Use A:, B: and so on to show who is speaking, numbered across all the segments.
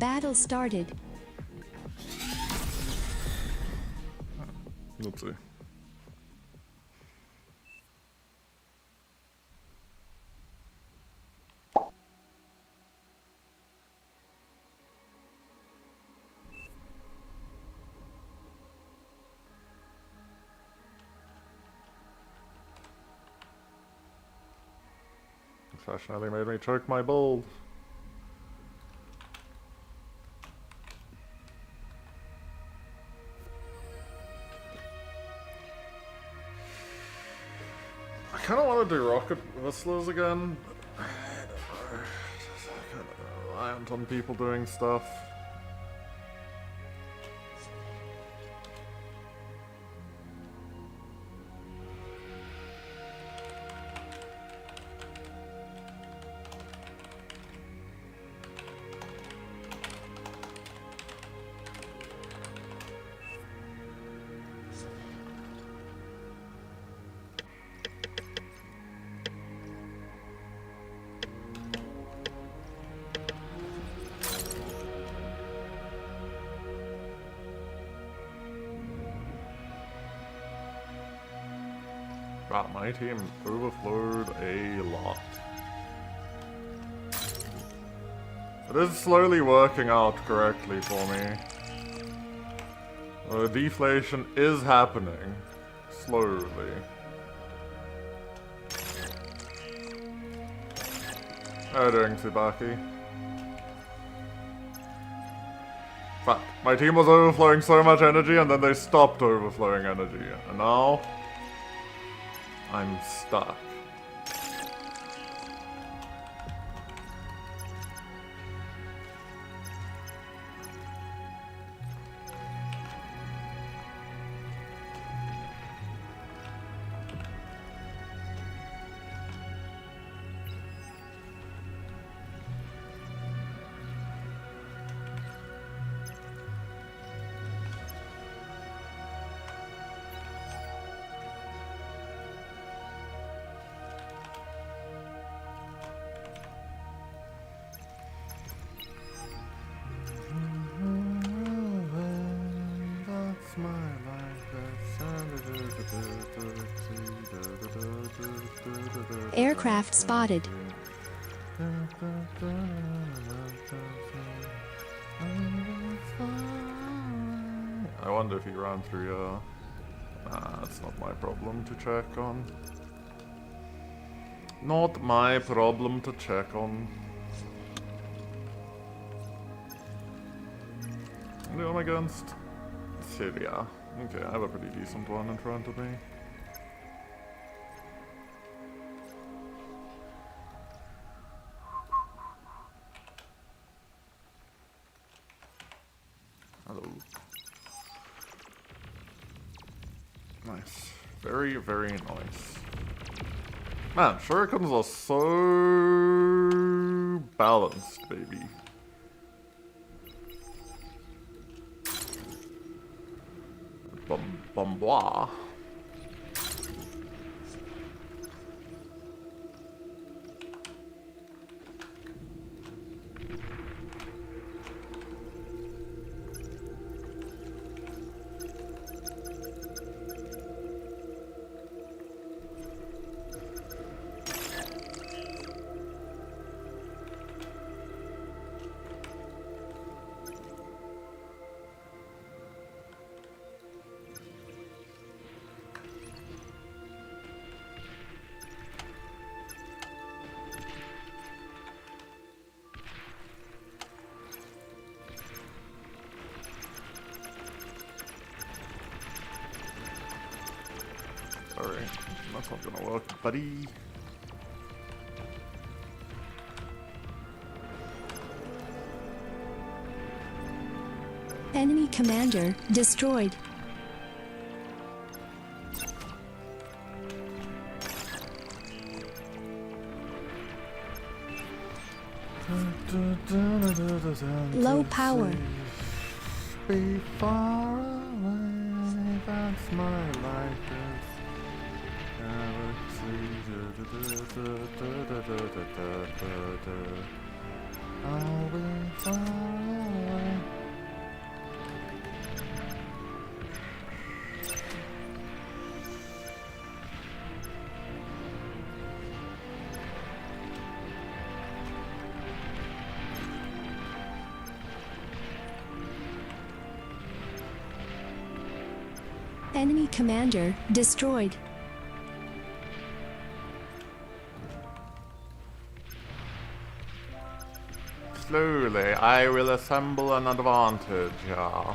A: battle started.
B: Let's see. Unfortunately made me choke my bull. I kind of want to do rocket whistlers again. I kind of reliant on people doing stuff. Wow, my team overflowed a lot. It is slowly working out correctly for me. Deflation is happening. Slowly. How are you doing, Tsubaki? Fuck. My team was overflowing so much energy and then they stopped overflowing energy. And now I'm stuck.
A: Aircraft spotted.
B: I wonder if he ran through your... Nah, that's not my problem to check on. Not my problem to check on. Who am I against? Syria. Okay, I have a pretty decent one in front of me. Hello. Nice. Very, very nice. Man, shurikens are so balanced, baby. Bombois. Sorry, that's not gonna work, buddy.
A: Enemy commander destroyed. Low power.
B: Be far away, that's my life. I'll be far away.
A: Enemy commander destroyed.
B: Slowly, I will assemble an advantage, yeah.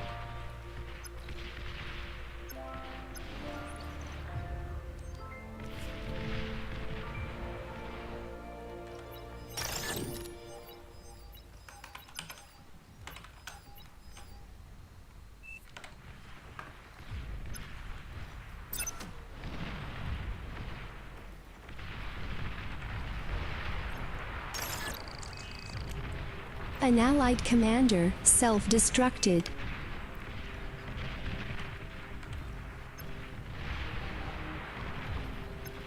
A: An allied commander self-destructed.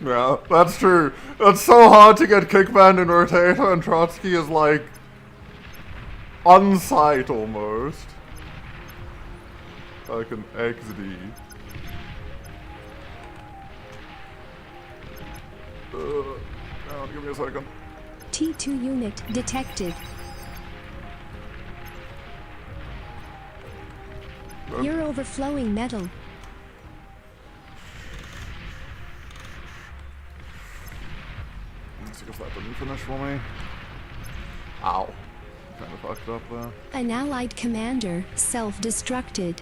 B: Yeah, that's true. It's so hard to get kickbanned in Rotato, and Trotsky is like on site almost. Like an XD. Give me a second.
A: T2 unit detected. You're overflowing metal.
B: Let's see if that didn't finish for me. Ow. Kind of fucked up there.
A: An allied commander self-destructed.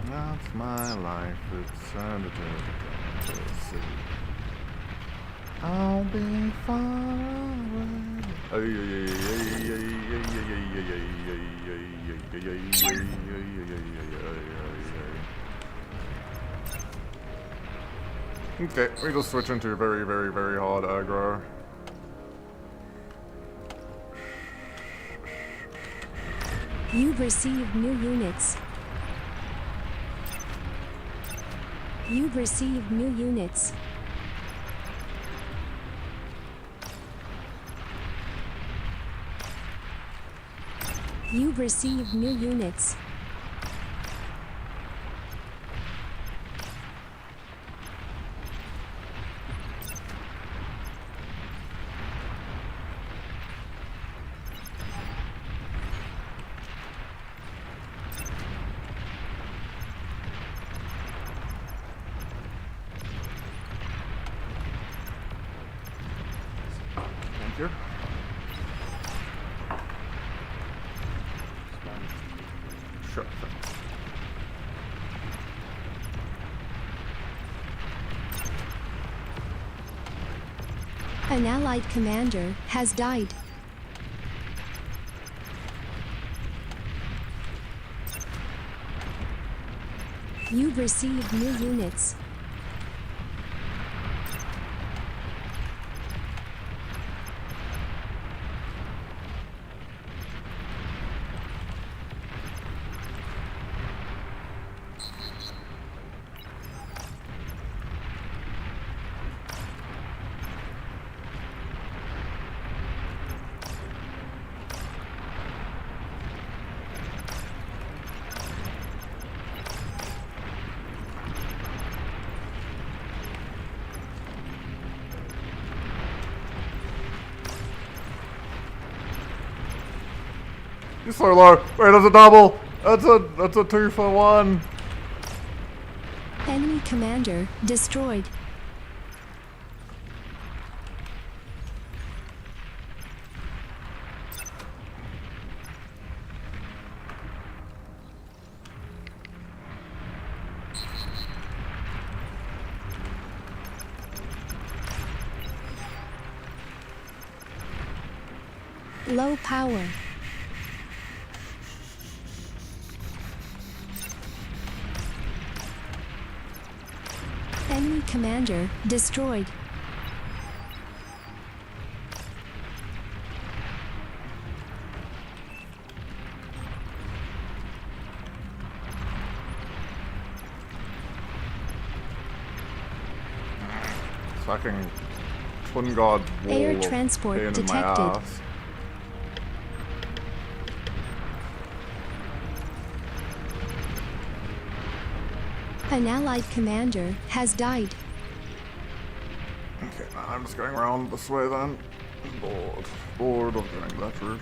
B: That's my life, it's sad to see. I'll be far Okay, we just switch into very, very, very hard aggro.
A: You've received new units. You've received new units. You've received new units.
B: Thank you. Sure.
A: An allied commander has died. You've received new units.
B: You're so low. Wait, that's a double. That's a 2-for-1.
A: Enemy commander destroyed. Low power. commander destroyed.
B: Fucking Twin God wall
A: Air
B: of
A: transport
B: pain in my
A: detected.
B: ass.
A: An allied commander has died.
B: Okay, I'm just going around this way then. Bored of doing that route.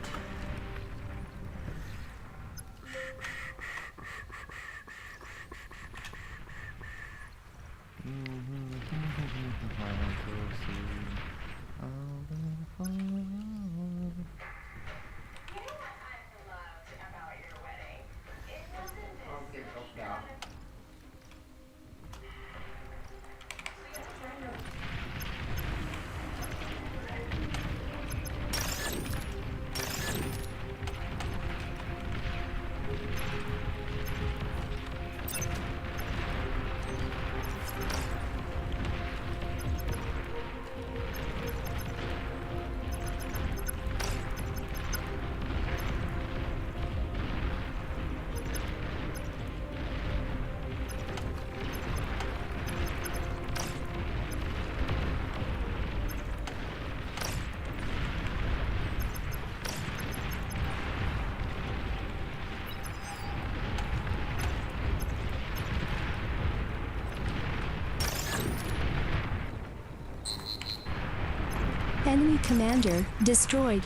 A: Enemy commander destroyed.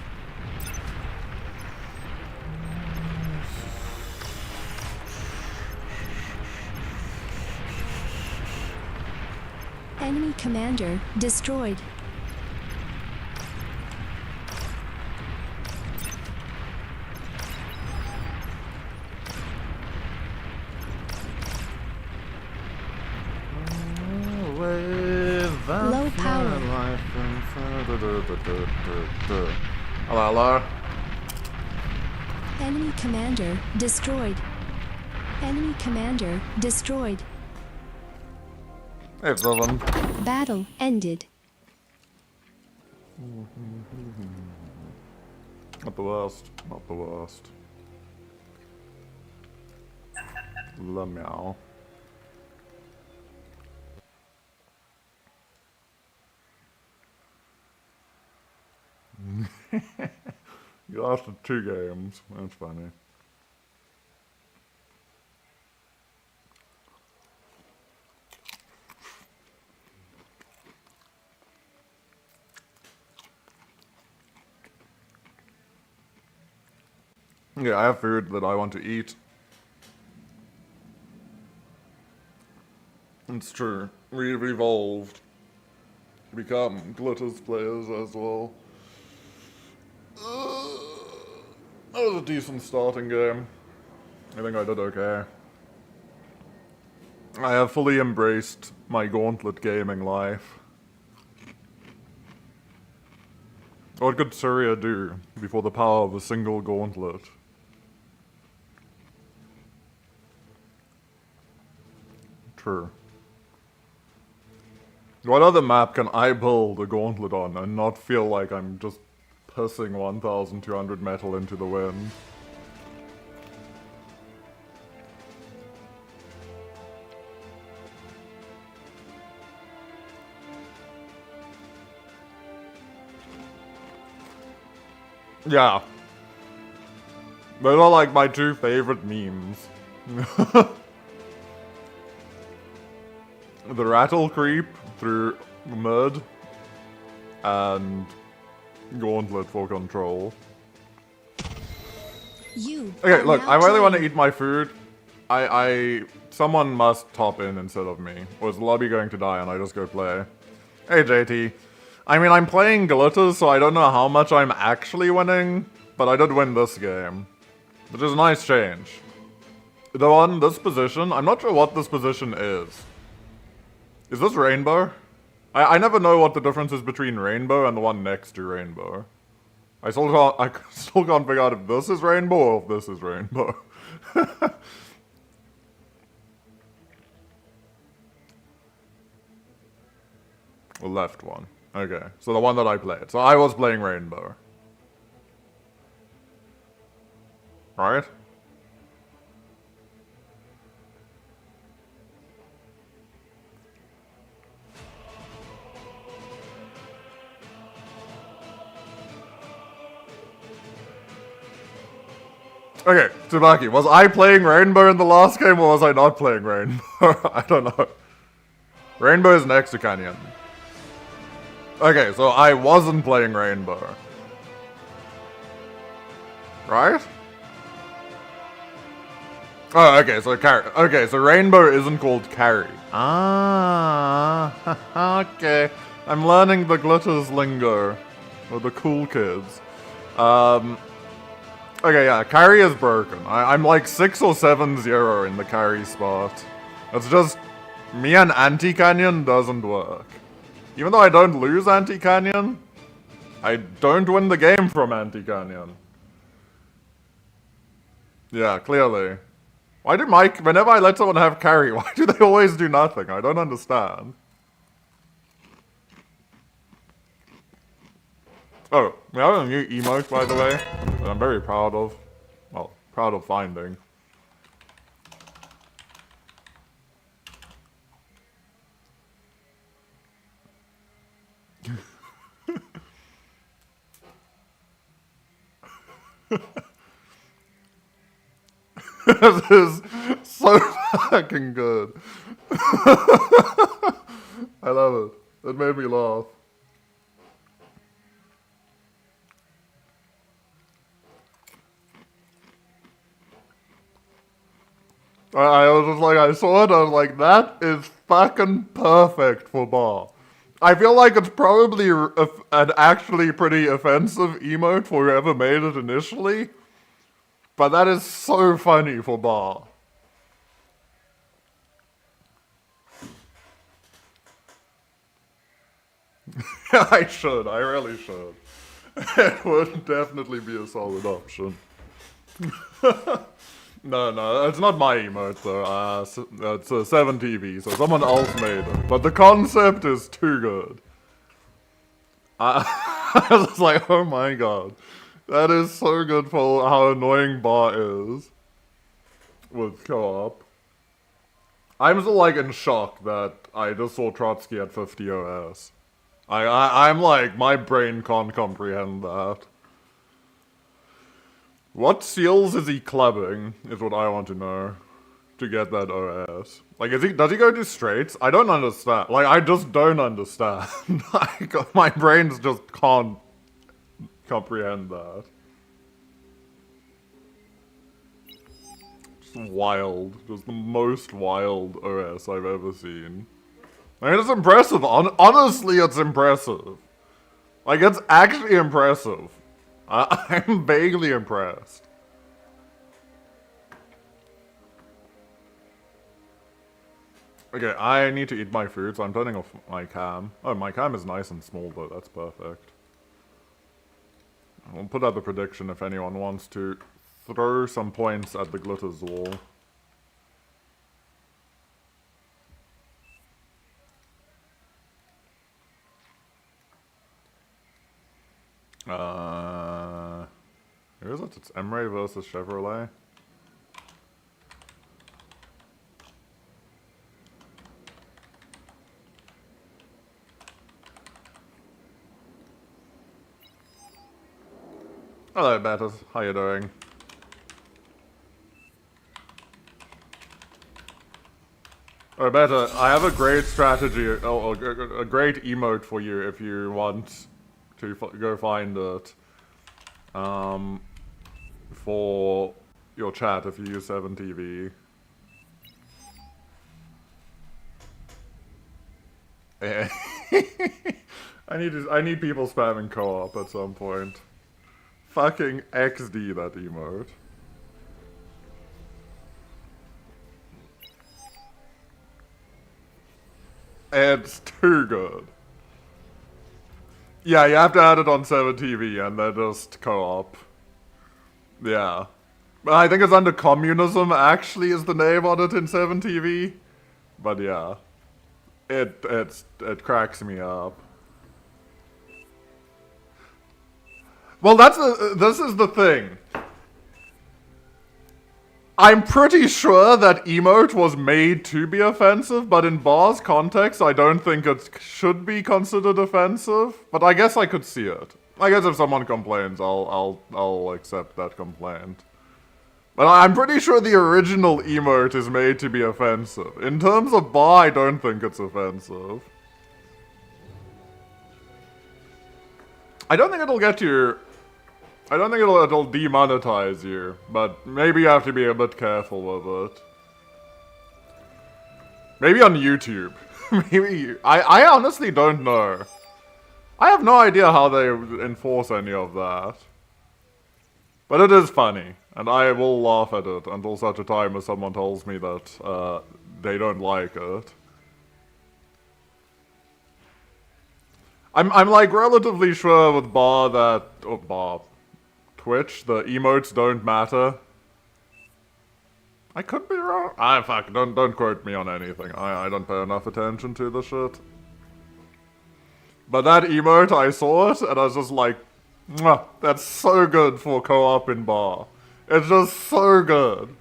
A: Enemy commander destroyed. Low power.
B: Hello, hello.
A: Enemy commander destroyed. Enemy commander destroyed.
B: Hey, Sylvan.
A: Battle ended.
B: Not the worst. Not the worst. La meow. You lasted 2 games. That's funny. Yeah, I have food that I want to eat. It's true. We've evolved. Become Glitters players as well. That was a decent starting game. I think I did okay. I have fully embraced my gauntlet gaming life. What could Surya do before the power of a single gauntlet? True. What other map can I build a gauntlet on and not feel like I'm just pissing 1,200 metal into the wind? Yeah. Those are like my 2 favorite memes. The rattle creep through mud and gauntlet for control.
A: You
B: Okay,
A: are
B: look,
A: now
B: I really want to
A: playing.
B: eat my food. Someone must top in instead of me. Or is the lobby going to die and I just go play? Hey, JT. I mean, I'm playing Glitters, so I don't know how much I'm actually winning, but I did win this game. Which is a nice change. Though on this position, I'm not sure what this position is. Is this Rainbow? I never know what the difference is between Rainbow and the one next to Rainbow. I still can't figure out if this is Rainbow or if this is Rainbow. The left one. Okay, so the one that I played. So I was playing Rainbow. Right? Okay, Tsubaki, was I playing Rainbow in the last game or was I not playing Rainbow? I don't know. Rainbow is next to Canyon. Okay, so I wasn't playing Rainbow. Right? Oh, okay, so okay, so Rainbow isn't called Carry. Ah, okay. I'm learning the glitters lingo. Or the cool kids. Okay, yeah, carry is broken. I'm like 6 or 7-0 in the carry spot. It's just, me and anti-canyon doesn't work. Even though I don't lose anti-canyon, I don't win the game from anti-canyon. Yeah, clearly. Why do whenever I let someone have carry, why do they always do nothing? I don't understand. Oh, we have a new emote, by the way, that I'm very proud of. Well, proud of finding. This is so fucking good. I love it. It made me laugh. I was just like, I saw it, I was like, that is fucking perfect for bar. I feel like it's probably an actually pretty offensive emote for whoever made it initially. But that is so funny for bar. I should, I really should. It would definitely be a solid option. No, it's not my emote though. It's a 7TV, so someone else made it. But the concept is too good. I was like, oh my god. That is so good for how annoying bar is. With co-op. I'm still like in shock that I just saw Trotsky at 50 OS. I'm like, my brain can't comprehend that. What seals is he clubbing, is what I want to know. To get that OS. Like, does he go to straights? I don't understand. Like, I just don't understand. Like, my brains just can't comprehend that. Just wild. Just the most wild OS I've ever seen. I mean, it's impressive. Honestly, it's impressive. Like, it's actually impressive. I'm vaguely impressed. Okay, I need to eat my food, so I'm turning off my cam. Oh, my cam is nice and small, though. That's perfect. I'll put out the prediction if anyone wants to throw some points at the glitters wall. Who is it? It's Emre versus Chevrolet. Hello, Bettis. How you doing? Oh, Beta, I have a great strategy, a great emote for you if you want to go find it. For your chat if you use 7TV. I need people spamming co-op at some point. Fucking XD that emote. It's too good. Yeah, you have to add it on 7TV and then just co-op. Yeah. But I think it's under communism actually is the name on it in 7TV. But yeah. it cracks me up. Well, this is the thing. I'm pretty sure that emote was made to be offensive, but in Bar's context, I don't think it should be considered offensive. But I guess I could see it. I guess if someone complains, I'll accept that complaint. But I'm pretty sure the original emote is made to be offensive. In terms of Bar, I don't think it's offensive. I don't think it'll get you... I don't think it'll demonetize you, but maybe you have to be a bit careful with it. Maybe on YouTube. Maybe... I honestly don't know. I have no idea how they enforce any of that. But it is funny, and I will laugh at it until such a time as someone tells me that they don't like it. I'm like relatively sure with Bar that... Oh, Bar. Twitch, the emotes don't matter. I could be wrong. Fuck, don't quote me on anything. I don't pay enough attention to the shit. But that emote, I saw it, and I was just like, mwah, that's so good for co-op in Bar. It's just so good.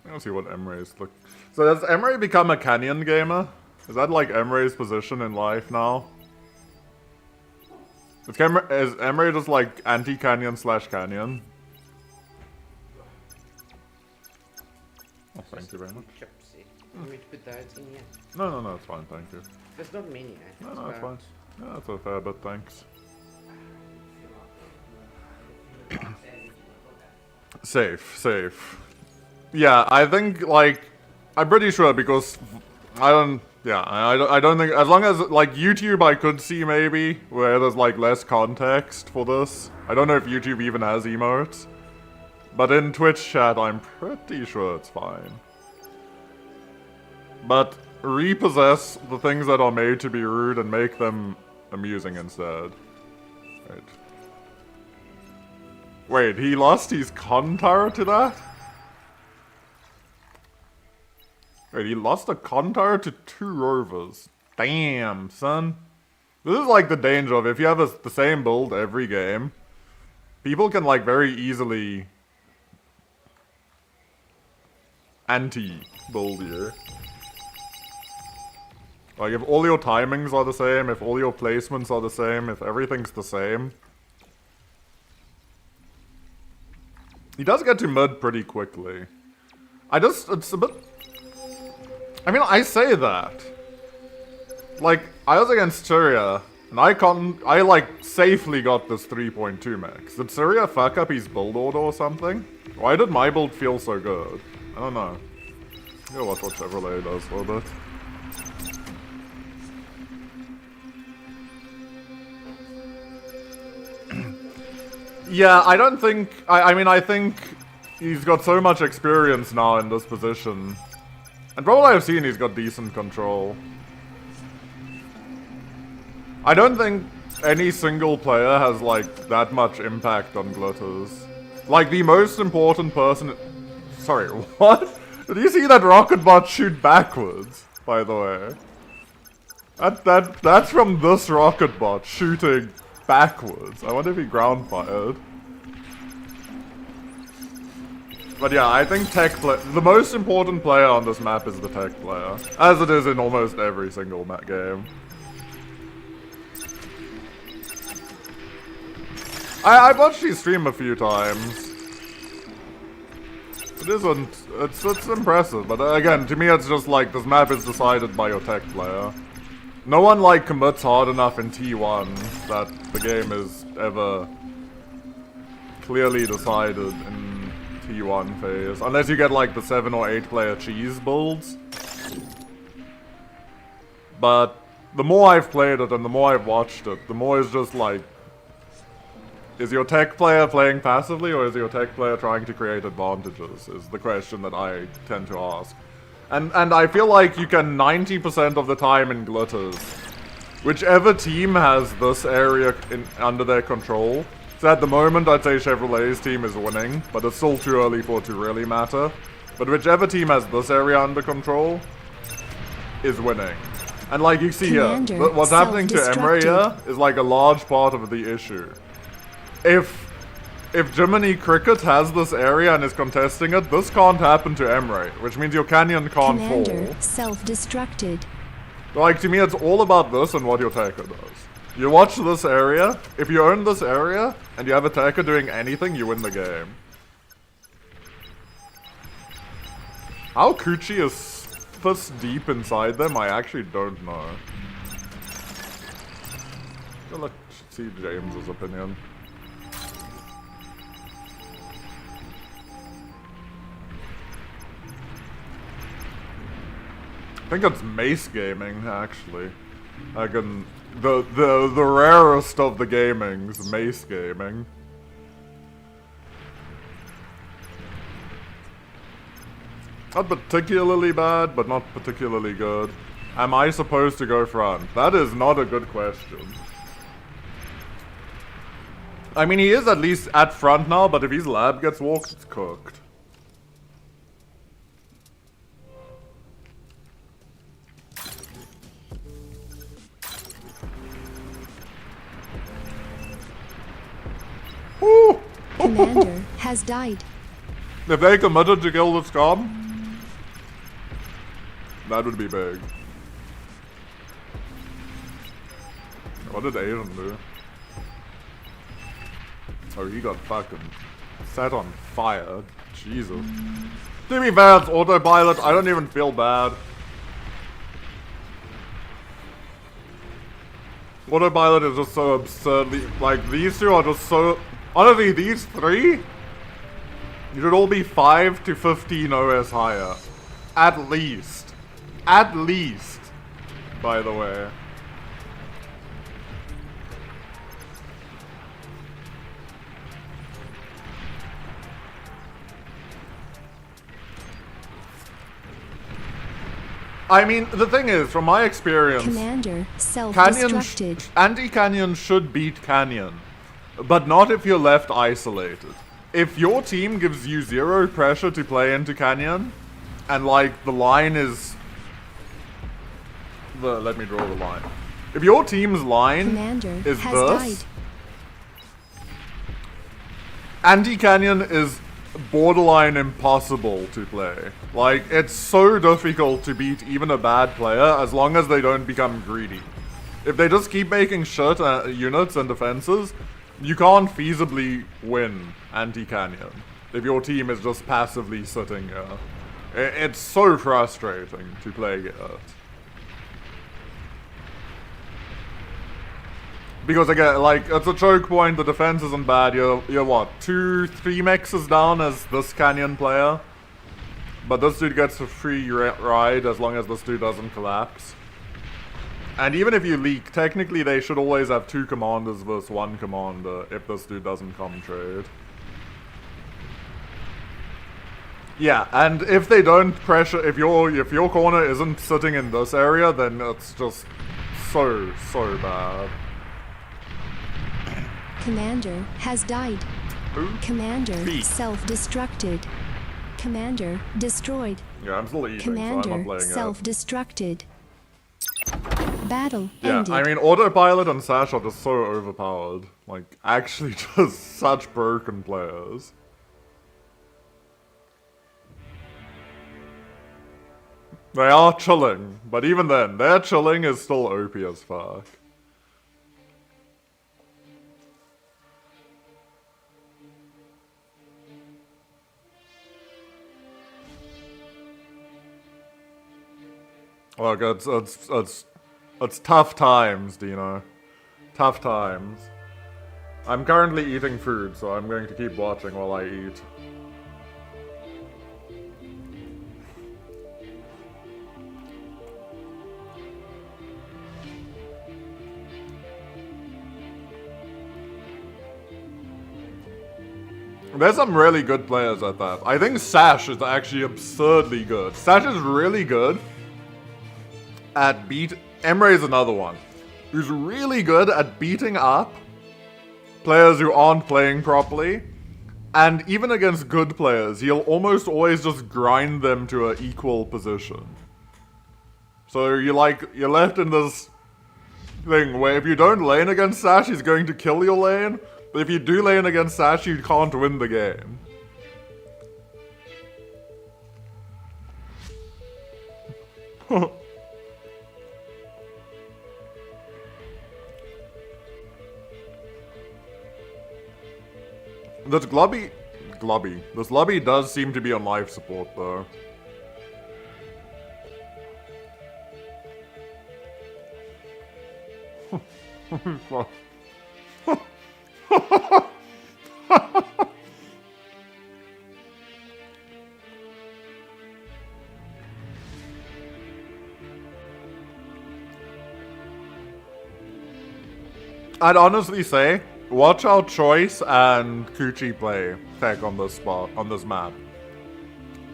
B: Let's see what Emre's look. So has Emre become a Canyon gamer? Is that like Emre's position in life now? Is Emre just like anti-Canyon / Canyon? Oh, thank you very much.
C: Want me to put that in here?
B: No, it's fine, thank you.
C: There's not many, eh?
B: No, it's fine. Yeah, that's a fair bit, thanks. Safe. Yeah, I think, like, I'm pretty sure because I don't think, as long as, like, YouTube I could see maybe, where there's, like, less context for this. I don't know if YouTube even has emotes. But in Twitch chat, I'm pretty sure it's fine. But repossess the things that are made to be rude and make them amusing instead. Wait, he lost his contar to that? Wait, he lost a contar to 2 rovers. Damn, son. This is like the danger of if you have the same build every game, people can like very easily anti-build you. Like if all your timings are the same, if all your placements are the same, if everything's the same. He does get to mid pretty quickly. It's a bit... I mean, I say that. Like, I was against Syria, and I like, safely got this 3.2 max. Did Syria fuck up his build order or something? Why did my build feel so good? I don't know. You know what Chevrolet does for a bit. Yeah, I don't think... I mean, I think he's got so much experience now in this position. And from what I've seen, he's got decent control. I don't think any single player has, like, that much impact on glitters. Like, the most important person... Sorry, what? Did you see that rocket bot shoot backwards, by the way? That's from this rocket bot shooting backwards. I wonder if he ground fired. But yeah, I think the most important player on this map is the tech player. As it is in almost every single game. I've watched his stream a few times. It's impressive, but again, to me it's just like, this map is decided by your tech player. No one, like, commits hard enough in T1 that the game is ever clearly decided in T1 phase. Unless you get, like, the 7 or 8 player cheese builds. But the more I've played it and the more I've watched it, the more it's just like, is your tech player playing passively or is your tech player trying to create advantages, is the question that I tend to ask. And I feel like you can 90% of the time in glitters, whichever team has this area under their control. So at the moment I'd say Chevrolet's team is winning, but it's still too early for it to really matter. But whichever team has this area under control is winning. And like you see
A: Commander,
B: here, what's happening to Emre
A: self-destructed.
B: here is like a large part of the issue. If Jiminy Cricket has this area and is contesting it, this can't happen to Emre, which means your canyon can't
A: Commander
B: fall.
A: self-destructed.
B: Like, to me, it's all about this and what your Taker does. You watch this area, if you own this area, and you have a Taker doing anything, you win the game. How Coochie is this deep inside them, I actually don't know. Let's see James's opinion. I think it's Mace Gaming, actually. I can... The rarest of the gamings, Mace Gaming. Not particularly bad, but not particularly good. Am I supposed to go front? That is not a good question. I mean, he is at least at front now, but if his lab gets walked, it's cooked. Woo!
A: Commander has died.
B: If they committed to kill this scum, that would be big. What did Aiden do? Oh, he got fucking set on fire. Jesus. To be fair, it's autopilot. I don't even feel bad. Autopilot is just so absurdly... Like, these two are just so... Honestly, these three... You should all be 5 to 15 OS higher. At least. At least. By the way. I mean, the thing is, from my experience...
A: Commander self-destructed.
B: Anti-Canyon should beat Canyon. But not if you're left isolated. If your team gives you zero pressure to play into Canyon, and like the line is... let me draw the line. If your team's line
A: Commander
B: is
A: has
B: this,
A: died.
B: Anti-Canyon is borderline impossible to play. Like, it's so difficult to beat even a bad player as long as they don't become greedy. If they just keep making shit units and defenses, you can't feasibly win Anti-Canyon if your team is just passively sitting here. It's so frustrating to play it. Because again, like, it's a choke point, the defense isn't bad, you're what, 2-3 mexes down as this Canyon player? But this dude gets a free ride as long as this dude doesn't collapse. And even if you leak, technically they should always have 2 commanders versus 1 commander if this dude doesn't come trade. Yeah, and if they don't pressure, if your corner isn't sitting in this area, then it's just so bad.
A: Commander has died.
B: Who?
A: Commander
B: B.
A: self-destructed. Commander destroyed.
B: Yeah, I'm still eating, so I'm not
A: Commander
B: playing it.
A: self-destructed. Battle
B: Yeah,
A: ended.
B: I mean, Autopilot and Sash are just so overpowered. Like, actually just such broken players. They are chilling, but even then, their chilling is still OP as fuck. Look, it's tough times, Dino. Tough times. I'm currently eating food, so I'm going to keep watching while I eat. There's some really good players at that. I think Sash is actually absurdly good. Sash is really good at Emre is another one who's really good at beating up players who aren't playing properly And even against good players, he'll almost always just grind them to an equal position. So you're left in this thing where if you don't lane against Sash, he's going to kill your lane. But if you do lane against Sash, you can't win the game. This Glubby does seem to be on life support though. I'd honestly say, watch how Choice and Coochie play tech on this map.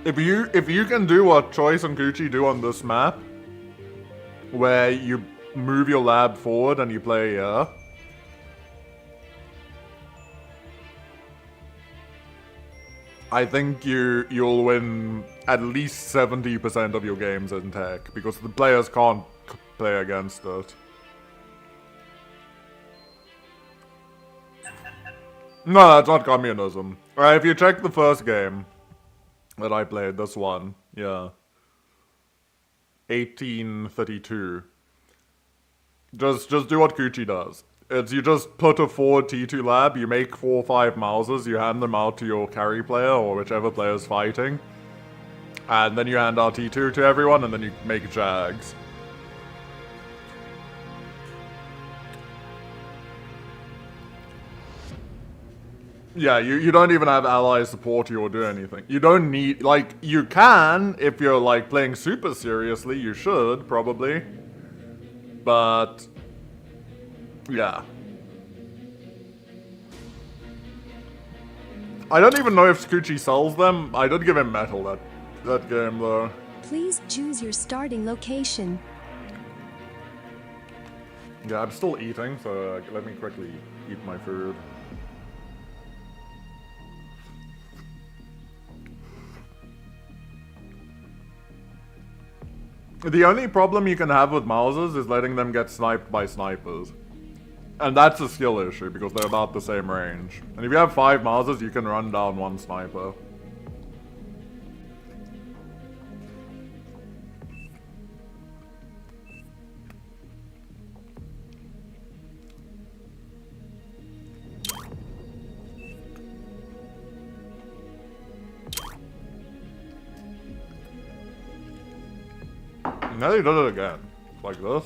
B: If you can do what Choice and Coochie do on this map, where you move your lab forward and you play here, I think you'll win at least 70% of your games in tech, because the players can't play against it. No, that's not communism. Alright, if you check the first game that I played, this one, yeah. 1832. Just do what Coochie does. It's you just put a forward T2 lab, you make 4 or 5 mouses, you hand them out to your carry player or whichever player's fighting. And then you hand out T2 to everyone, and then you make Jags. Yeah, you don't even have allies support you or do anything. You don't need, like, you can, if you're, like, playing super seriously, you should, probably. But, yeah. I don't even know if Scoochie sells them. I did give him metal that game, though.
A: Please choose your starting location.
B: Yeah, I'm still eating, so let me quickly eat my food. The only problem you can have with Mouses is letting them get sniped by snipers. And that's a skill issue, because they're about the same range. And if you have 5 Mouses, you can run down 1 sniper. Now you did it again. Like this.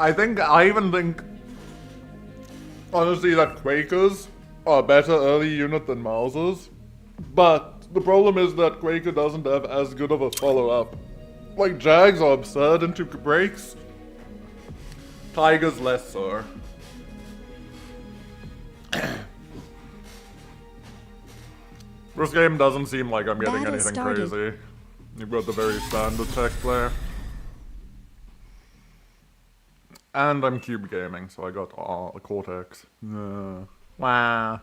B: I even think, honestly, that Quakers are a better early unit than Mouses. But the problem is that Quaker doesn't have as good of a follow-up. Like, Jags are absurd into breaks. Tigers less so. This game doesn't seem like I'm getting
A: Battle
B: anything
A: started.
B: crazy. You've got the very standard tech player. And I'm cube gaming, so I got a Cortex. Wow.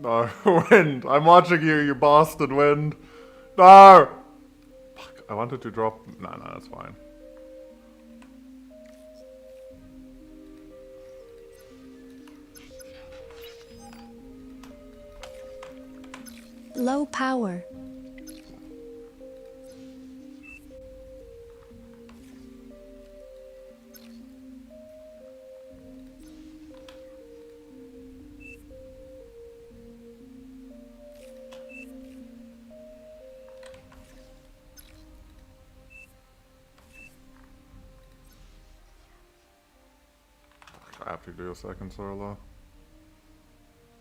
B: No, wind. I'm watching you, you bastard wind. No! Fuck, I wanted to drop... No, that's fine.
A: Low power.
B: I have to do a second solo.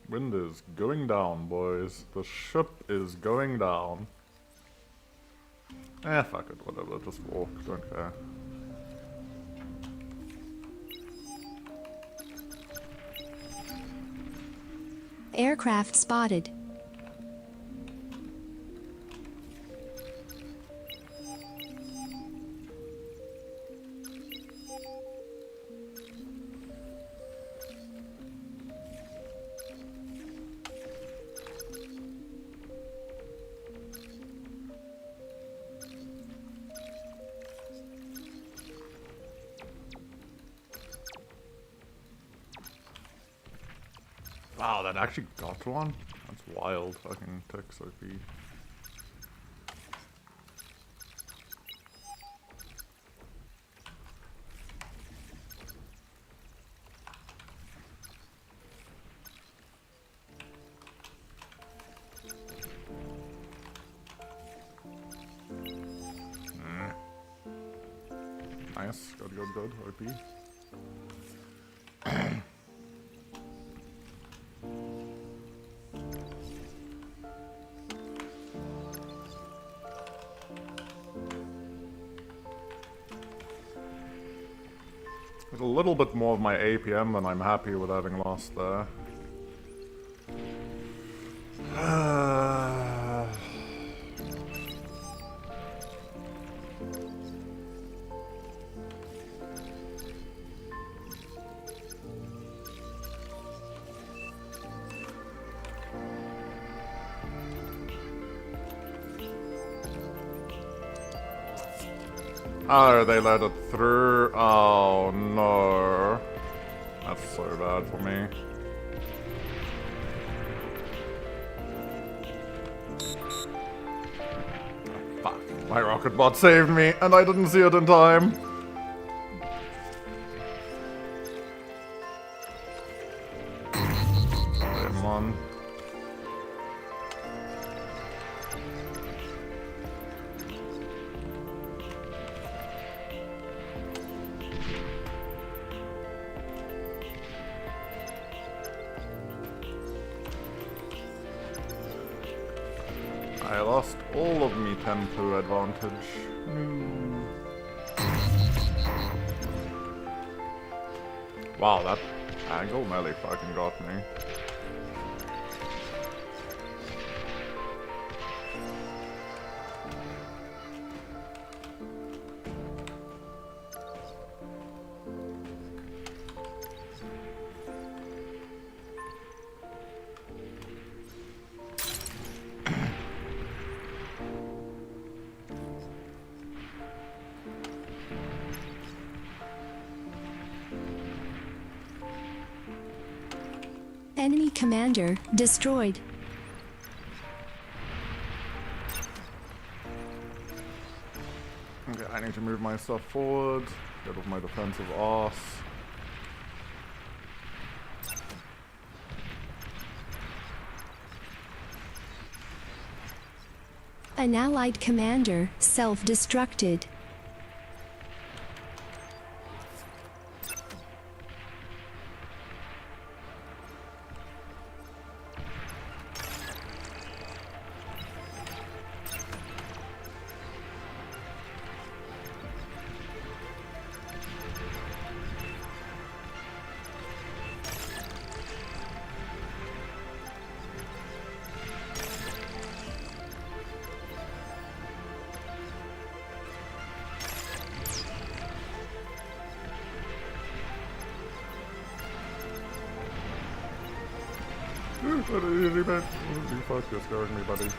B: Wind is going down, boys. The ship is going down. Eh, fuck it, whatever. Just walk, don't care.
A: Aircraft spotted.
B: Wow, that actually got one? That's wild, fucking text OP. Nice, good, OP. There's a little bit more of my APM than I'm happy with having lost there. Oh, they let it through. Oh no. That's so bad for me. Fuck. My rocket bot saved me, and I didn't see it in time. Come on. I lost all of me tempo advantage. No. Wow, that angle nearly fucking got me.
A: Enemy commander destroyed.
B: Okay, I need to move myself forward, get off my defensive arse.
A: An allied commander self-destructed.
B: Easy, man. Easy, fuck, you're scaring me, buddy.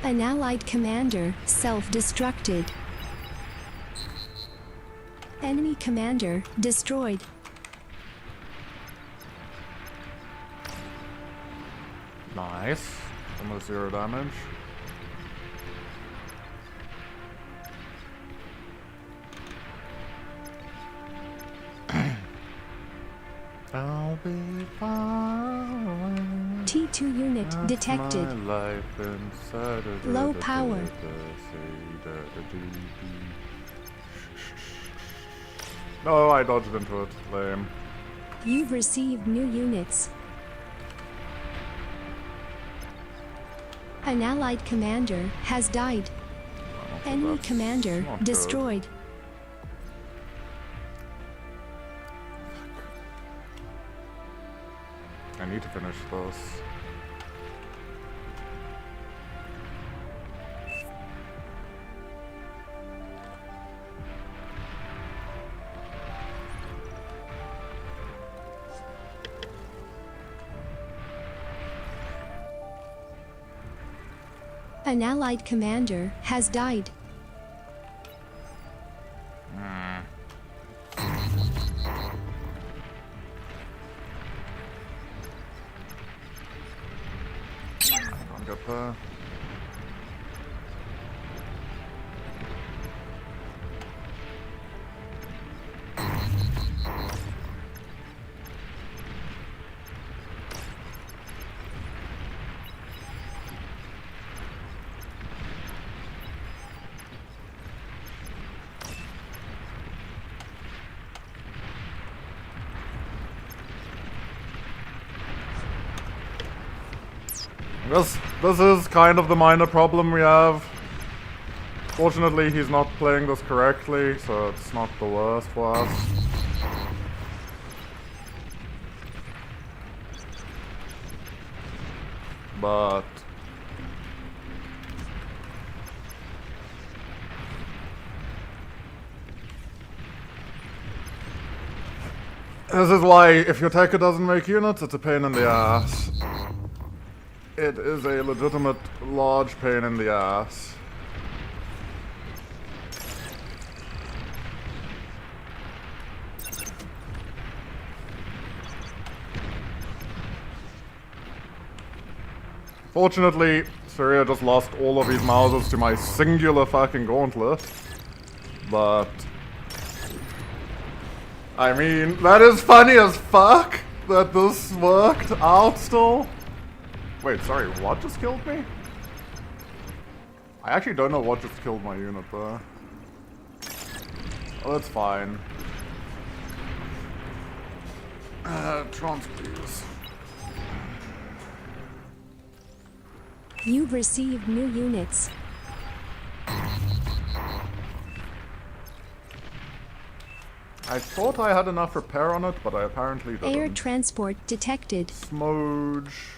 A: An allied commander self-destructed. Enemy commander destroyed.
B: Nice. Almost 0 damage. I'll be fine.
A: T2 unit detected.
B: My life inside of
A: Low power.
B: No, I dodged into it. Lame.
A: You've received new units. An allied commander has died. Enemy
B: That's
A: commander
B: not good.
A: destroyed.
B: I need to finish this.
A: An allied commander has died.
B: Can't get there. This is kind of the minor problem we have. Fortunately, he's not playing this correctly, so it's not the worst for us. But this is why if your Tekka doesn't make units, it's a pain in the ass. It is a legitimate large pain in the ass. Fortunately, Syria just lost all of his Mausers to my singular fucking gauntlet. But I mean, that is funny as fuck that this worked out still. Wait, sorry, what just killed me? I actually don't know what just killed my unit there. Oh, that's fine. Trons, please.
A: You've received new units.
B: I thought I had enough repair on it, but I apparently didn't.
A: Air transport detected.
B: Smoge.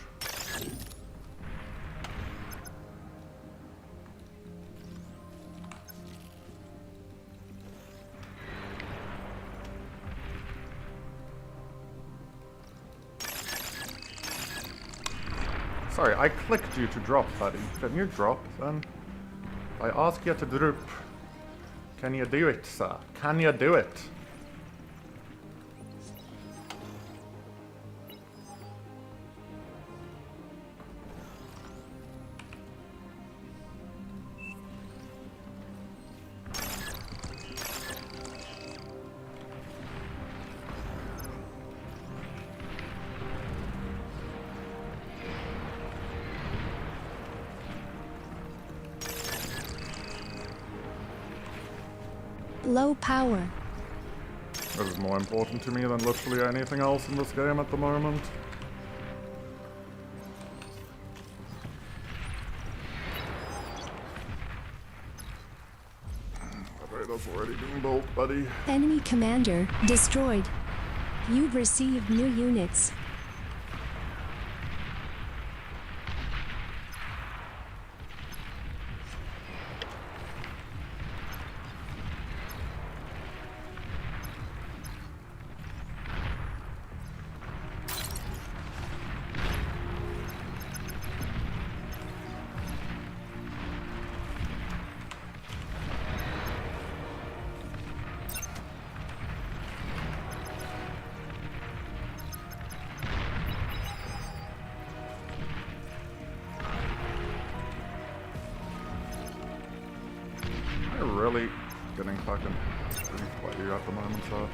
B: Sorry, I clicked you to drop, buddy. Can you drop, then? I ask you to drop. Can you do it, sir? Can you do it?
A: Low power.
B: This is more important to me than literally anything else in this game at the moment. That radar's already being built, buddy.
A: Enemy commander destroyed. You've received new units.
B: Really getting fucking by you at the moment, so.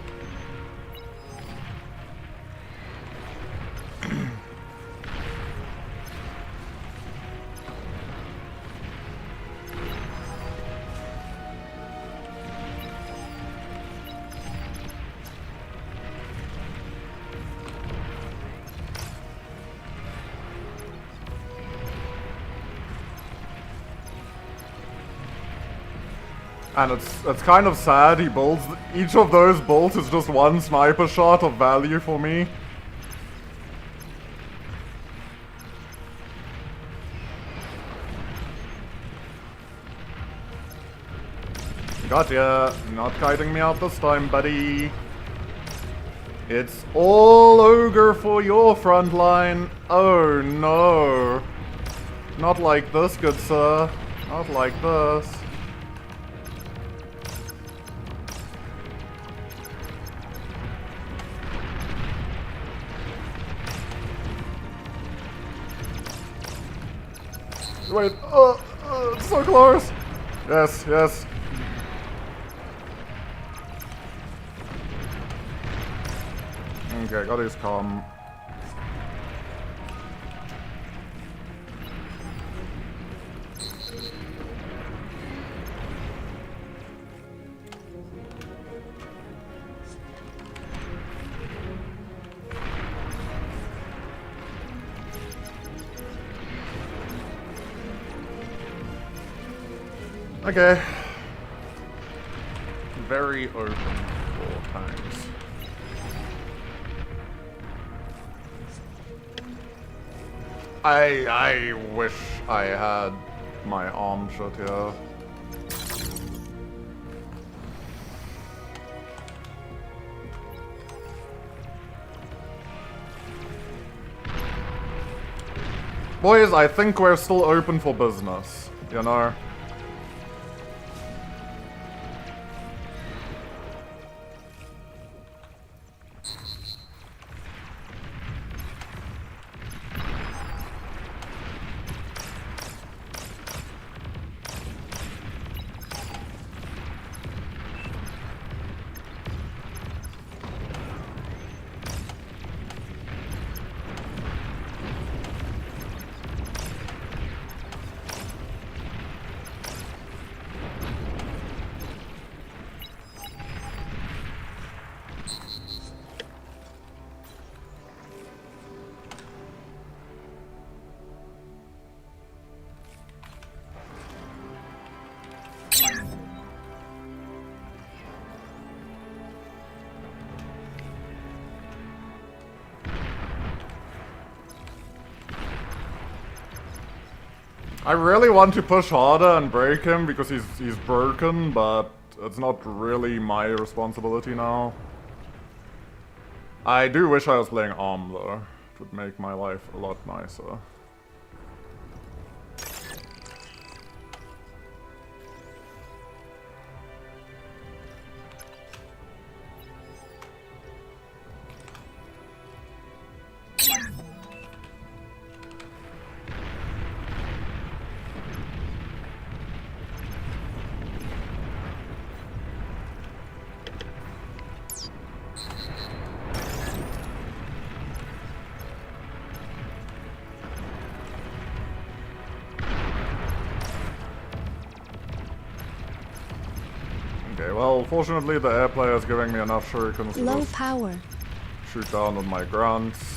B: And it's kind of sad, he builds, each of those bolts is just one sniper shot of value for me. Gotcha, not kiting me out this time, buddy. It's all ogre for your front line. Oh no. Not like this, good sir. Not like this. Wait, it's so close! Yes, yes. Okay, got his comm. Okay. Very open for times. I wish I had my arm shot here. Boys, I think we're still open for business, you know? I really want to push harder and break him because he's broken, but it's not really my responsibility now. I do wish I was playing ARM though. It would make my life a lot nicer. Okay, well, fortunately the air player is giving me enough shurikens to
A: Low
B: just
A: power.
B: shoot down with my grunts.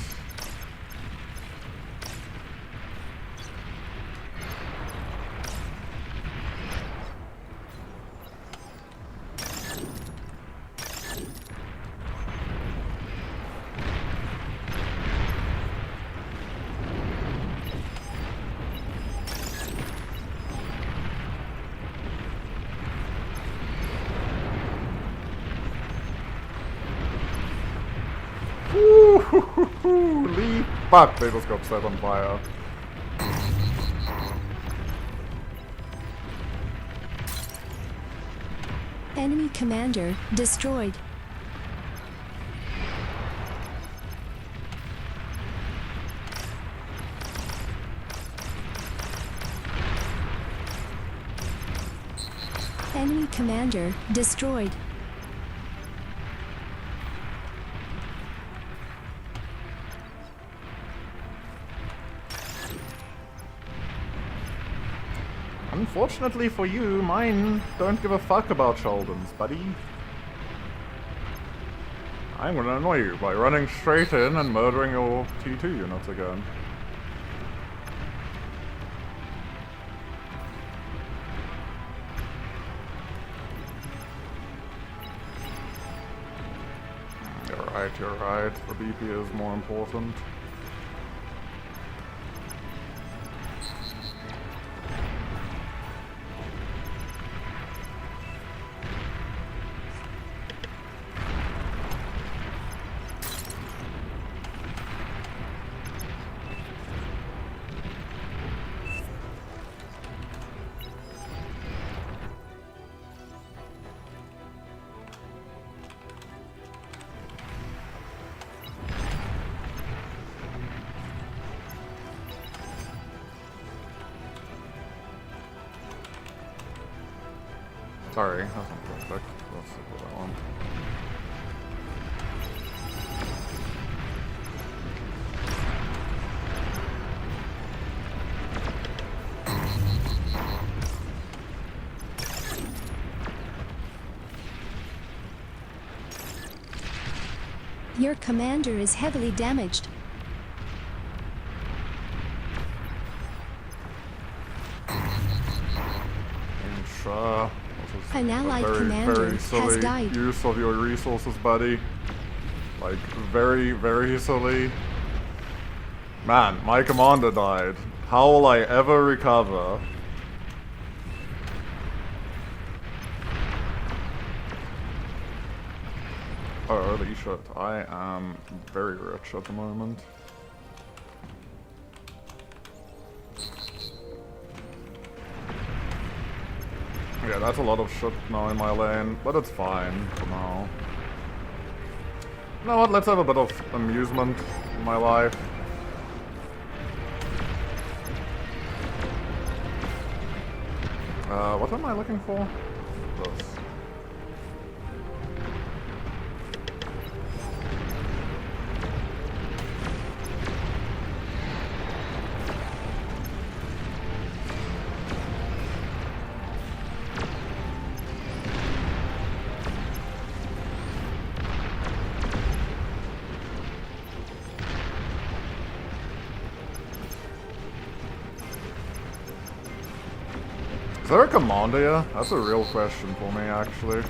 B: Fuck, they just got set on fire.
A: Enemy commander destroyed. Enemy commander destroyed.
B: Unfortunately for you, mine don't give a fuck about Sheldon's, buddy. I'm gonna annoy you by running straight in and murdering your T2 units again. You're right. The BP is more important. Sorry, that's not perfect. Let's look at that one.
A: Your commander is heavily damaged.
B: Sure.
A: An allied commander
B: very
A: has
B: silly
A: died.
B: use of your resources, buddy. Like, very, very silly. Man, my commander died. How will I ever recover? Oh, holy shit. I am very rich at the moment. Yeah, that's a lot of shit now in my lane, but it's fine for now. You know what, let's have a bit of amusement in my life. What am I looking for? This. Is there a commander here? That's a real question for me, actually.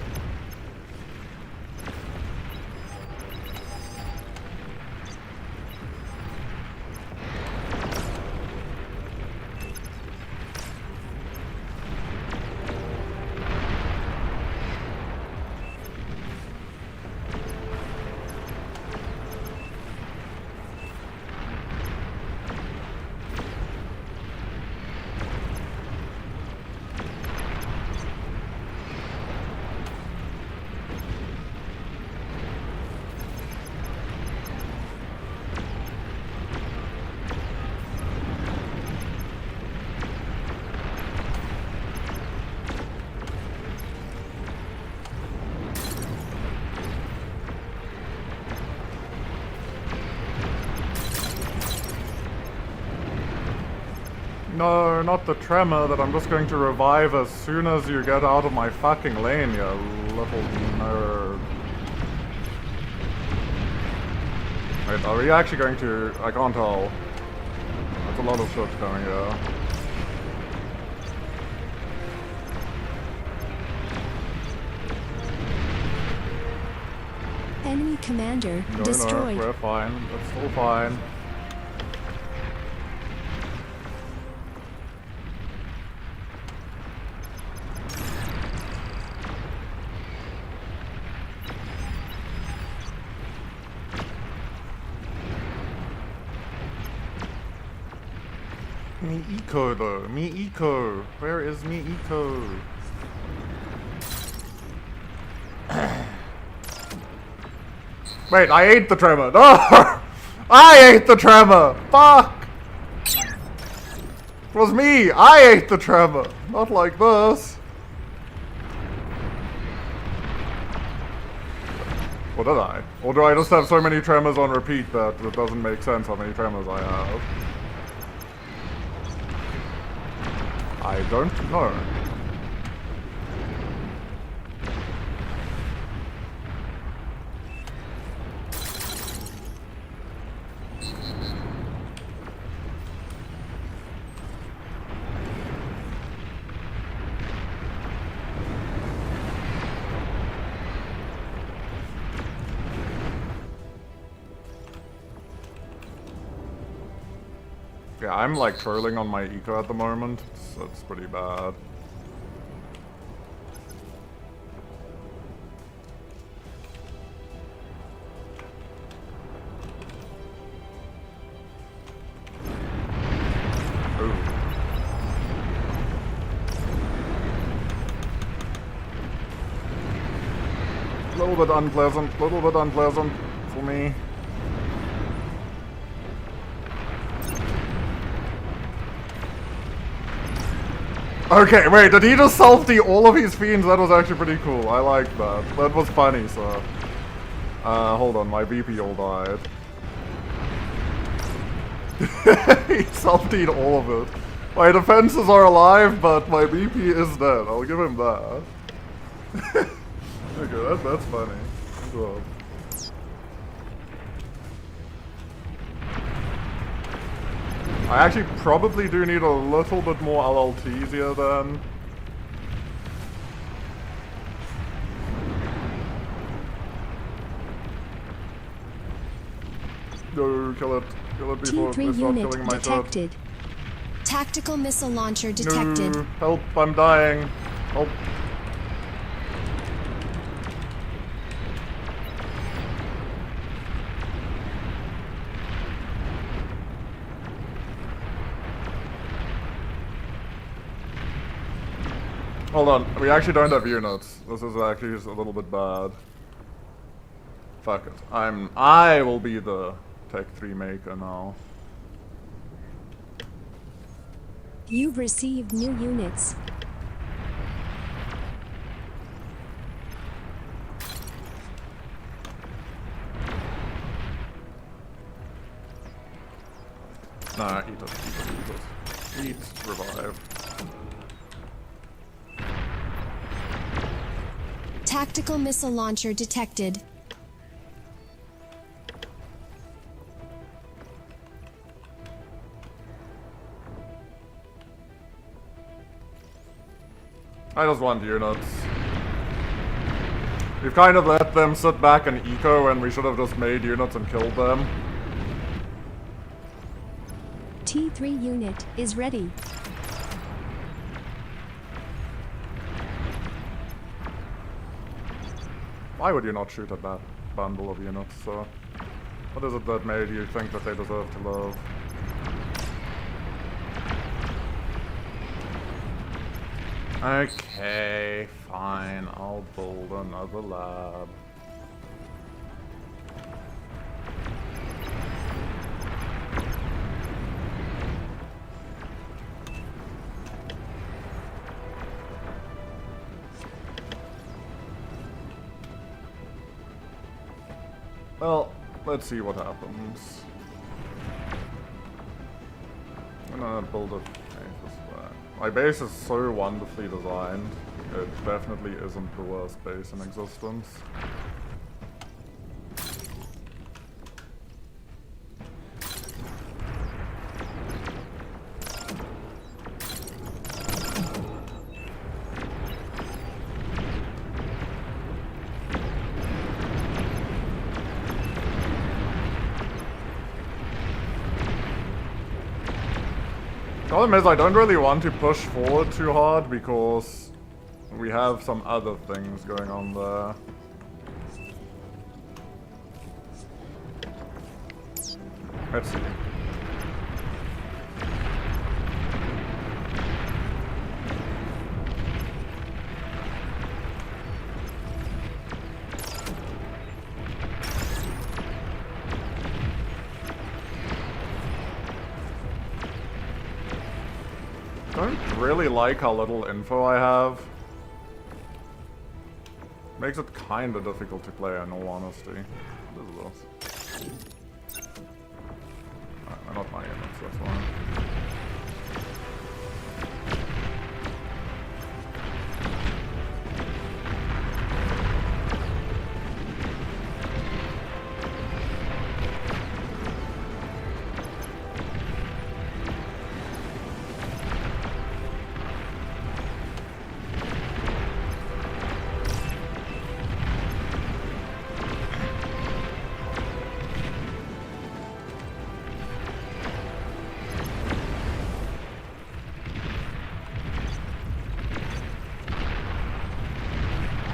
B: No, not the tremor that I'm just going to revive as soon as you get out of my fucking lane, you little nerd. Wait, are we actually going to... I can't tell. That's a lot of shit coming here.
A: Enemy commander destroyed.
B: No, we're fine. It's still fine. Me eco though. Me eco. Where is me eco? Wait, I ate the tremor. No! I ate the tremor! Fuck! It was me! I ate the tremor! Not like this. Or did I? Or do I just have so many tremors on repeat that it doesn't make sense how many tremors I have? I don't know. Yeah, I'm like trolling on my eco at the moment, so it's pretty bad. Ooh. Little bit unpleasant for me. Okay, wait, did he just self-D all of his fiends? That was actually pretty cool. I like that. That was funny, so... hold on, my BP all died. He self-D'd all of it. My defenses are alive, but my BP is dead. I'll give him that. Okay, that's funny. Good. I actually probably do need a little bit more LLTs here then. No, kill it. Kill it before I
A: T3
B: start
A: unit
B: killing my
A: detected. Tactical missile launcher detected.
B: No, help, I'm dying. Help. Hold on, we actually don't have units. This is actually just a little bit bad. Fuck it. I will be the Tech 3 maker now.
A: You've received new units.
B: Nah, eat it. Eat, revive.
A: Tactical missile launcher detected.
B: I just want units. We've kind of let them sit back and eco and we should have just made units and killed them.
A: T3 unit is ready.
B: Why would you not shoot at that bundle of units? So, what is it that made you think that they deserve to live? Okay, fine. I'll build another lab. Well, let's see what happens. I'm gonna build a base. My base is so wonderfully designed. It definitely isn't the worst base in existence. Problem is, I don't really want to push forward too hard because we have some other things going on there. Let's see. Don't really like how little info I have. Makes it kinda difficult to play, in all honesty. What is this? They're not my units, that's fine.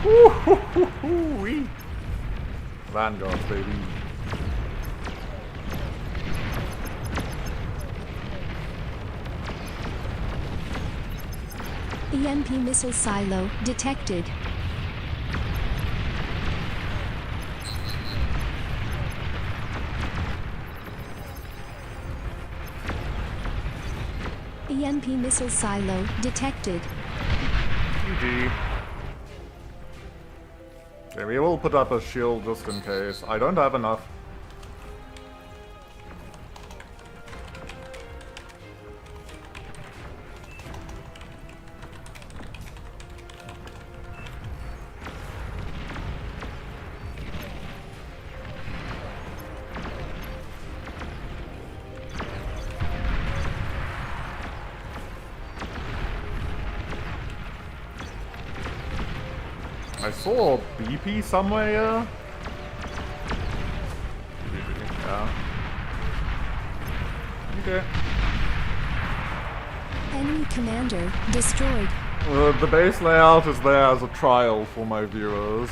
B: Woo-hoo-hoo-hoo-wee. Vanguard, baby.
A: EMP missile silo detected. EMP missile silo detected.
B: GG. Okay, we will put up a shield just in case. I don't have enough. I saw a BP somewhere, yeah? Yeah. Okay.
A: Enemy commander destroyed.
B: The base layout is there as a trial for my viewers.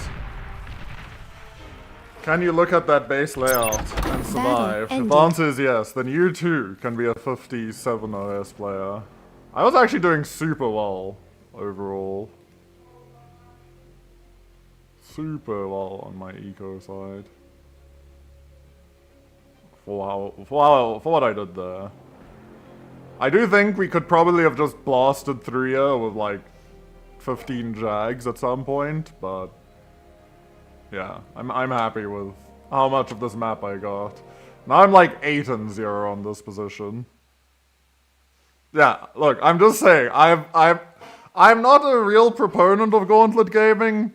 B: Can you look at that base layout and survive? If
A: ended.
B: the answer is yes, then you too can be a 57 OS player. I was actually doing super well overall. Super well on my eco side. For what I did there. I do think we could probably have just blasted through here with like 15 Jags at some point, but yeah, I'm happy with how much of this map I got. Now I'm like 8-0 on this position. Yeah, look, I'm just saying, I'm not a real proponent of Gauntlet gaming,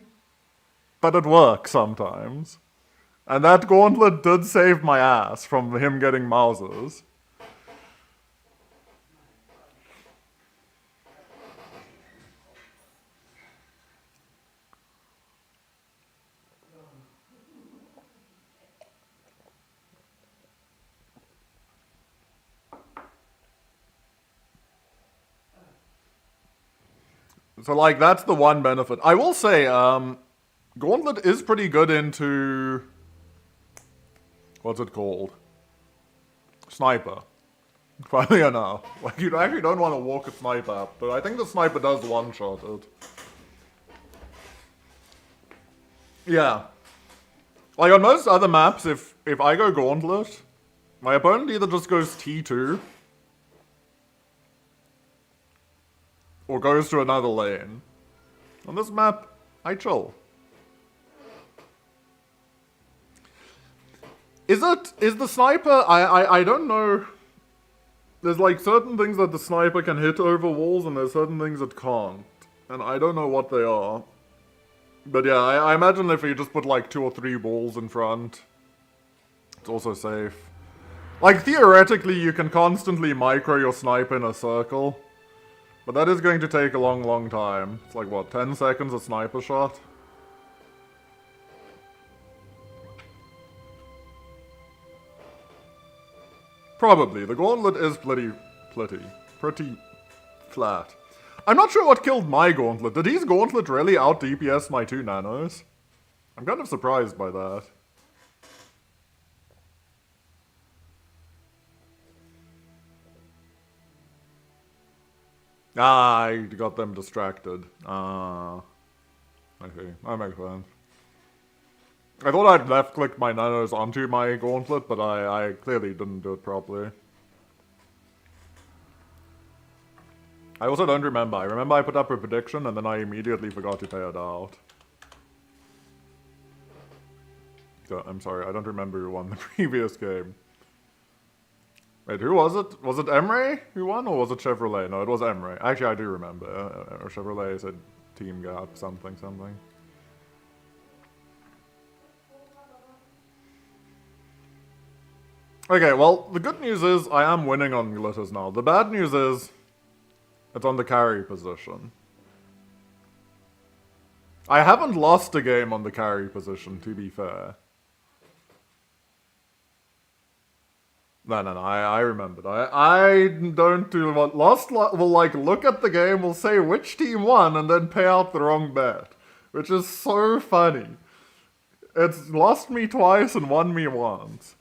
B: but it works sometimes. And that Gauntlet did save my ass from him getting Mausers. So, like, that's the one benefit. I will say, Gauntlet is pretty good into... What's it called? Sniper. Funny enough. Like, you actually don't want to walk a sniper up, but I think the sniper does one-shot it. Yeah. Like, on most other maps, if I go Gauntlet, my opponent either just goes T2, or goes to another lane. On this map, I chill. Is the sniper, I don't know. There's like certain things that the sniper can hit over walls and there's certain things it can't. And I don't know what they are. But yeah, I imagine if you just put like 2 or 3 walls in front, it's also safe. Like theoretically you can constantly micro your sniper in a circle. But that is going to take a long, long time. It's like, what, 10 seconds a sniper shot? Probably. The Gauntlet is pretty flat. I'm not sure what killed my Gauntlet. Did his Gauntlet really out DPS my 2 nanos? I'm kind of surprised by that. Ah, I got them distracted. Ah. Okay, that makes sense. I thought I'd left-clicked my nanos onto my Gauntlet, but I clearly didn't do it properly. I also don't remember. I remember I put up a prediction and then I immediately forgot to pay it out. So, I'm sorry, I don't remember who won the previous game. Wait, who was it? Was it Emre who won, or was it Chevrolet? No, it was Emre. Actually, I do remember. Chevrolet said team gap, something. Okay, well, the good news is I am winning on glitters now. The bad news is it's on the carry position. I haven't lost a game on the carry position, to be fair. No, I remembered. I don't do what lost. Will like look at the game, will say which team won, and then pay out the wrong bet, which is so funny. It's lost me twice and won me once.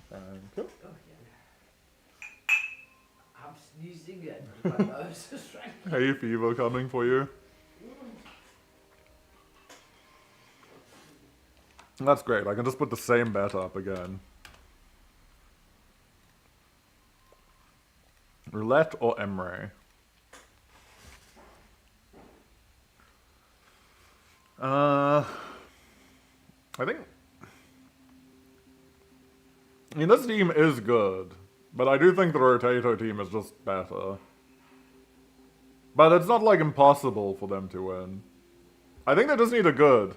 B: Thank you.
C: Oh, yeah. I'm sneezing and my nose is running.
B: Hay fever coming for you. That's great. I can just put the same bet up again. Roulette or Emre? I think... I mean, this team is good, but I do think the rotato team is just better. But it's not, like, impossible for them to win. I think they just need a good.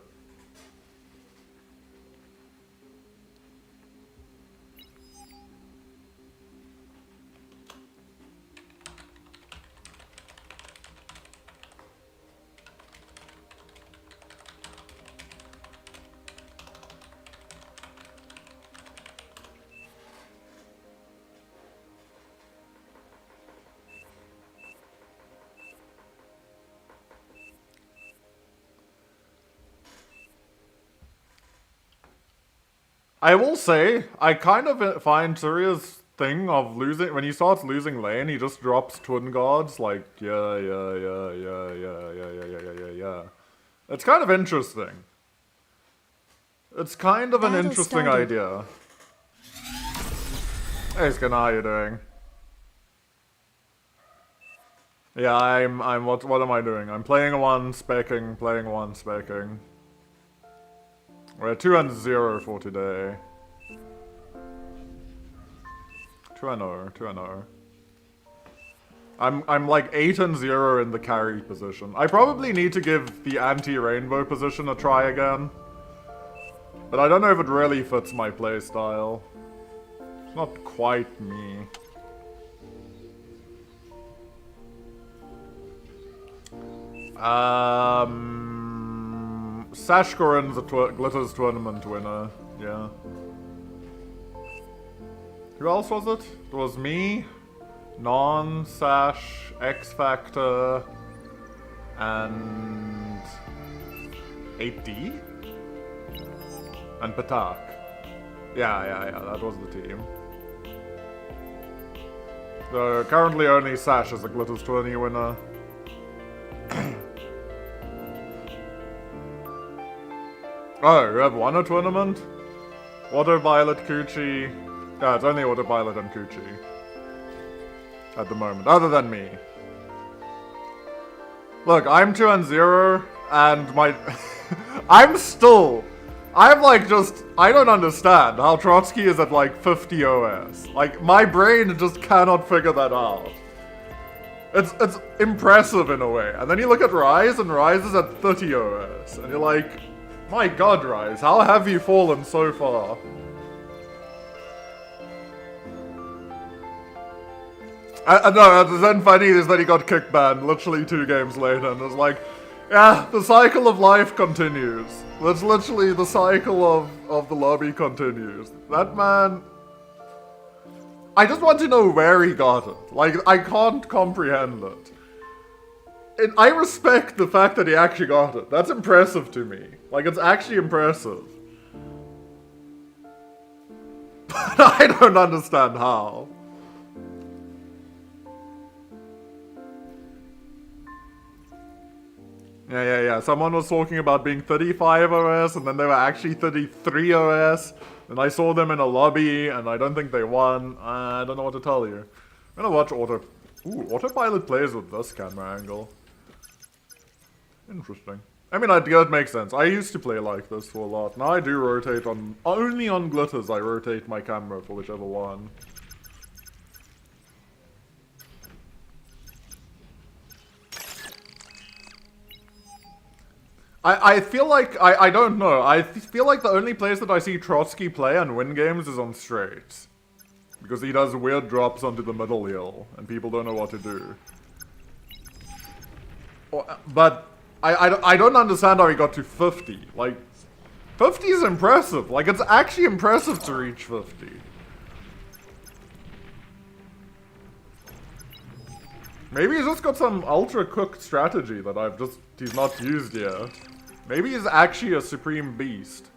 B: I will say, I kind of find Surya's thing of losing, when he starts losing lane, he just drops twin guards, like, yeah. It's kind of interesting. It's kind of an
A: Battle
B: interesting
A: started.
B: idea. Hey, Skin, how you doing? Yeah, I'm, what am I doing? I'm playing one, specking. We're 2-0 for today. 2-0. I'm like 8-0 in the carry position. I probably need to give the anti-rainbow position a try again. But I don't know if it really fits my playstyle. It's not quite me. Sashkoran's a Glitters tournament winner, yeah. Who else was it? It was me, Non, Sash, X Factor, and 8D? And Patak. Yeah, that was the team. So currently only Sash is a Glitters tourney winner. Oh, you have won a tournament? Water Violet Coochie. Yeah, it's only Water Violet and Coochie. At the moment, other than me. Look, I'm 2-0, and my... I'm like just... I don't understand how Trotsky is at like 50 OS. Like, my brain just cannot figure that out. It's impressive in a way. And then you look at Rise, and Rise is at 30 OS. And you're like... My god, Rise, how have you fallen so far? No, the then funny is that he got kick banned literally 2 games later, and it's like, yeah, the cycle of life continues. That's literally the cycle of the lobby continues. That man... I just want to know where he got it. Like, I can't comprehend it. And I respect the fact that he actually got it. That's impressive to me. Like, it's actually impressive. But I don't understand how. Yeah, Yeah. Someone was talking about being 35 OS, and then they were actually 33 OS. And I saw them in a lobby, and I don't think they won. I don't know what to tell you. I'm gonna watch Auto... Ooh, Autopilot plays with this camera angle. Interesting. I mean, it makes sense. I used to play like this for a lot. Now I do rotate on... Only on glitters I rotate my camera for whichever one. I feel like, I don't know, I feel like the only place that I see Trotsky play and win games is on straights. Because he does weird drops onto the middle hill, and people don't know what to do. But, I don't understand how he got to 50. Like, 50 is impressive. Like, it's actually impressive to reach 50. Maybe he's just got some ultra-cooked strategy that he's not used yet. Maybe he's actually a supreme beast.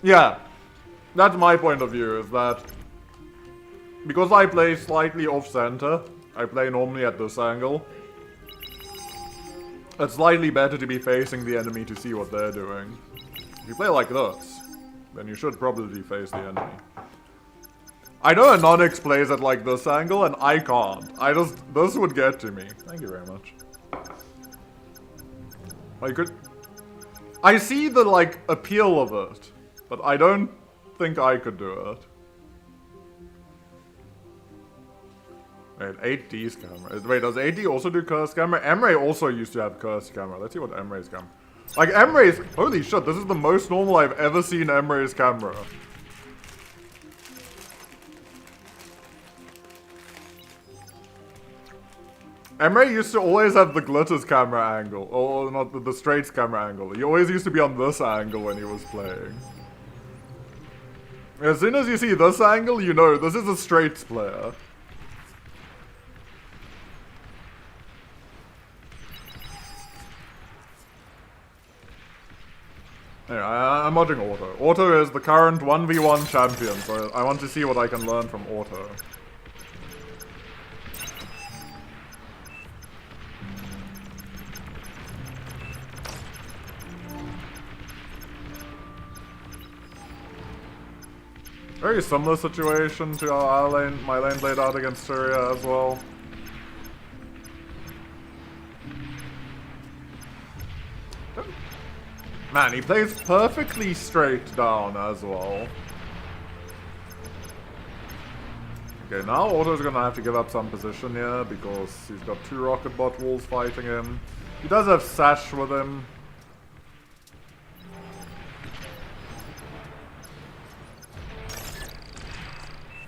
B: Yeah, that's my point of view, is that because I play slightly off-center, I play normally at this angle, it's slightly better to be facing the enemy to see what they're doing. If you play like this, then you should probably face the enemy. I know Anonix plays at like this angle, and I can't. This would get to me. Thank you very much. I see the, like, appeal of it, but I don't think I could do it. Wait, 8D's camera. Wait, does 8D also do cursed camera? Emre also used to have cursed camera. Let's see what Emre's camera. Like, Emre's... Holy shit, this is the most normal I've ever seen Emre's camera. Emre used to always have the glitters camera angle. Or not, the straights camera angle. He always used to be on this angle when he was playing. As soon as you see this angle, you know this is a straights player. Anyway, I'm watching Auto. Auto is the current 1v1 champion, so I want to see what I can learn from Auto. Very similar situation to how my lane played out against Syria as well. Man, he plays perfectly straight down as well. Okay, now Auto's gonna have to give up some position here because he's got 2 rocket bot walls fighting him. He does have Sash with him.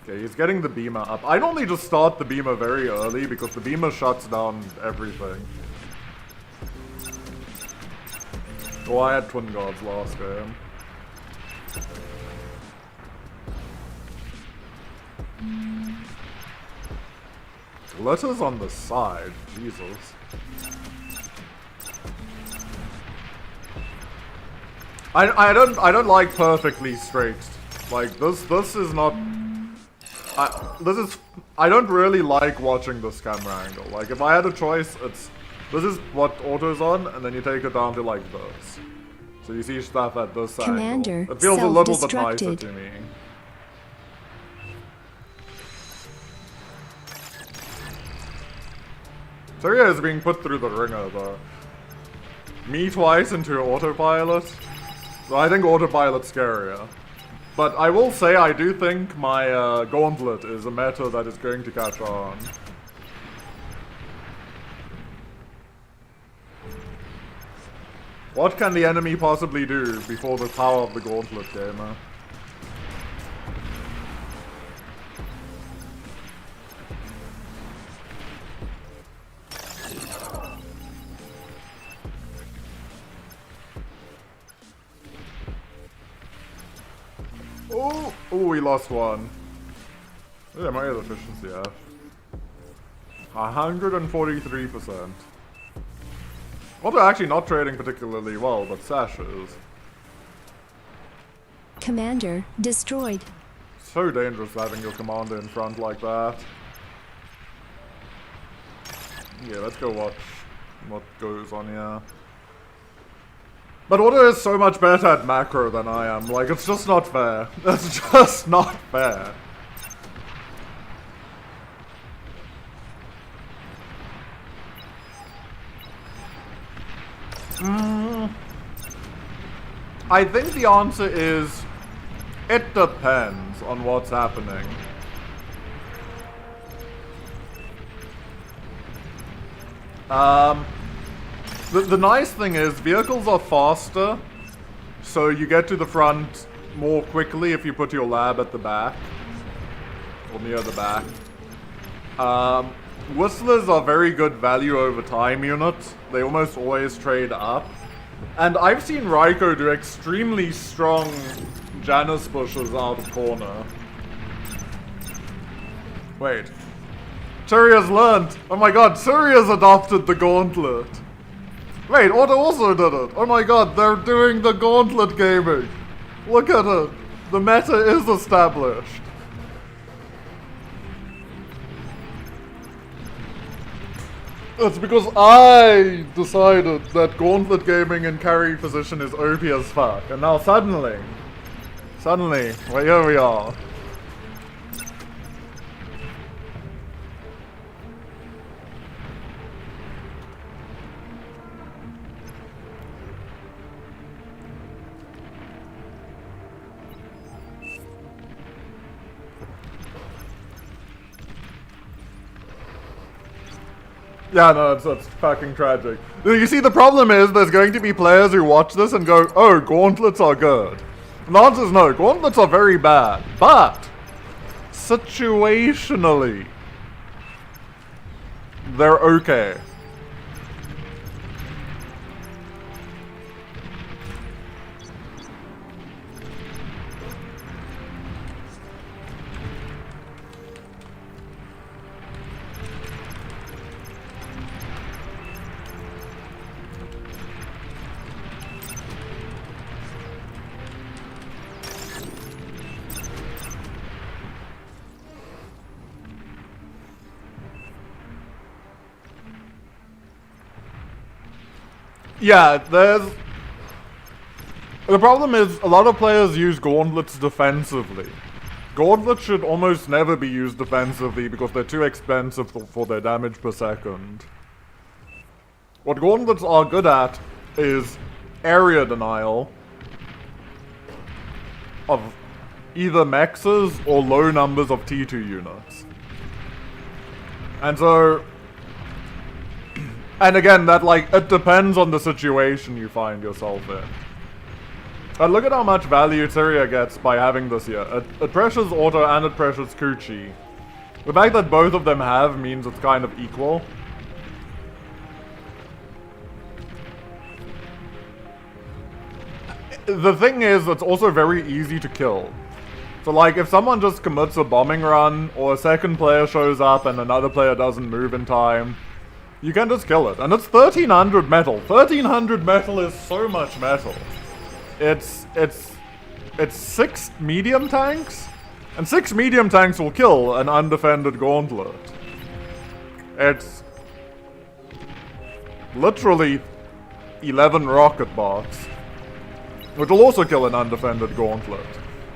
B: Okay, he's getting the beamer up. I normally just start the beamer very early because the beamer shuts down everything. Oh, I had Twin Guards last game. Glitters on the side, Jesus. I don't like perfectly straight. Like this is not. I don't really like watching this camera angle. Like, if I had a choice, this is what Auto's on, and then you take it down to like this. So you see stuff at this
A: Commander,
B: angle. It feels a little bit nicer to me. Syria is being put through the ringer, though. Me twice into autopilot. So I think autopilot's scarier. But I will say I do think my gauntlet is a meta that is going to catch on. What can the enemy possibly do before the power of the gauntlet, gamer? Oh, we lost one. Yeah, my efficiency F. 143%. Although actually not trading particularly well, but Sash is.
A: Commander destroyed.
B: so dangerous having your commander in front like that. Yeah, let's go watch what goes on here. But Otto is so much better at macro than I am. Like, it's just not fair. It's just not fair. I think the answer is, it depends on what's happening. The nice thing is, vehicles are faster, so you get to the front more quickly if you put your lab at the back, or near the back. Whistlers are very good value over time units. They almost always trade up. And I've seen Raiko do extremely strong Janus pushes out of corner. Wait. Churia's learned! Oh my god, Churia's adopted the gauntlet! Wait, Otto also did it! Oh my god, they're doing the gauntlet gaming! Look at it! The meta is established! It's because I decided that gauntlet gaming in carry position is OP as fuck, and now suddenly, well, here we are. Yeah, no, it's fucking tragic. You see, the problem is there's going to be players who watch this and go, oh, gauntlets are good. And the answer is no, gauntlets are very bad. But, situationally, they're okay. Yeah, the problem is a lot of players use gauntlets defensively. Gauntlets should almost never be used defensively because they're too expensive for their damage per second. What gauntlets are good at is area denial of either mexes or low numbers of T2 units. And so, and again, that, like, it depends on the situation you find yourself in. But look at how much value Tyria gets by having this here. It pressures Auto and it pressures Kuchi. The fact that both of them have means it's kind of equal. The thing is, it's also very easy to kill. So, like, if someone just commits a bombing run, or a second player shows up and another player doesn't move in time, you can just kill it. And it's 1300 metal. 1300 metal is so much metal. It's 6 medium tanks? And 6 medium tanks will kill an undefended gauntlet. It's literally 11 rocket bots, which will also kill an undefended gauntlet.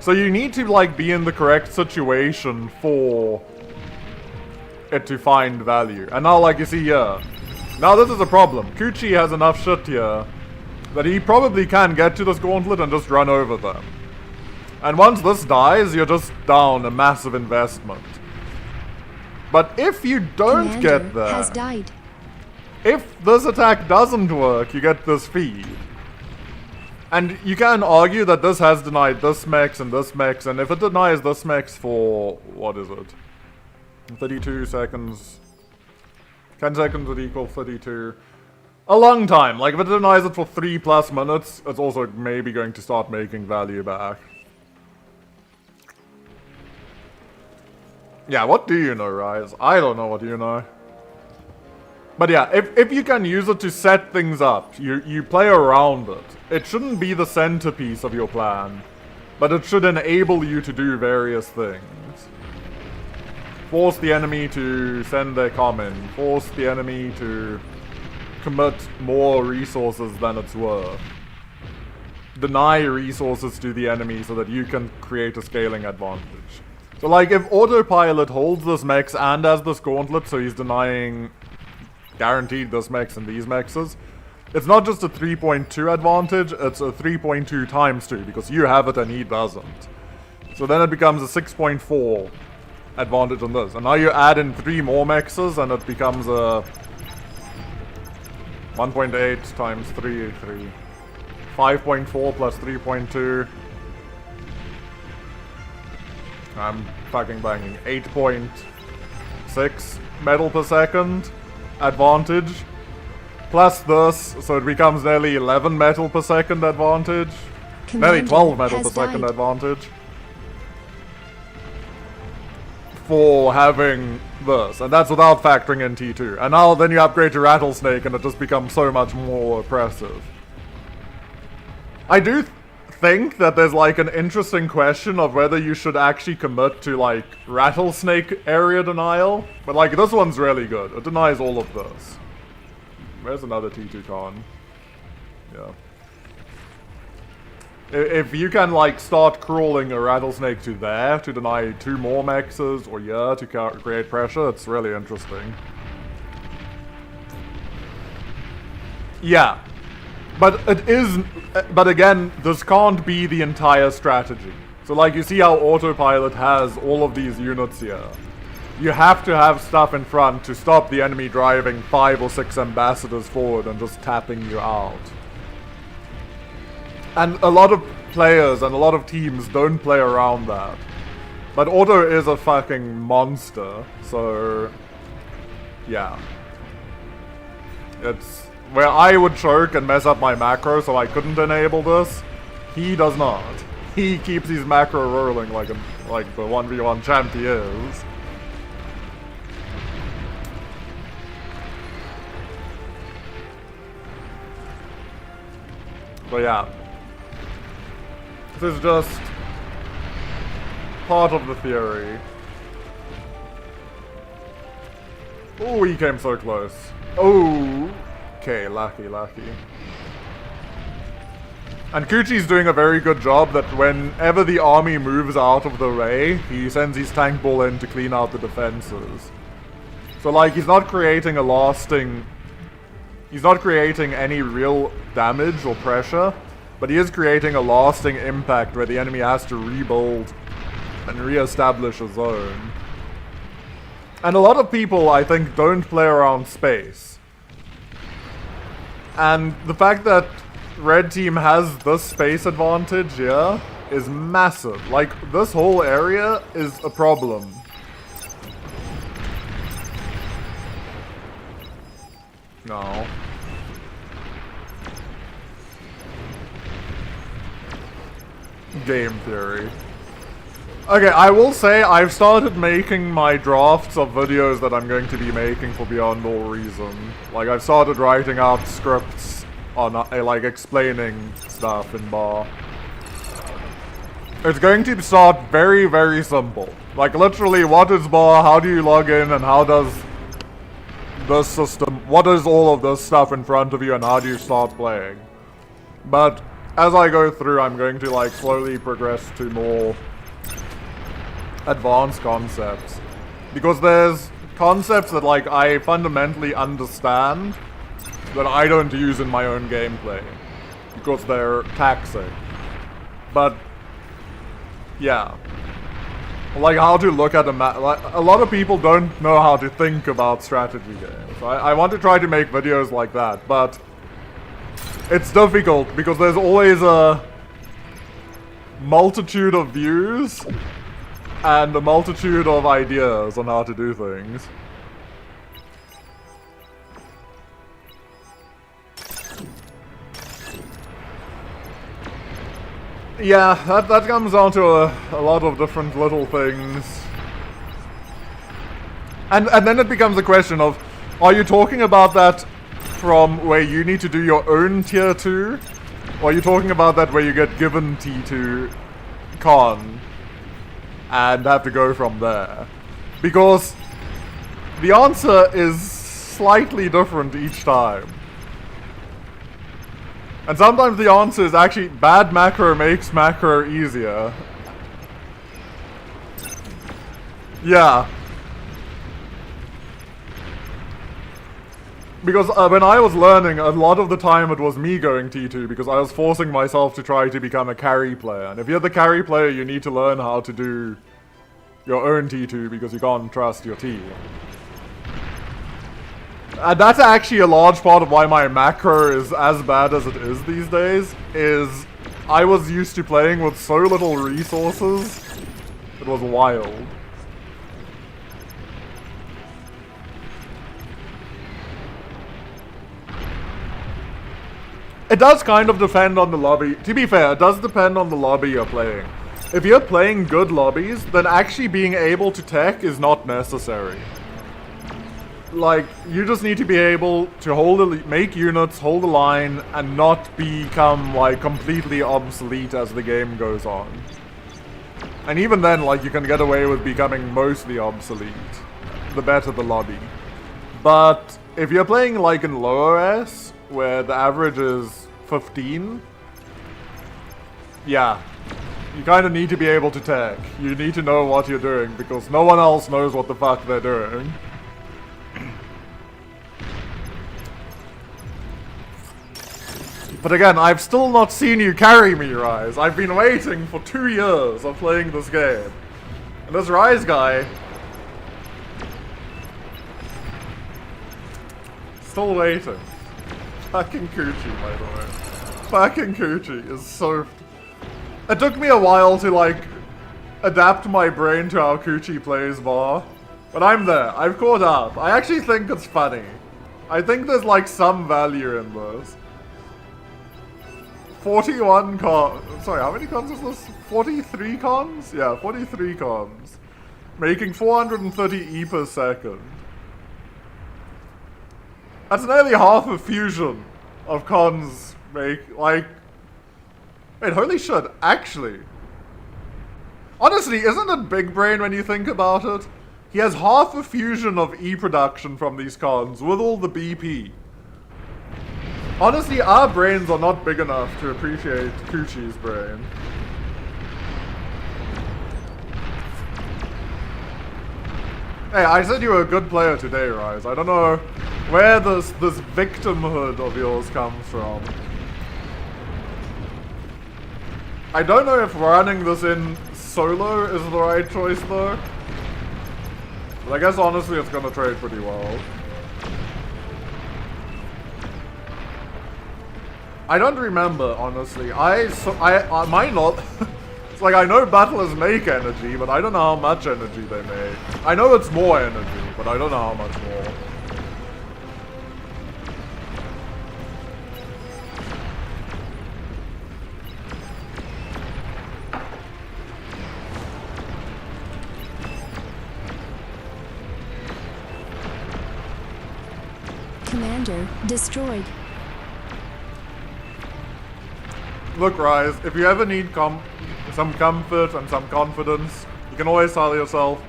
B: So you need to, like, be in the correct situation for it to find value. And now, like you see here, now this is a problem. Kuchi has enough shit here that he probably can get to this gauntlet and just run over them. And once this dies, you're just down a massive investment. But if you don't
A: Commander
B: get there,
A: has died.
B: if this attack doesn't work, you get this feed. And you can argue that this has denied this mex and this mex, and if it denies this mex for, what is it? 32 seconds. 10 seconds would equal 32. A long time. Like, if it denies it for 3+ minutes, it's also maybe going to start making value back. Yeah, what do you know, Rise? I don't know what you know. But yeah, if you can use it to set things up, you play around it. It shouldn't be the centerpiece of your plan. but it should enable you to do various things. Force the enemy to send their comm in. Force the enemy to commit more resources than it's worth. Deny resources to the enemy so that you can create a scaling advantage. So like if Autopilot holds this mex and has this gauntlet, so he's denying guaranteed this mex and these mexes, it's not just a 3.2 advantage, it's a 3.2 times 2, because you have it and he doesn't. So then it becomes a 6.4 advantage on this. And now you add in 3 more mexes and it becomes a 1.8 times 3, 5.4 plus 3.2. I'm fucking banging. 8.6 metal per second advantage. Plus this, so it becomes nearly 11 metal per second advantage. Nearly 12 metal per second advantage. For having this, and that's without factoring in T2. And now then you upgrade to Rattlesnake and it just becomes so much more oppressive. I do think that there's like an interesting question of whether you should actually commit to like Rattlesnake area denial, but like this one's really good. It denies all of this. Where's another T2 con? Yeah. If you can like start crawling a Rattlesnake to there to deny 2 more mexes or yeah to create pressure, it's really interesting. Yeah. But it is, but again, this can't be the entire strategy. So like you see how Autopilot has all of these units here. You have to have stuff in front to stop the enemy driving 5 or 6 ambassadors forward and just tapping you out. And a lot of players and a lot of teams don't play around that. But Auto is a fucking monster, so yeah. It's where I would choke and mess up my macro so I couldn't enable this. He does not. He keeps his macro rolling like the 1v1 champ he is. But yeah. This is just part of the theory. Oh, he came so close. Oh, okay, lucky. And Kuchi's doing a very good job that whenever the army moves out of the way, he sends his tank ball in to clean out the defenses. So like, he's not creating any real damage or pressure, but he is creating a lasting impact where the enemy has to rebuild and re-establish a zone. And a lot of people, I think, don't play around space. And the fact that Red Team has this space advantage here is massive. Like, this whole area is a problem. No. Game theory. Okay, I will say I've started making my drafts of videos that I'm going to be making for Beyond All Reason. Like, I've started writing out scripts on, like, explaining stuff in bar. It's going to start very, very simple. Like, literally, what is bar, how do you log in, and how does this system, what is all of this stuff in front of you, and how do you start playing? But as I go through, I'm going to, like, slowly progress to more advanced concepts. Because there's concepts that, like, I fundamentally understand that I don't use in my own gameplay. Because they're taxing. But, yeah. Like, how to look at a map. Like, a lot of people don't know how to think about strategy games. I want to try to make videos like that, but it's difficult because there's always a multitude of views and a multitude of ideas on how to do things. Yeah, that comes down to a lot of different little things. And then it becomes a question of, are you talking about that from where you need to do your own tier 2? Or are you talking about that where you get given T2 con and have to go from there. Because the answer is slightly different each time. And sometimes the answer is actually bad macro makes macro easier. Yeah. Because when I was learning, a lot of the time it was me going T2 because I was forcing myself to try to become a carry player. And if you're the carry player, you need to learn how to do your own T2 because you can't trust your team. And that's actually a large part of why my macro is as bad as it is these days, is I was used to playing with so little resources, it was wild. It does kind of depend on the lobby. To be fair, it does depend on the lobby you're playing. If you're playing good lobbies, then actually being able to tech is not necessary. Like, you just need to be able to make units, hold the line, and not become, like, completely obsolete as the game goes on. And even then, like, you can get away with becoming mostly obsolete, the better the lobby. But if you're playing, like, in lower S, where the average is 15, yeah, you kind of need to be able to tech. You need to know what you're doing, because no one else knows what the fuck they're doing. But again, I've still not seen you carry me, Rise. I've been waiting for 2 years of playing this game. And this Rise guy... still waiting. Fucking Coochie, by the way. Fucking Coochie is so... It took me a while to, like, adapt my brain to how Coochie plays Bar. But I'm there. I've caught up. I actually think it's funny. I think there's, like, some value in this. 41 cons. Sorry, how many cons is this? 43 cons? Yeah, 43 cons. Making 430 E per second. That's nearly half a fusion of cons make, like... Wait, holy shit, actually. Honestly, isn't it big brain when you think about it? He has half a fusion of E production from these cons with all the BP. Honestly, our brains are not big enough to appreciate Coochie's brain. Hey, I said you were a good player today, Rise. I don't know where this victimhood of yours comes from. I don't know if running this in solo is the right choice, though. But I guess honestly it's gonna trade pretty well. I don't remember, honestly. I might not. It's like I know battlers make energy, but I don't know how much energy they make. I know it's more energy, but I don't know how much more.
A: Commander destroyed.
B: Look, Rise, if you ever need some comfort and some confidence, you can always tell yourself,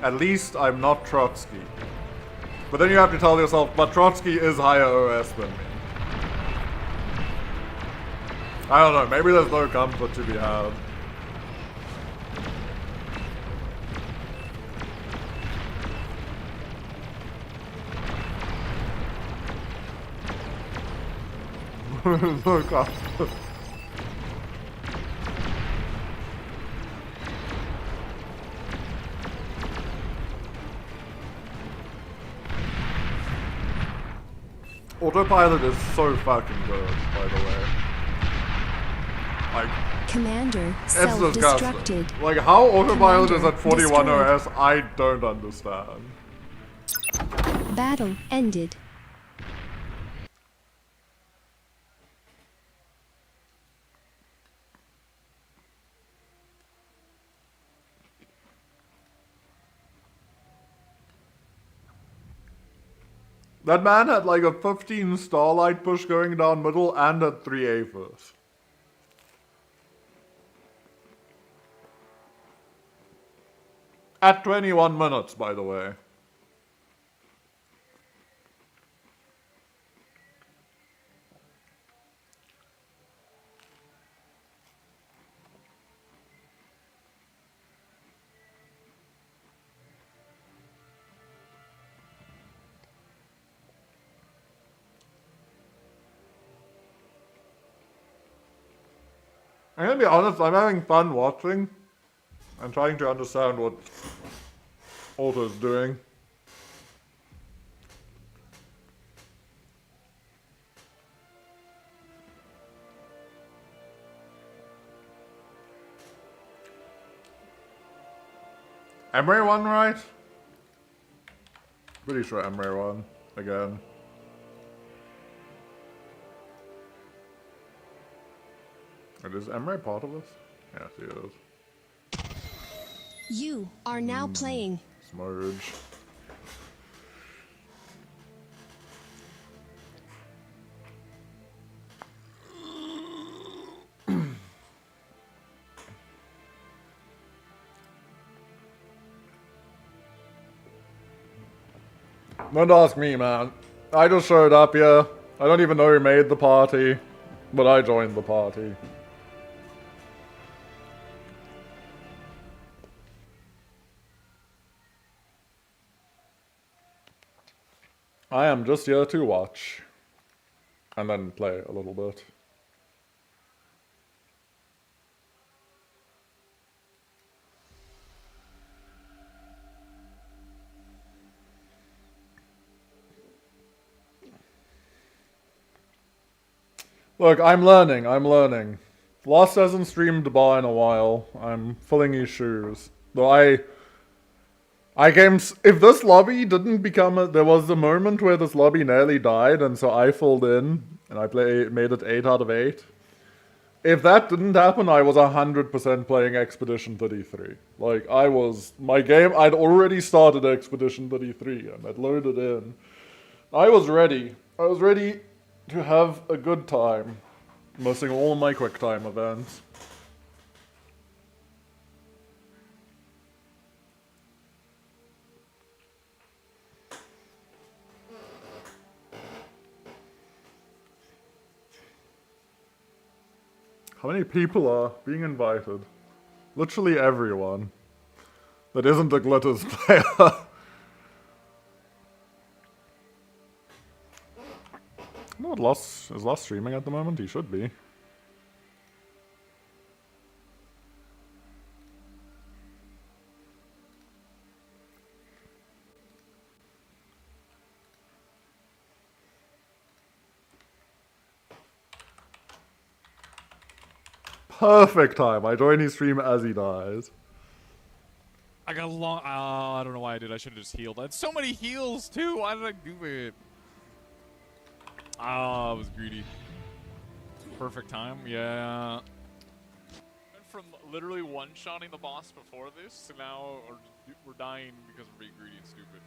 B: at least I'm not Trotsky. But then you have to tell yourself, but Trotsky is higher OS than me. I don't know, maybe there's no comfort to be had. No comfort. Autopilot is so fucking good, by the way. Like,
A: Commander
B: it's
A: self-destructed.
B: disgusting. Like, how autopilot is
A: Commander
B: at 41
A: destroyed.
B: OS, I don't understand.
A: Battle ended.
B: That man had like a 15 starlight push going down middle and at 3 aphis. At 21 minutes, by the way. I'm gonna be honest, I'm having fun watching. I'm trying to understand what Otto's doing. Emre won, right? Pretty sure Emre won again. Is Emre part of this? Yes, he is.
A: You are now playing.
B: Smurge. Don't ask me, man. I just showed up here. I don't even know who made the party, but I joined the party. I am just here to watch. And then play a little bit. Look, I'm learning. Lost hasn't streamed bar in a while. I'm filling his shoes. Though I came... If this lobby didn't become a... There was a moment where this lobby nearly died, and so I filled in, and I made it 8 out of 8. If that didn't happen, I was 100% playing Expedition 33. Like, I was... My game... I'd already started Expedition 33, and I'd loaded in. I was ready. I was ready to have a good time. Missing all my quick time events. How many people are being invited? Literally everyone. That isn't a Glitters player. No, is Lost streaming at the moment? He should be. Perfect time. I join his stream as he dies.
D: I got a long... I don't know why I did. I should have just healed. I had so many heals, too. Why did I do it? I was greedy. Perfect time, yeah. Went from literally one-shotting the boss before this to now we're dying because we're being greedy and stupid.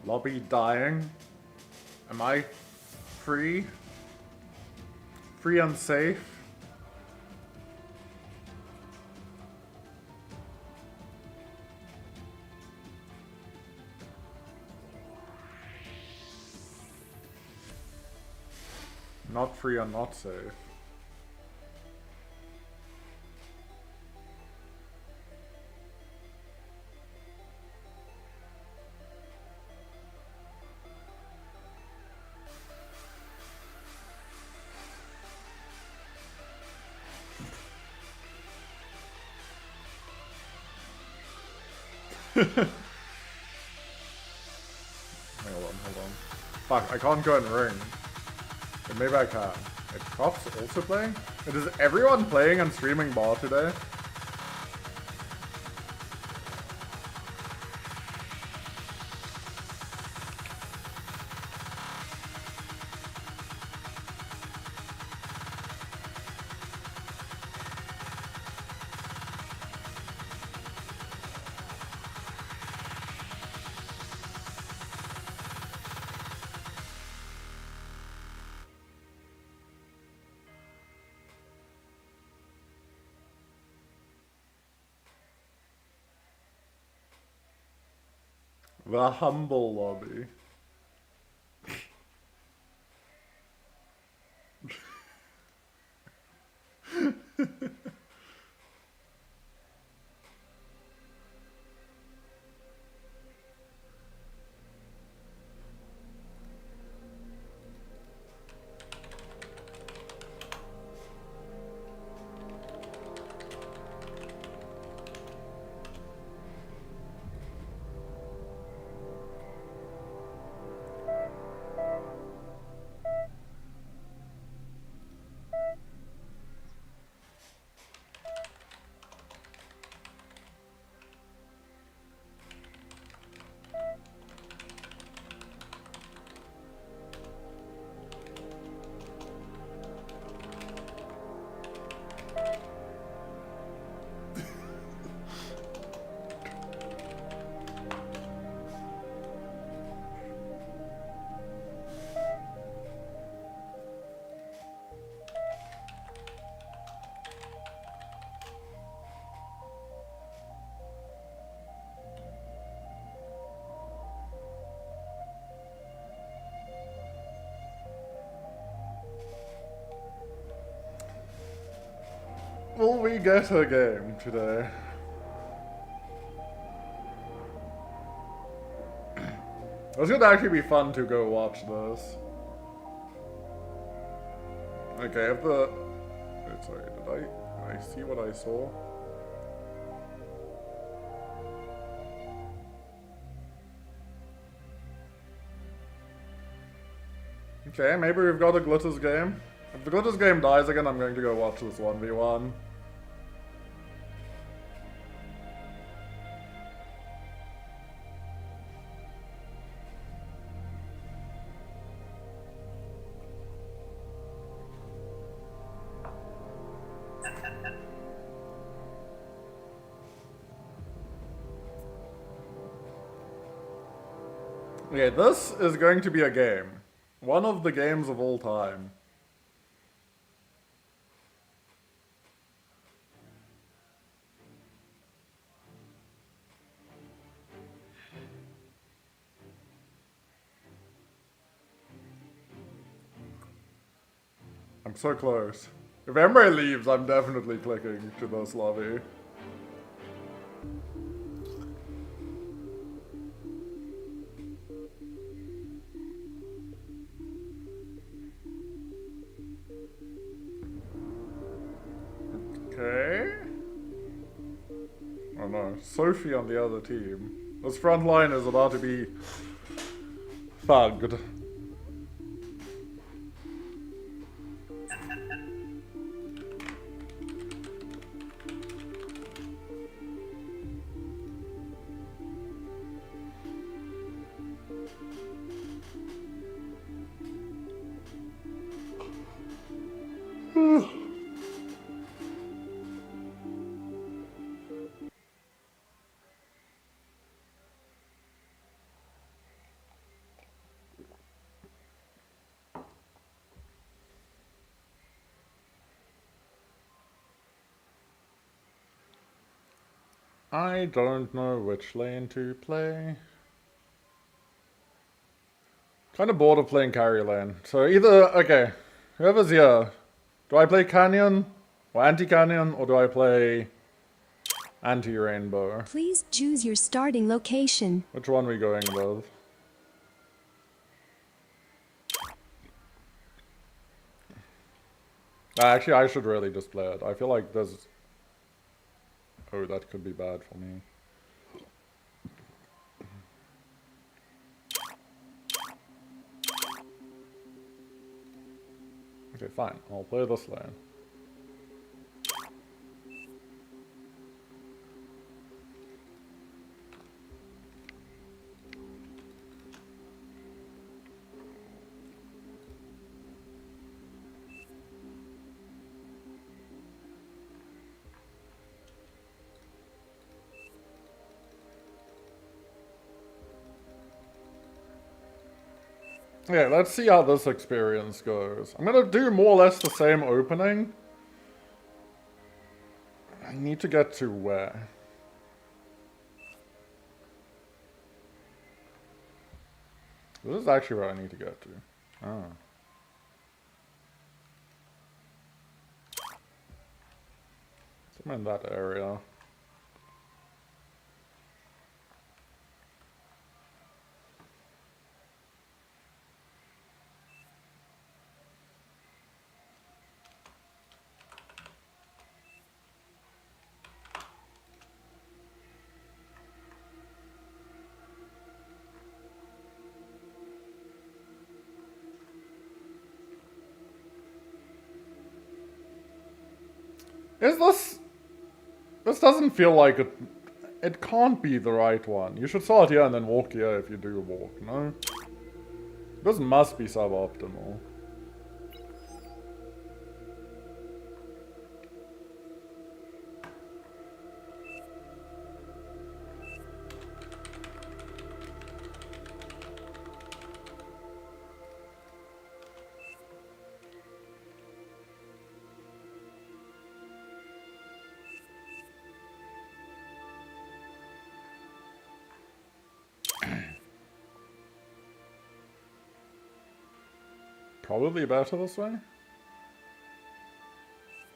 D: Lobby dying. Am I free? Free and safe? Not free and not safe.
B: Hold on. Fuck, I can't go and ring. But maybe I can. Is Props also playing? Is everyone playing and streaming bar today? The humble lobby. Will we get a game today? It's gonna actually be fun to go watch this. Okay, if the... Wait, sorry, did I see what I saw? Okay, maybe we've got a Glitters game. If the Glitters game dies again, I'm going to go watch this 1v1. Okay, this is going to be a game. One of the games of all time. I'm so close. If Emre leaves, I'm definitely clicking to this lobby. Okay. Oh no, Sophie on the other team. This front line is about to be thugged. I don't know which lane to play. Kind of bored of playing carry lane. So either, okay, whoever's here, do I play Canyon or anti-Canyon, or do I play anti-Rainbow?
A: Please choose your starting location.
B: Which one are we going with? Actually, I should really just play it. I feel like there's... Oh, that could be bad for me. Okay, fine. I'll play this lane. Yeah, let's see how this experience goes. I'm gonna do more or less the same opening. I need to get to where? This is actually where I need to get to. Ah. So I'm in that area. Is this... This doesn't feel like it... It can't be the right one. You should start here and then walk here if you do walk, no? This must be suboptimal. Probably better this way?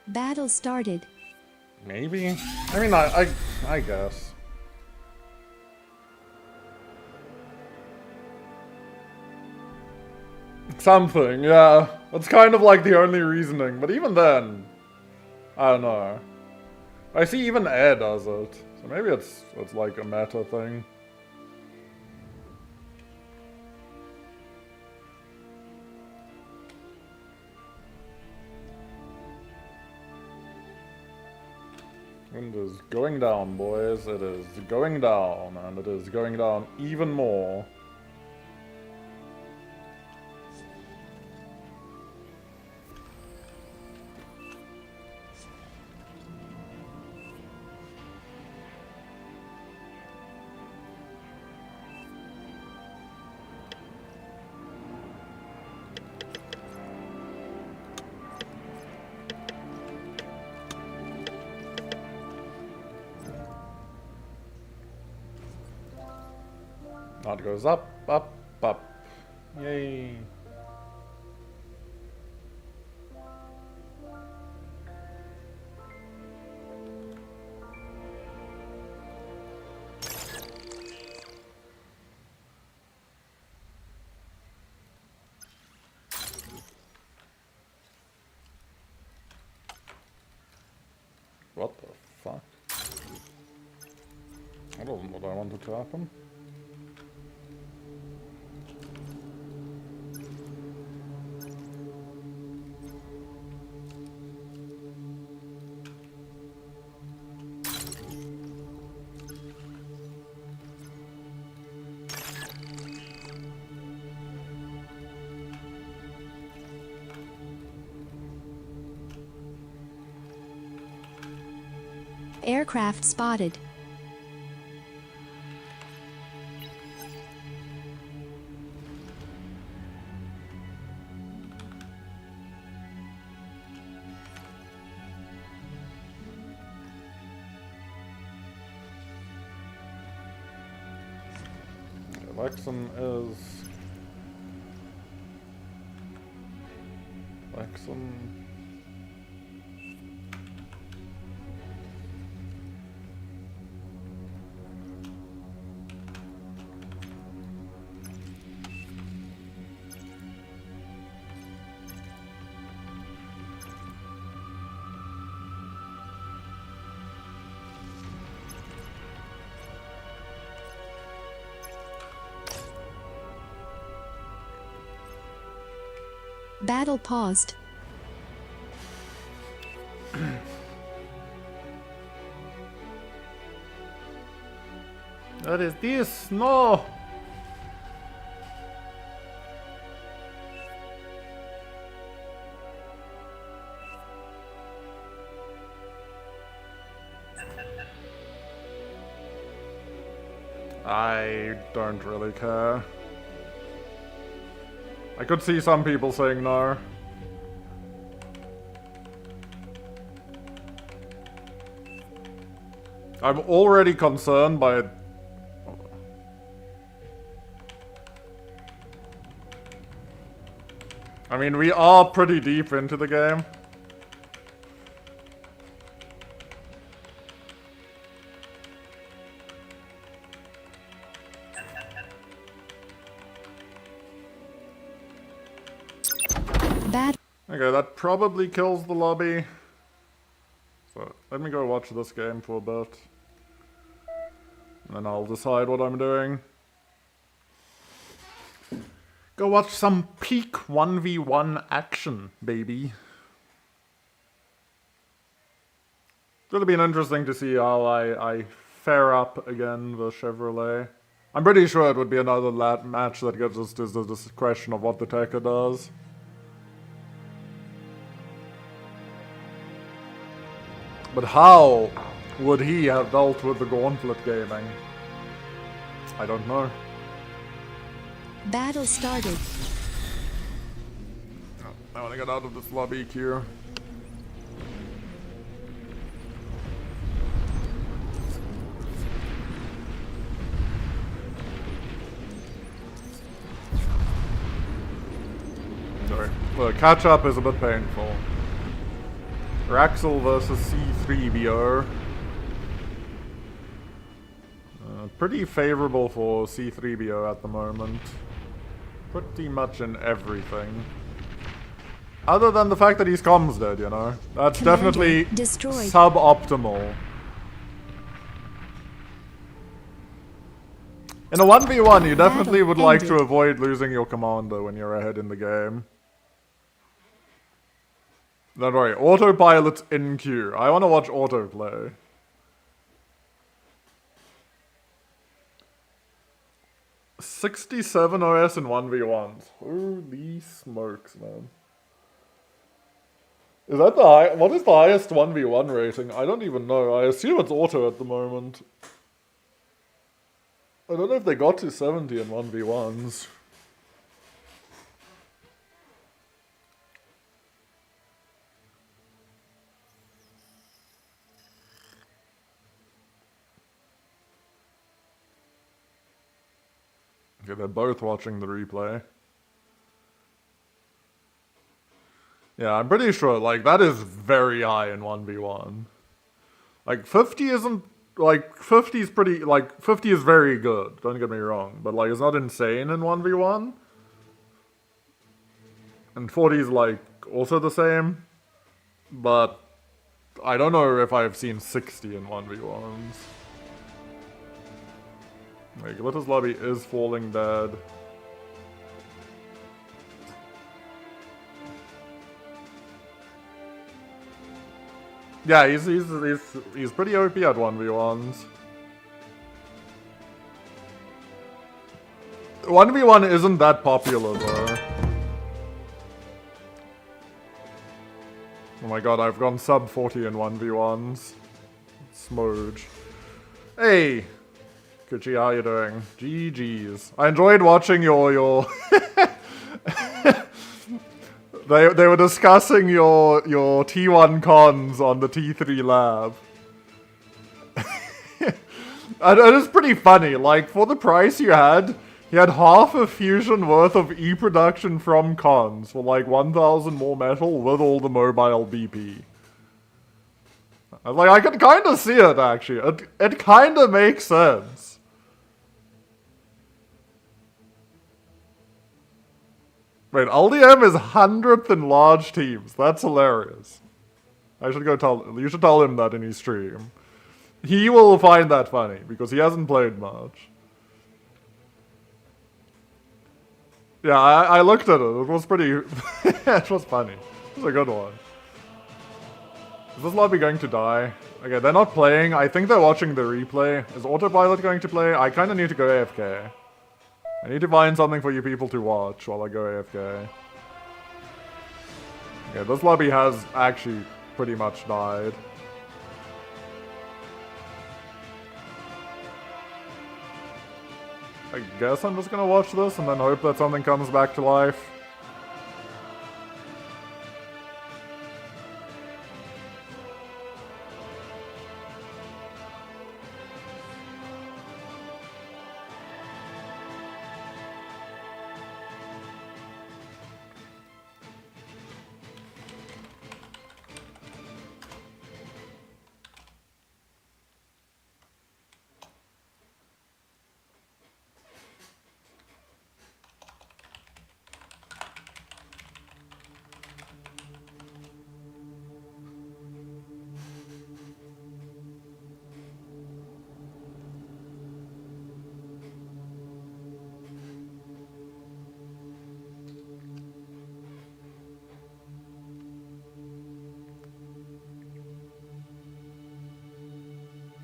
A: Battle started.
B: Maybe? I mean, I guess. Something, yeah. That's kind of like the only reasoning, but even then... I don't know. I see even Air does it. So maybe it's like a meta thing. Wind is going down, boys. It is going down, and it is going down even more. That goes up, up, up. Yay. What the fuck? That wasn't what I wanted to happen.
A: Aircraft spotted.
B: Lexum is... Lexum...
A: Battle paused.
B: What is this? No! I don't really care. I could see some people saying no. I'm already concerned by... I mean, we are pretty deep into the game.
A: Bad.
B: Okay, that probably kills the lobby. So, let me go watch this game for a bit. And then I'll decide what I'm doing. Go watch some peak 1v1 action, baby. It'll be interesting to see how I fare up again with Chevrolet. I'm pretty sure it would be another match that gets us to this question of what the Tekka does. But how would he have dealt with the gauntlet gaming? I don't know.
A: Battle started.
B: Oh, I want to get out of this lobby queue. Sorry. The catch up is a bit painful. Raxel versus C3BO. Pretty favorable for C3BO at the moment. Pretty much in everything. Other than the fact that he's comms dead, you know? That's
A: Commander
B: definitely
A: destroyed.
B: suboptimal. In a 1v1, you definitely would like to
A: ended.
B: avoid losing your commander when you're ahead in the game. Don't worry, autopilot's in queue. I want to watch autoplay. $67 OS in 1v1s. Holy smokes, man. Is that the high? What is the highest 1v1 rating? I don't even know. I assume it's auto at the moment. I don't know if they got to 70 in 1v1s. Okay, they're both watching the replay. Yeah, I'm pretty sure, like, that is very high in 1v1. Like, 50 isn't, like, 50 is pretty, like, 50 is very good, don't get me wrong. But, like, it's not insane in 1v1. And 40 is, like, also the same. But I don't know if I've seen 60 in 1v1s. Like, Glitter's lobby is falling dead. Yeah, he's pretty OP at 1v1s. 1v1 isn't that popular though. Oh my god, I've gone sub 40 in 1v1s. Smooge. Hey! Kuchi, how you doing? GG's. I enjoyed watching your They were discussing your T1 cons on the T3 lab. And it is pretty funny, like, for the price you had half a fusion worth of E-production from cons for like 1,000 more metal with all the mobile BP. Like, I can kind of see it, actually. It kind of makes sense. Wait, LDM is 100th in large teams. That's hilarious. I should go you should tell him that in his stream. He will find that funny, because he hasn't played much. Yeah, I looked at it. It was pretty... it was funny. It was a good one. Is this lobby going to die? Okay, they're not playing. I think they're watching the replay. Is Autopilot going to play? I kind of need to go AFK. I need to find something for you people to watch while I go AFK. Okay, this lobby has actually pretty much died. I guess I'm just gonna watch this and then hope that something comes back to life.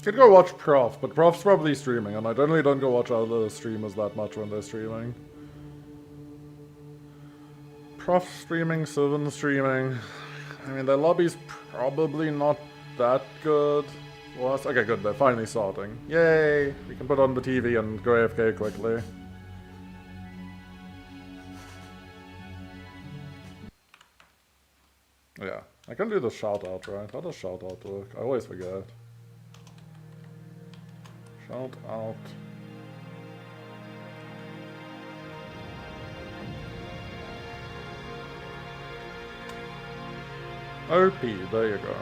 B: Could go watch Prof, but Prof's probably streaming, and I generally don't go watch other streamers that much when they're streaming. Prof streaming, Sylvan streaming. I mean, their lobby's probably not that good. Was okay, good. They're finally starting. Yay! We can put on the TV and go AFK quickly. Yeah, I can do the shout out, right? How does shout out work? I always forget. Shout out. OP, there you go.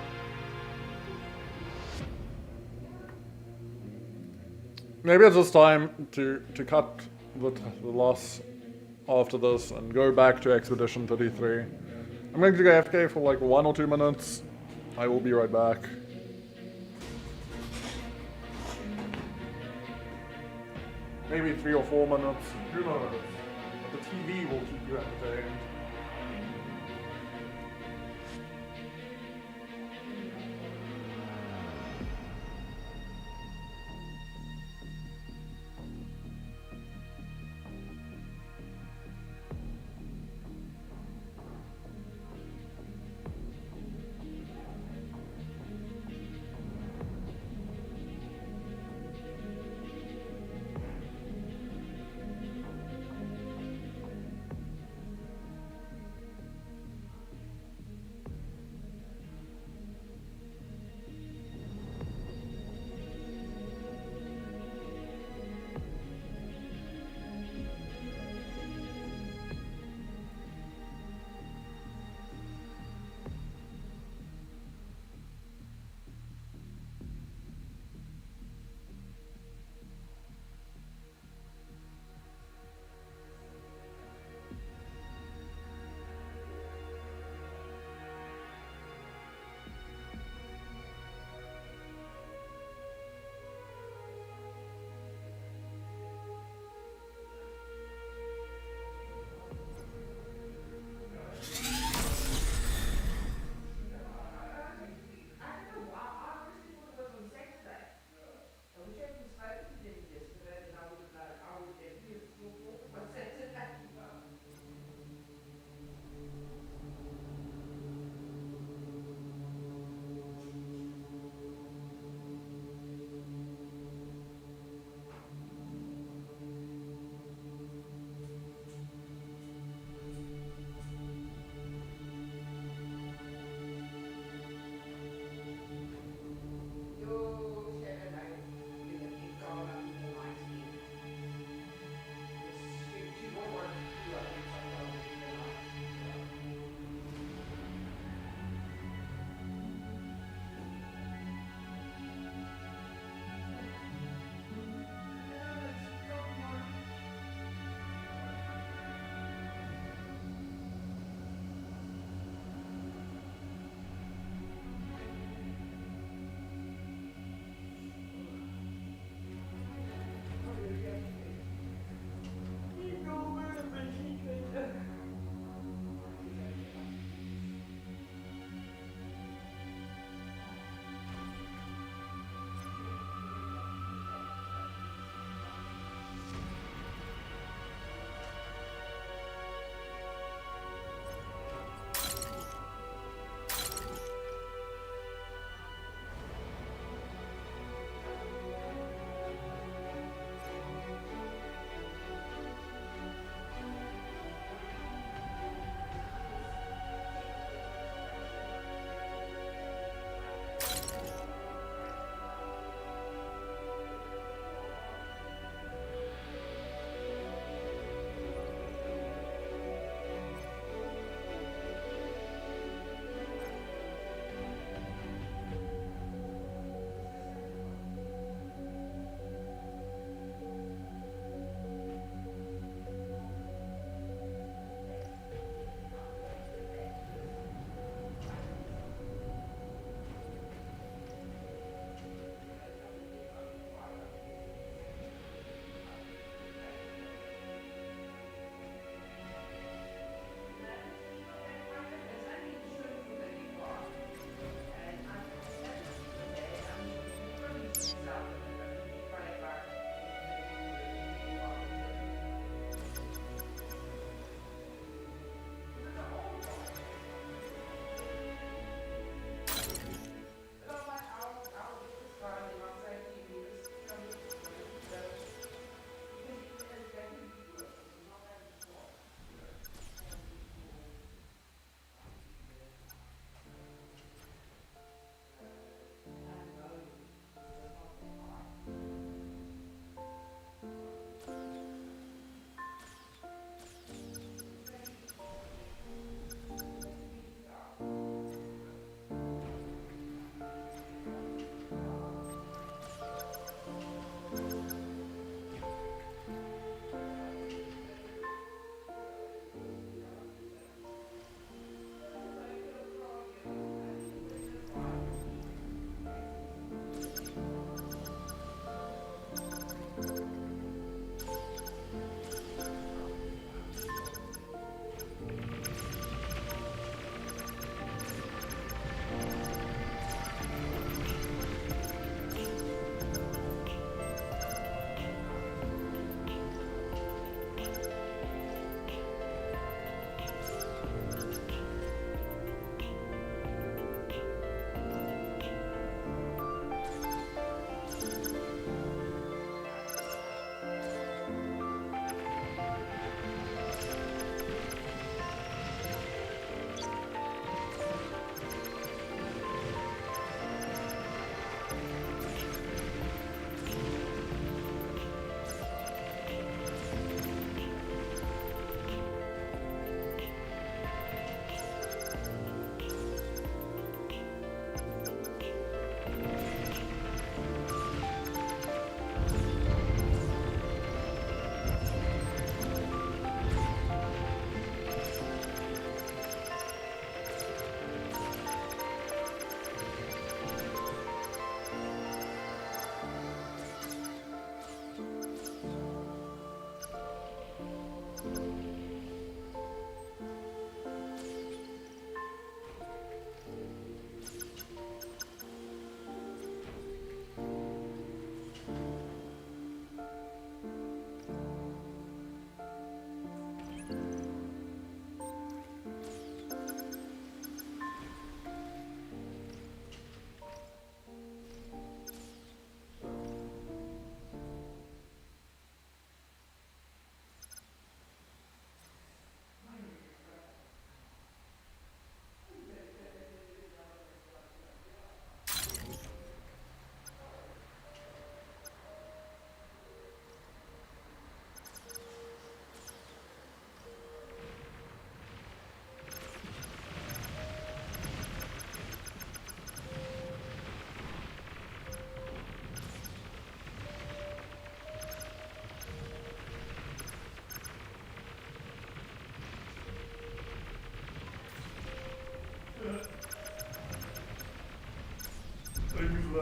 B: Maybe it's just time to cut the loss after this and go back to Expedition 33. I'm going to go AFK for like 1 or 2 minutes. I will be right back. Maybe 3 or 4 minutes. Who knows? But the TV will keep you entertained.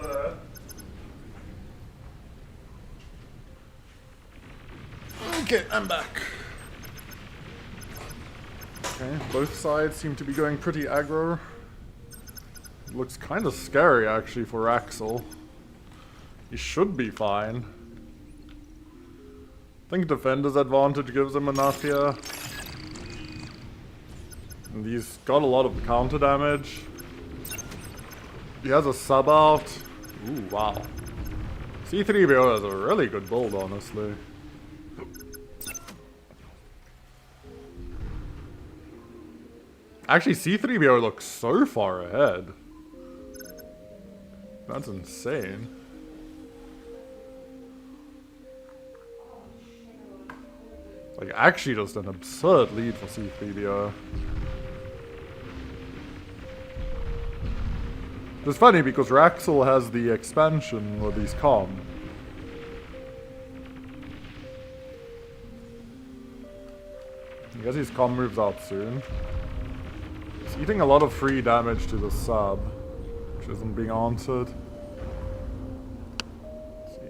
B: there. Okay, I'm back. Okay, both sides seem to be going pretty aggro. Looks kind of scary actually for Axel. He should be fine. I think defender's advantage gives him enough here. And he's got a lot of counter damage. He has a sub out. Ooh, wow. C3BO is a really good build, honestly. Actually, C3BO looks so far ahead. That's insane. Like, actually just an absurd lead for C3BO. It's funny because Raxel has the expansion with these comm. I guess his comm moves out soon. He's eating a lot of free damage to the sub, which isn't being answered. Let's see.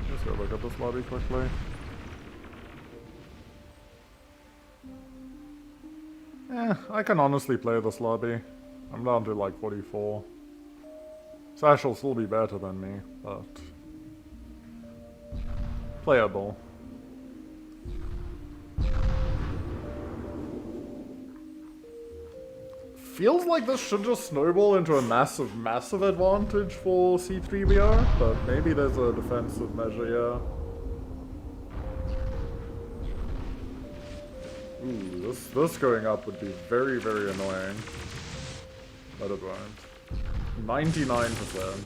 B: Let's go look at this lobby quickly. I can honestly play this lobby. I'm down to like 44. Sash will still be better than me, but playable. Feels like this should just snowball into a massive, massive advantage for C3BR, but maybe there's a defensive measure here. Ooh, this going up would be very, very annoying. But it won't. 99%.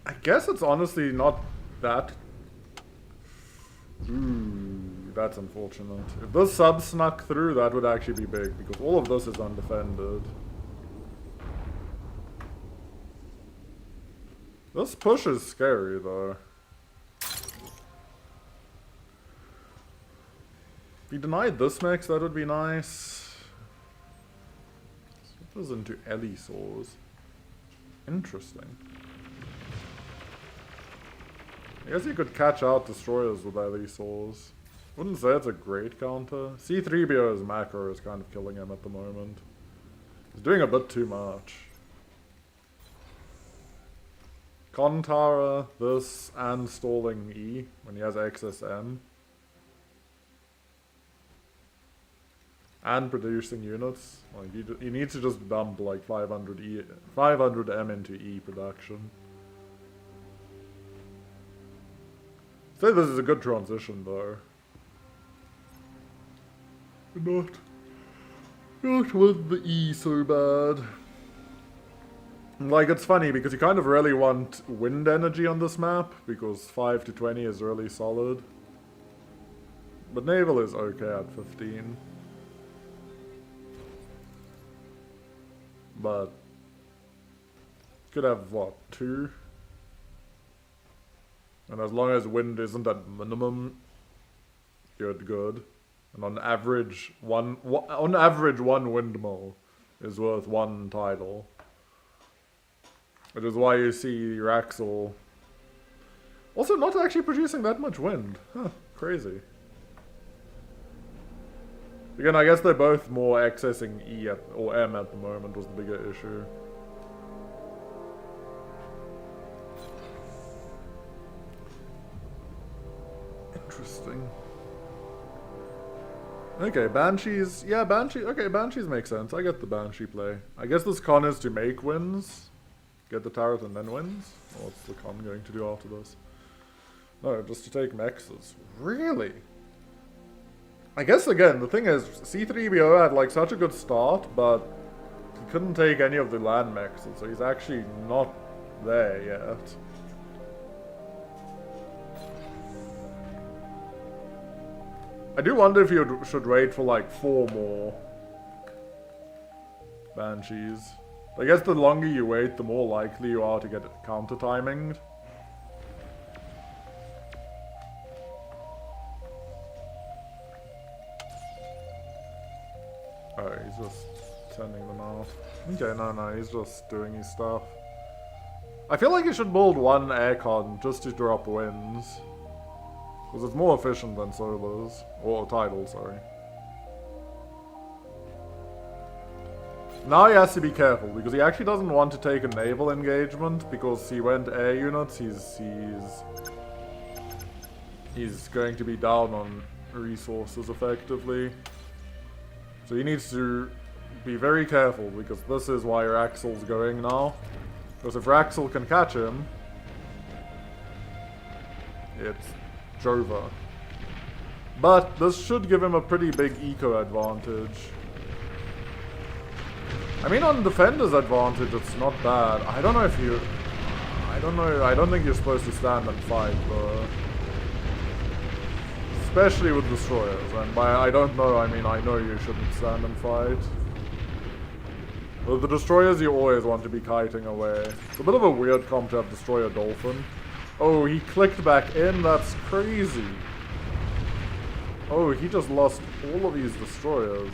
B: I guess it's honestly not that... Ooh, that's unfortunate. If this sub snuck through, that would actually be big, because all of this is undefended. This push is scary, though. If he denied this mix, that would be nice. Switches into Ellie Saws. Interesting. I guess you could catch out destroyers with Ellie Saws. Wouldn't say it's a great counter. C3BO's macro is kind of killing him at the moment. He's doing a bit too much. Kontara, this, and stalling E when he has XSM. And producing units. Like he needs to just dump like 500 M into E production. Say this is a good transition though. Not with the E so bad. Like, it's funny because you kind of really want wind energy on this map, because 5 to 20 is really solid. But naval is okay at 15. But could have, what, 2? And as long as wind isn't at minimum, you're good. And on average, one windmill is worth 1 title. Which is why you see Raxel also not actually producing that much wind. Huh, crazy. Again, I guess they're both more accessing E or M at the moment was the bigger issue. Interesting. Okay, Banshees. Yeah, Banshee. Okay, Banshees make sense. I get the Banshee play. I guess this con is to make wins. Get the turret and then wins? Or what's the con going to do after this? No, just to take mexes. Really? I guess again, the thing is, C3BO had like such a good start, but he couldn't take any of the land mexes, so he's actually not there yet. I do wonder if you should wait for like 4 more Banshees. I guess the longer you wait, the more likely you are to get it counter-timinged. Oh, he's just sending them out. Okay, no, he's just doing his stuff. I feel like you should build one aircon just to drop wins. Because it's more efficient than solos. Or titles, sorry. Now he has to be careful, because he actually doesn't want to take a naval engagement, because he went air units, he's going to be down on resources effectively. So he needs to be very careful, because this is why Raxel's going now. Because if Raxel can catch him, it's Jova. But this should give him a pretty big eco advantage. I mean, on Defender's advantage, it's not bad. I don't know if you... I don't think you're supposed to stand and fight, though. Especially with Destroyers. And by I don't know, I mean I know you shouldn't stand and fight. With the Destroyers, you always want to be kiting away. It's a bit of a weird comp to have Destroyer Dolphin. Oh, he clicked back in? That's crazy. Oh, he just lost all of these Destroyers.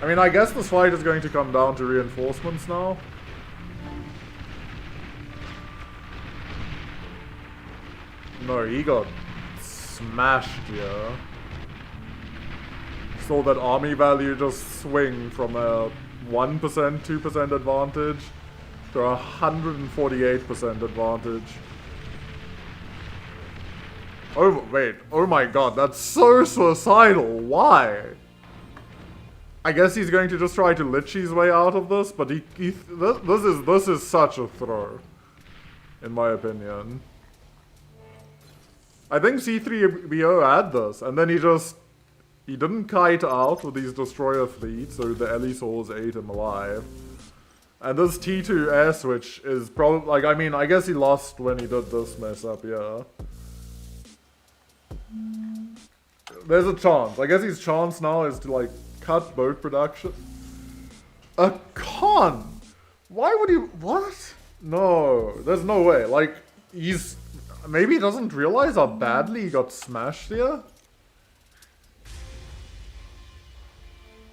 B: I mean, I guess this fight is going to come down to reinforcements now. No, he got smashed here. Saw that army value just swing from a 1%, 2% advantage to 148% advantage. Oh, wait. Oh my god, that's so suicidal. Why? I guess he's going to just try to lich his way out of this, but this is such a throw, in my opinion. I think C3BO had this, and then he didn't kite out with these destroyer fleets, so the Elisors ate him alive. And this T2 air switch is probably, like, I mean, I guess he lost when he did this mess up here. There's a chance. I guess his chance now is to, like, cut boat production. A con? Why would he... What? No, there's no way. Like, he's... Maybe he doesn't realize how badly he got smashed here?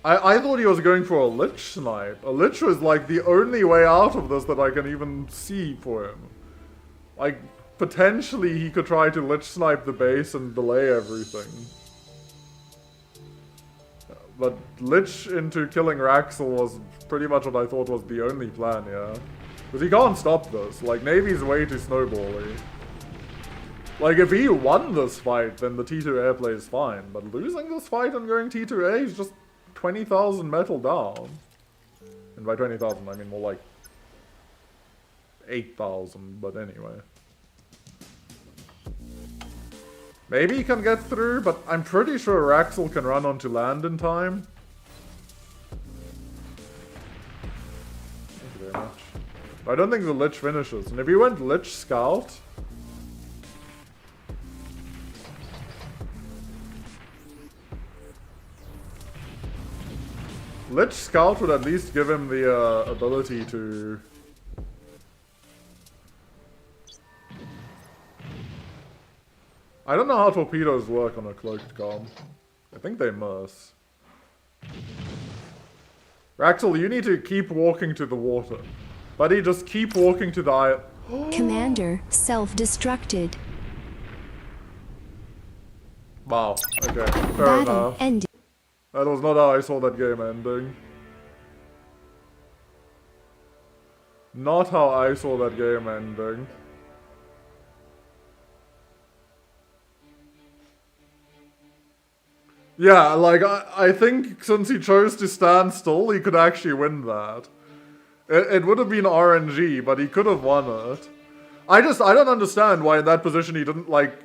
B: I thought he was going for a lich snipe. A lich was, like, the only way out of this that I can even see for him. Like, potentially he could try to lich snipe the base and delay everything. But lich into killing Raxel was pretty much what I thought was the only plan, yeah. Because he can't stop this. Like, Navy's way too snowbally. Like, if he won this fight, then the T2 airplay is fine. But losing this fight and going T2A is just 20,000 metal down. And by 20,000, I mean more like 8,000, but anyway. Maybe he can get through, but I'm pretty sure Raxel can run onto land in time. Thank you very much. I don't think the Lich finishes. And if he went Lich Scout... Lich Scout would at least give him the ability to... I don't know how torpedoes work on a cloaked com. I think they must. Raxel, you need to keep walking to the water. Buddy, just keep walking to the island.
A: Commander self-destructed.
B: Wow, okay, fair
A: Battle
B: enough.
A: ended.
B: That was not how I saw that game ending. Not how I saw that game ending. Yeah, like, I think since he chose to stand still, he could actually win that. It would have been RNG, but he could have won it. I don't understand why in that position he didn't, like,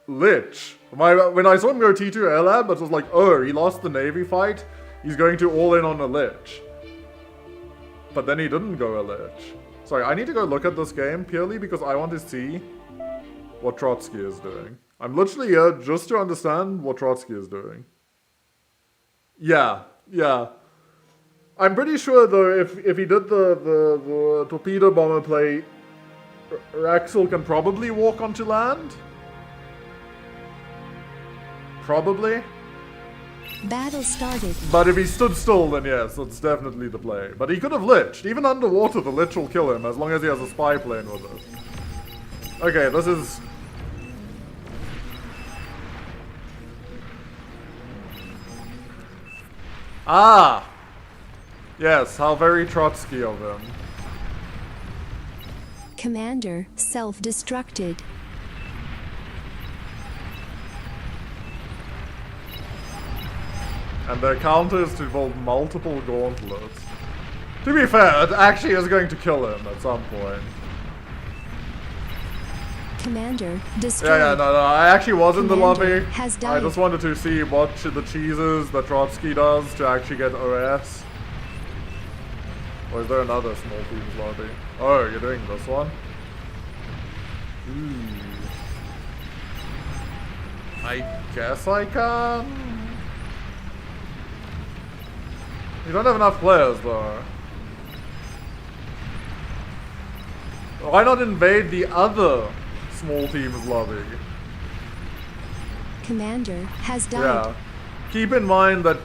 B: lich. When I saw him go T2 air lab, it was like, oh, he lost the Navy fight, he's going to all in on a lich. But then he didn't go a lich. Sorry, I need to go look at this game purely because I want to see what Trotsky is doing. I'm literally here just to understand what Trotsky is doing. Yeah, yeah. I'm pretty sure though, if he did the torpedo bomber play, Axel can probably walk onto land. Probably.
A: Battle started.
B: But if he stood still, then yes, that's definitely the play. But he could have liched. Even underwater, the lich will kill him as long as he has a spy plane with it. Okay, this is... Ah! Yes, how very Trotsky of him.
A: Commander self-destructed.
B: And their counters to involve multiple gauntlets. To be fair, it actually is going to kill him at some point.
A: Commander destroyed.
B: Yeah, no, I actually was in the
A: Commander
B: lobby.
A: has
B: I
A: died.
B: just wanted to see what the cheeses that Trotsky does to actually get OS. Or is there another small teams lobby? Oh, you're doing this one? I guess I can. You don't have enough players though. Why not invade the other small teams lobby?
A: Commander has died.
B: Yeah. Keep in mind that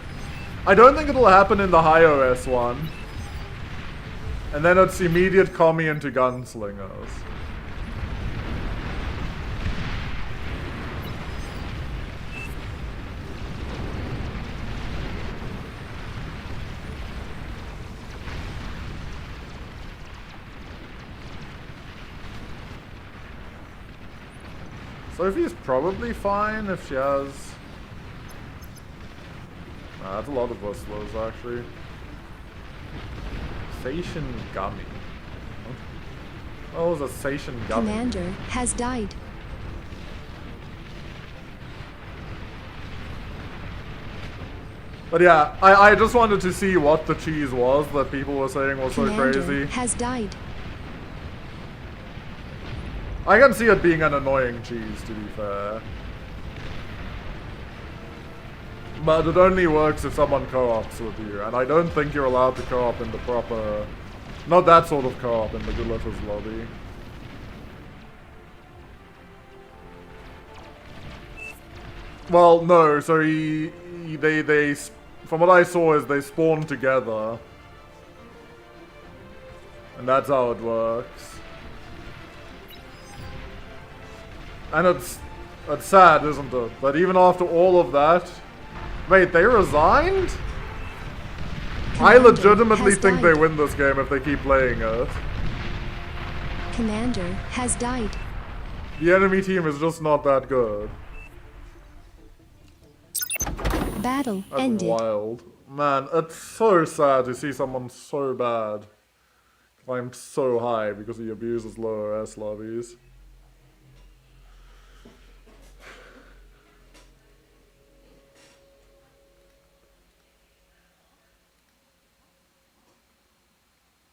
B: I don't think it'll happen in the high OS one. And then it's immediate commie into gunslingers. Sophie's probably fine if she has... Nah, that's a lot of whistlers actually. Sation Gummy. What was a Sation Gummy?
A: Commander has died.
B: But yeah, I just wanted to see what the cheese was that people were saying was so
A: Commander
B: crazy.
A: has died.
B: I can see it being an annoying cheese, to be fair. But it only works if someone co-ops with you, and I don't think you're allowed to co-op in the proper... Not that sort of co-op in the Gulatas lobby. Well, no, so they from what I saw is they spawn together. And that's how it works. And it's sad, isn't it? That even after all of that... Wait, they resigned? I
A: Commander
B: legitimately
A: has
B: think
A: died.
B: they win this game if they keep playing it.
A: Commander has died.
B: The enemy team is just not that good.
A: Battle
B: That's
A: ended.
B: wild. Man, it's so sad to see someone so bad climb so high because he abuses lower S lobbies.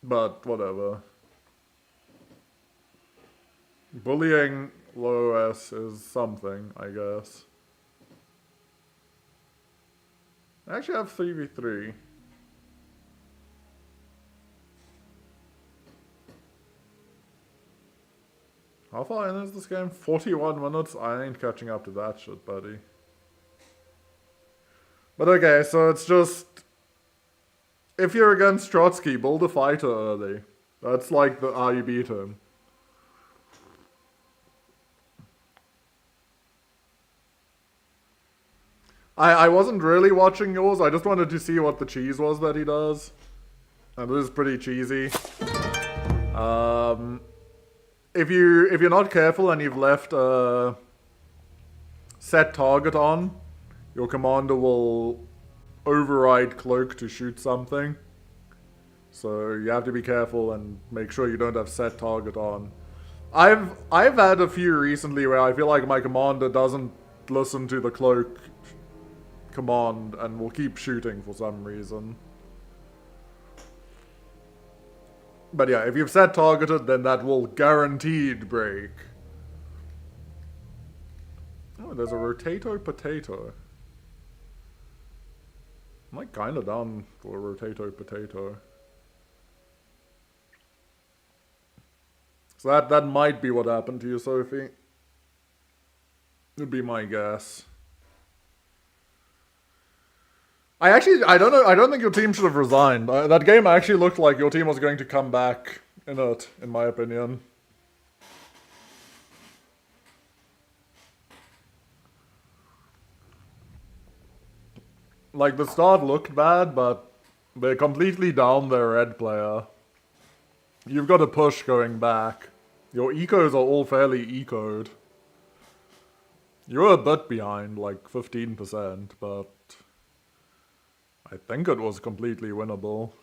B: But whatever. Bullying low S is something, I guess. I actually have 3v3. How far in is this game? 41 minutes? I ain't catching up to that shit, buddy. But okay, so it's just... If you're against Trotsky, build a fighter early. That's like how you beat him. I wasn't really watching yours, I just wanted to see what the cheese was that he does. And it is pretty cheesy. If you're not careful and you've left a set target on, your commander will override cloak to shoot something. So you have to be careful and make sure you don't have set target on. I've had a few recently where I feel like my commander doesn't listen to the cloak command and will keep shooting for some reason. But yeah, if you've set targeted, then that will guaranteed break. Oh, there's a rotato potato. I'm like kinda down for a rotato potato. So that might be what happened to you, Sophie. Would be my guess. I don't know, I don't think your team should have resigned. That game actually looked like your team was going to come back in it, in my opinion. Like, the start looked bad, but they're completely down their red player. You've got a push going back. Your ecos are all fairly ecoed. You're a bit behind, like 15%, but I think it was completely winnable.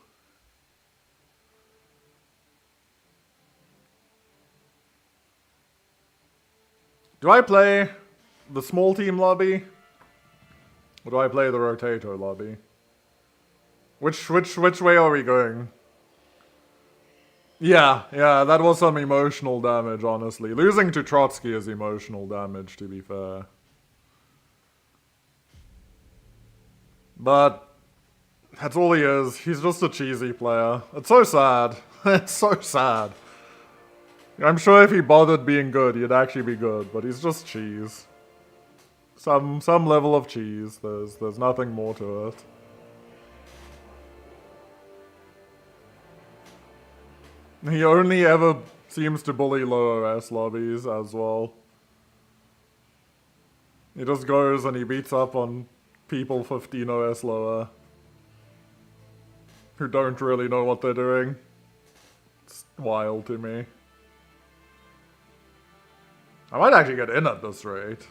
B: Do I play the small team lobby? Or do I play the rotato lobby? Which way are we going? Yeah, that was some emotional damage, honestly. Losing to Trotsky is emotional damage, to be fair. But that's all he is. He's just a cheesy player. It's so sad. It's so sad. I'm sure if he bothered being good, he'd actually be good, but he's just cheese. Some level of cheese. There's nothing more to it. He only ever seems to bully low OS lobbies as well. He just goes and he beats up on people 15 OS lower who don't really know what they're doing. It's wild to me. I might actually get in at this rate.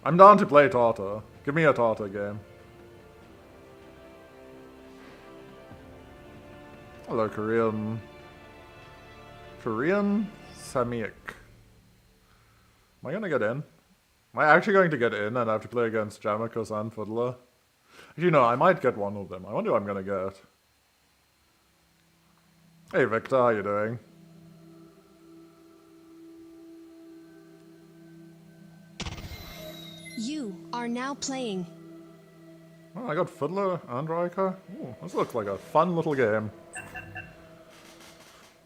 B: I'm down to play Tata. Give me a Tata game. Hello, Korean Samiak. Am I gonna get in? Am I actually going to get in and have to play against Jamicus and Fiddler? Actually, no, I might get one of them. I wonder who I'm gonna get. Hey, Victor, how you doing?
A: You are now playing.
B: Oh, I got Fiddler and Riker. Ooh, this looks like a fun little game.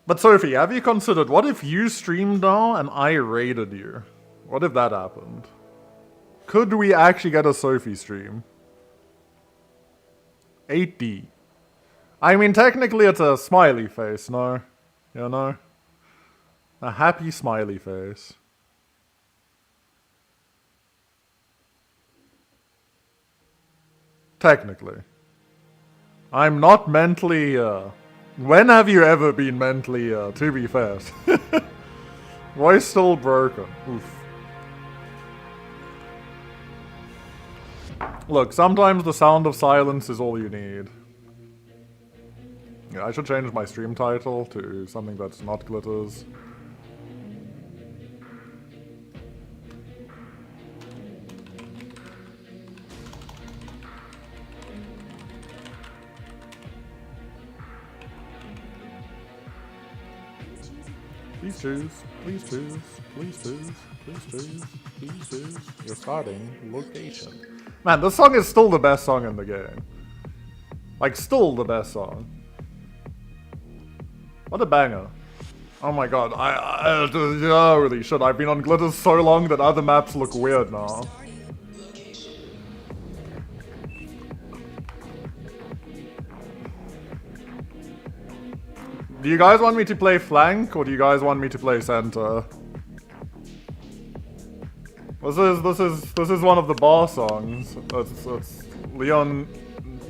B: But Sophie, have you considered, what if you streamed now and I raided you? What if that happened? Could we actually get a Sophie stream? 8D. I mean, technically it's a smiley face, no? You know? A happy smiley face. Technically. I'm not mentally, When have you ever been mentally, to be fair? Voice still broken. Oof. Look, sometimes the sound of silence is all you need. Yeah, I should change my stream title to something that's not glitters. Please choose, please choose, please choose, please choose, please choose your starting location. Man, this song is still the best song in the game. Like, still the best song. What a banger. Oh my god, holy shit, I've been on Glitters so long that other maps look weird now. Do you guys want me to play flank, or do you guys want me to play center? This is one of the bar songs. It's Leon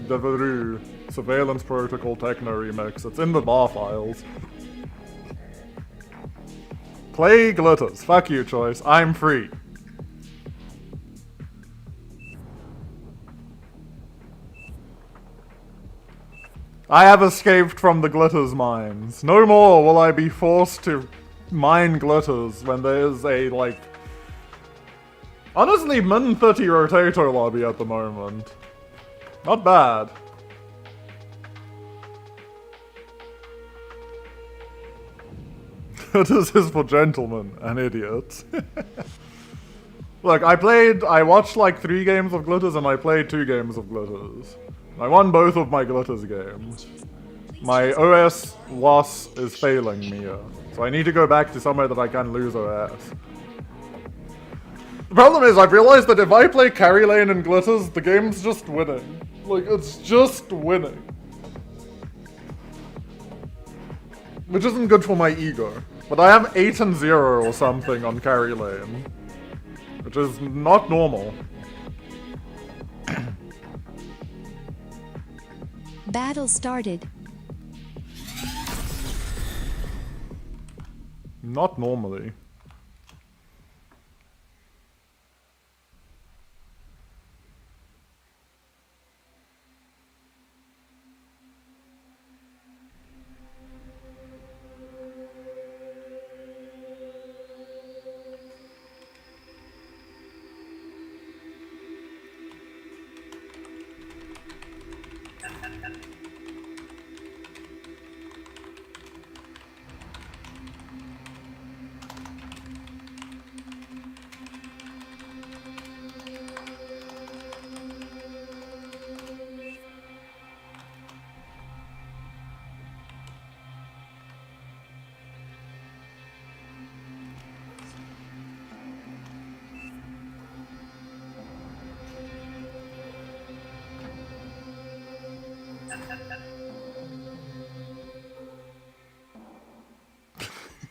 B: Devereaux Surveillance Protocol Techno Remix. It's in the bar files. Play Glitters. Fuck you, Choice. I'm free. I have escaped from the Glitters mines. No more will I be forced to mine Glitters when there is a, like... Honestly, min 30 rotato lobby at the moment. Not bad. This is for gentlemen and idiots. Look, I watched like 3 games of Glitters and I played 2 games of Glitters. I won both of my Glitters games. My OS loss is failing me here. So I need to go back to somewhere that I can lose OS. The problem is, I've realized that if I play carry lane and Glitters, the game's just winning. Like, it's just winning. Which isn't good for my ego. But I have 8 and 0 or something on carry lane. Which is not normal.
A: Battle started.
B: Not normally.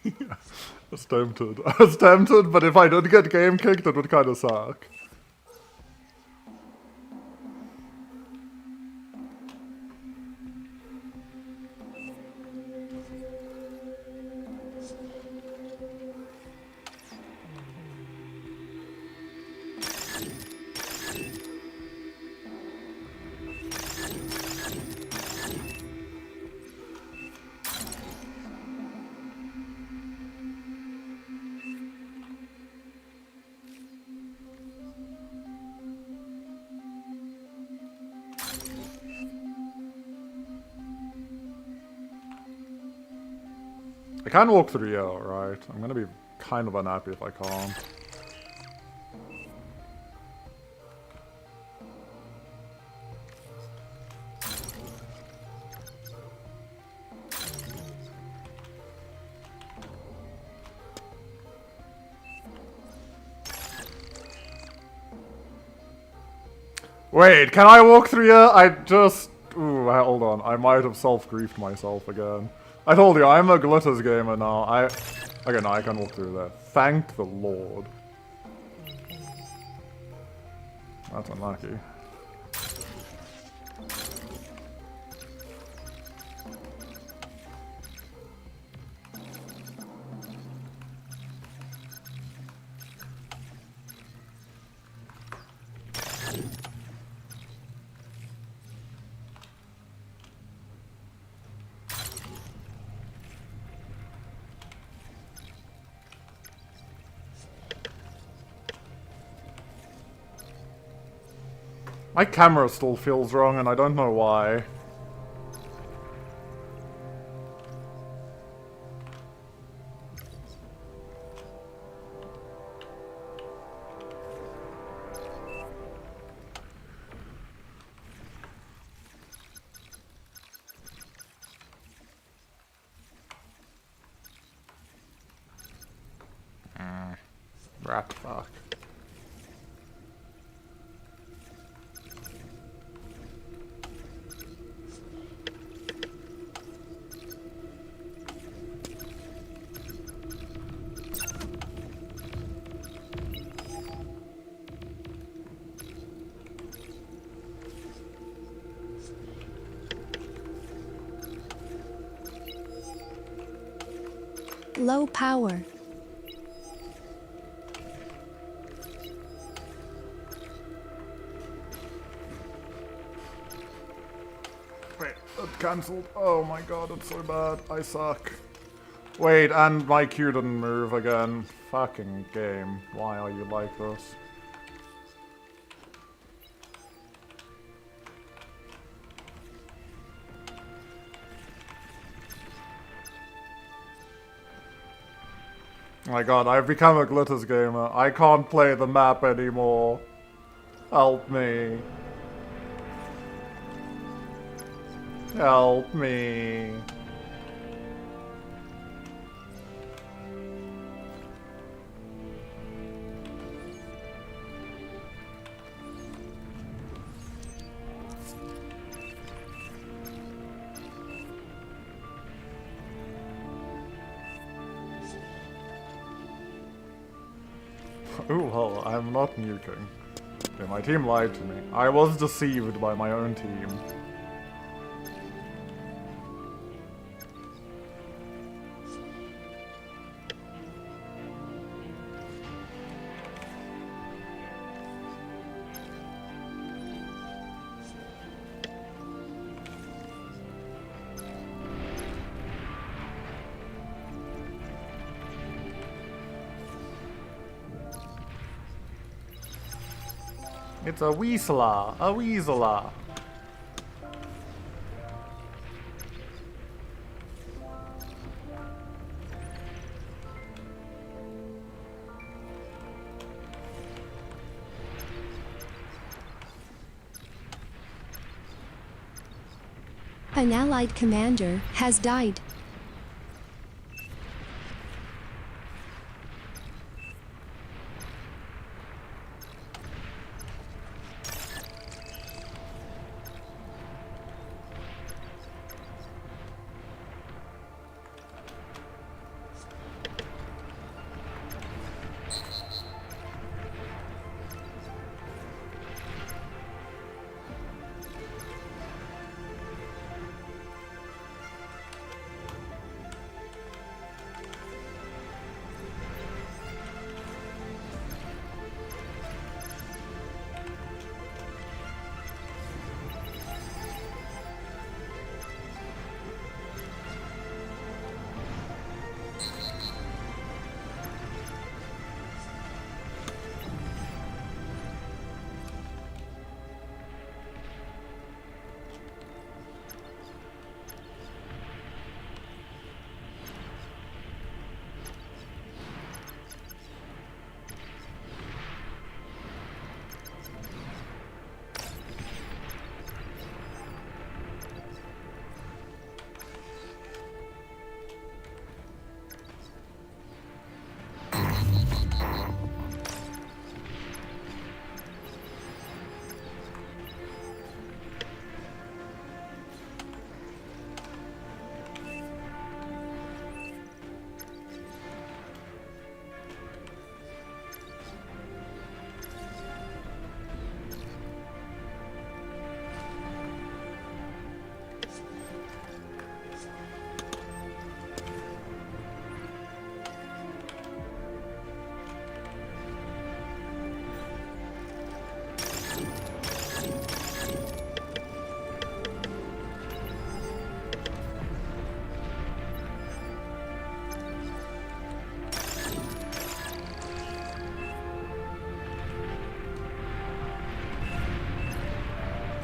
B: I was tempted. I was tempted, but if I did get game kicked, it would kind of suck. I can walk through here, right? I'm gonna be kind of unhappy if I can't. Wait, can I walk through here? I just... Ooh, hold on. I might have self-griefed myself again. I told you, I'm a Glitters gamer now. Okay, now I can walk through there. Thank the Lord. That's unlucky. My camera still feels wrong and I don't know why. Rat fuck.
A: Low power.
B: Wait, that's cancelled. Oh my god, it's so bad. I suck. Wait, and my Q didn't move again. Fucking game. Why are you like this? My god, I've become a Glitters gamer. I can't play the map anymore. Help me. Help me. Ooh, well, I'm not nuking. Okay, my team lied to me. I was deceived by my own team. It's a weasela, a weasela.
A: An allied commander has died.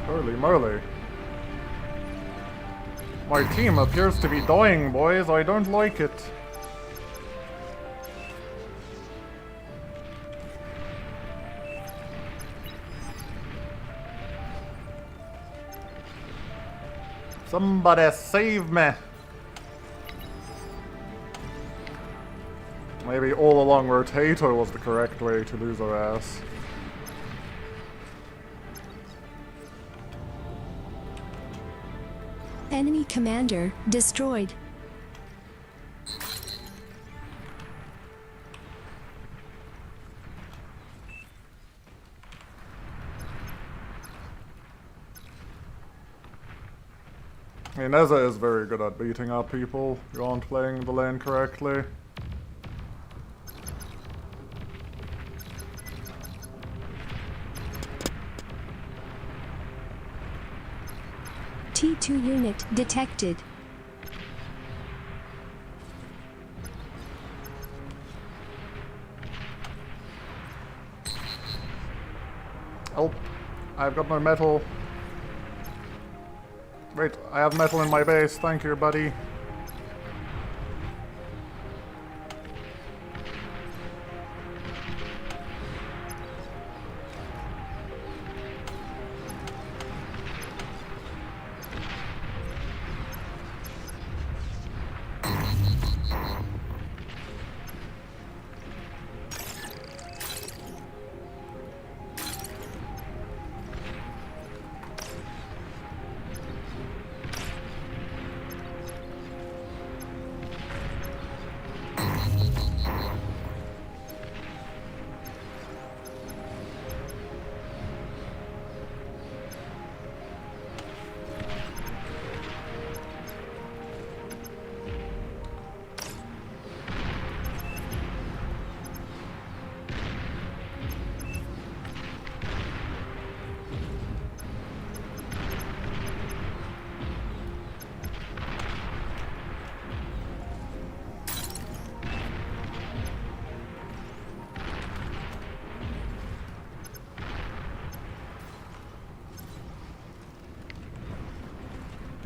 B: Holy moly. My team appears to be dying, boys. I don't like it. Somebody save me. Maybe all along rotato was the correct way to lose our ass.
A: Enemy commander destroyed.
B: I mean, Neza is very good at beating up people who aren't playing the lane correctly.
A: T2 unit detected.
B: Oh, I've got no metal. Wait, I have metal in my base. Thank you, buddy.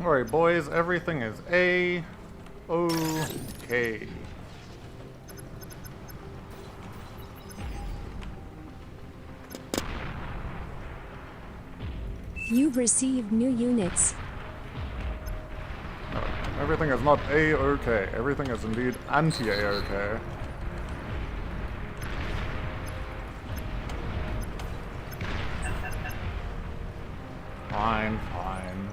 B: Alright, boys, everything is A-okay.
A: You've received new units.
B: Everything is not A-okay. Everything is indeed anti-A-okay. Fine, fine.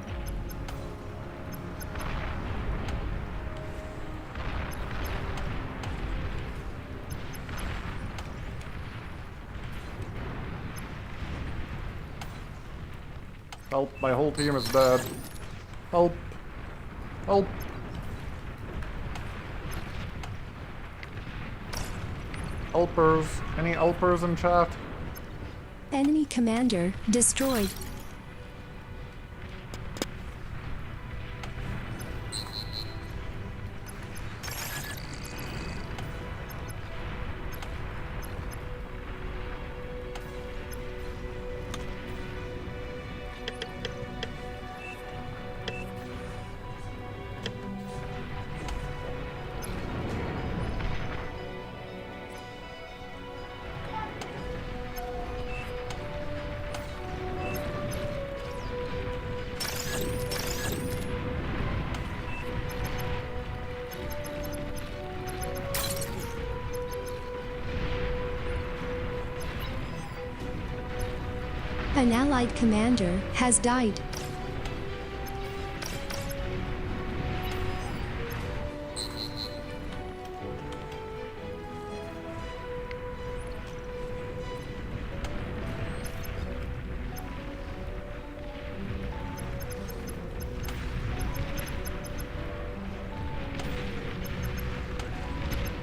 B: Help, my whole team is dead. Help. Help. Helpers. Any helpers in chat?
A: Enemy commander destroyed. An allied commander has died.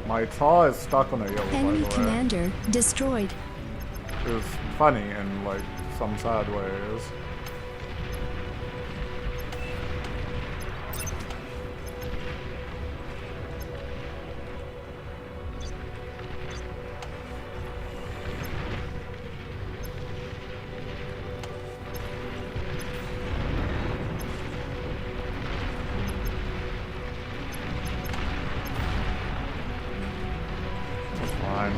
B: My tar is stuck on a yellow, by
A: Enemy
B: the way.
A: commander destroyed.
B: It was funny in, like, some sad ways. That's fine.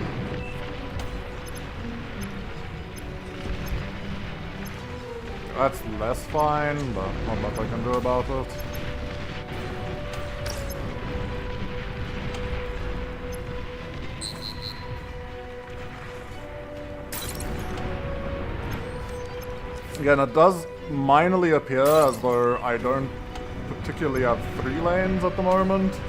B: That's less fine, but not much I can do about it. Again, it does minorly appear as though I don't particularly have 3 lanes at the moment.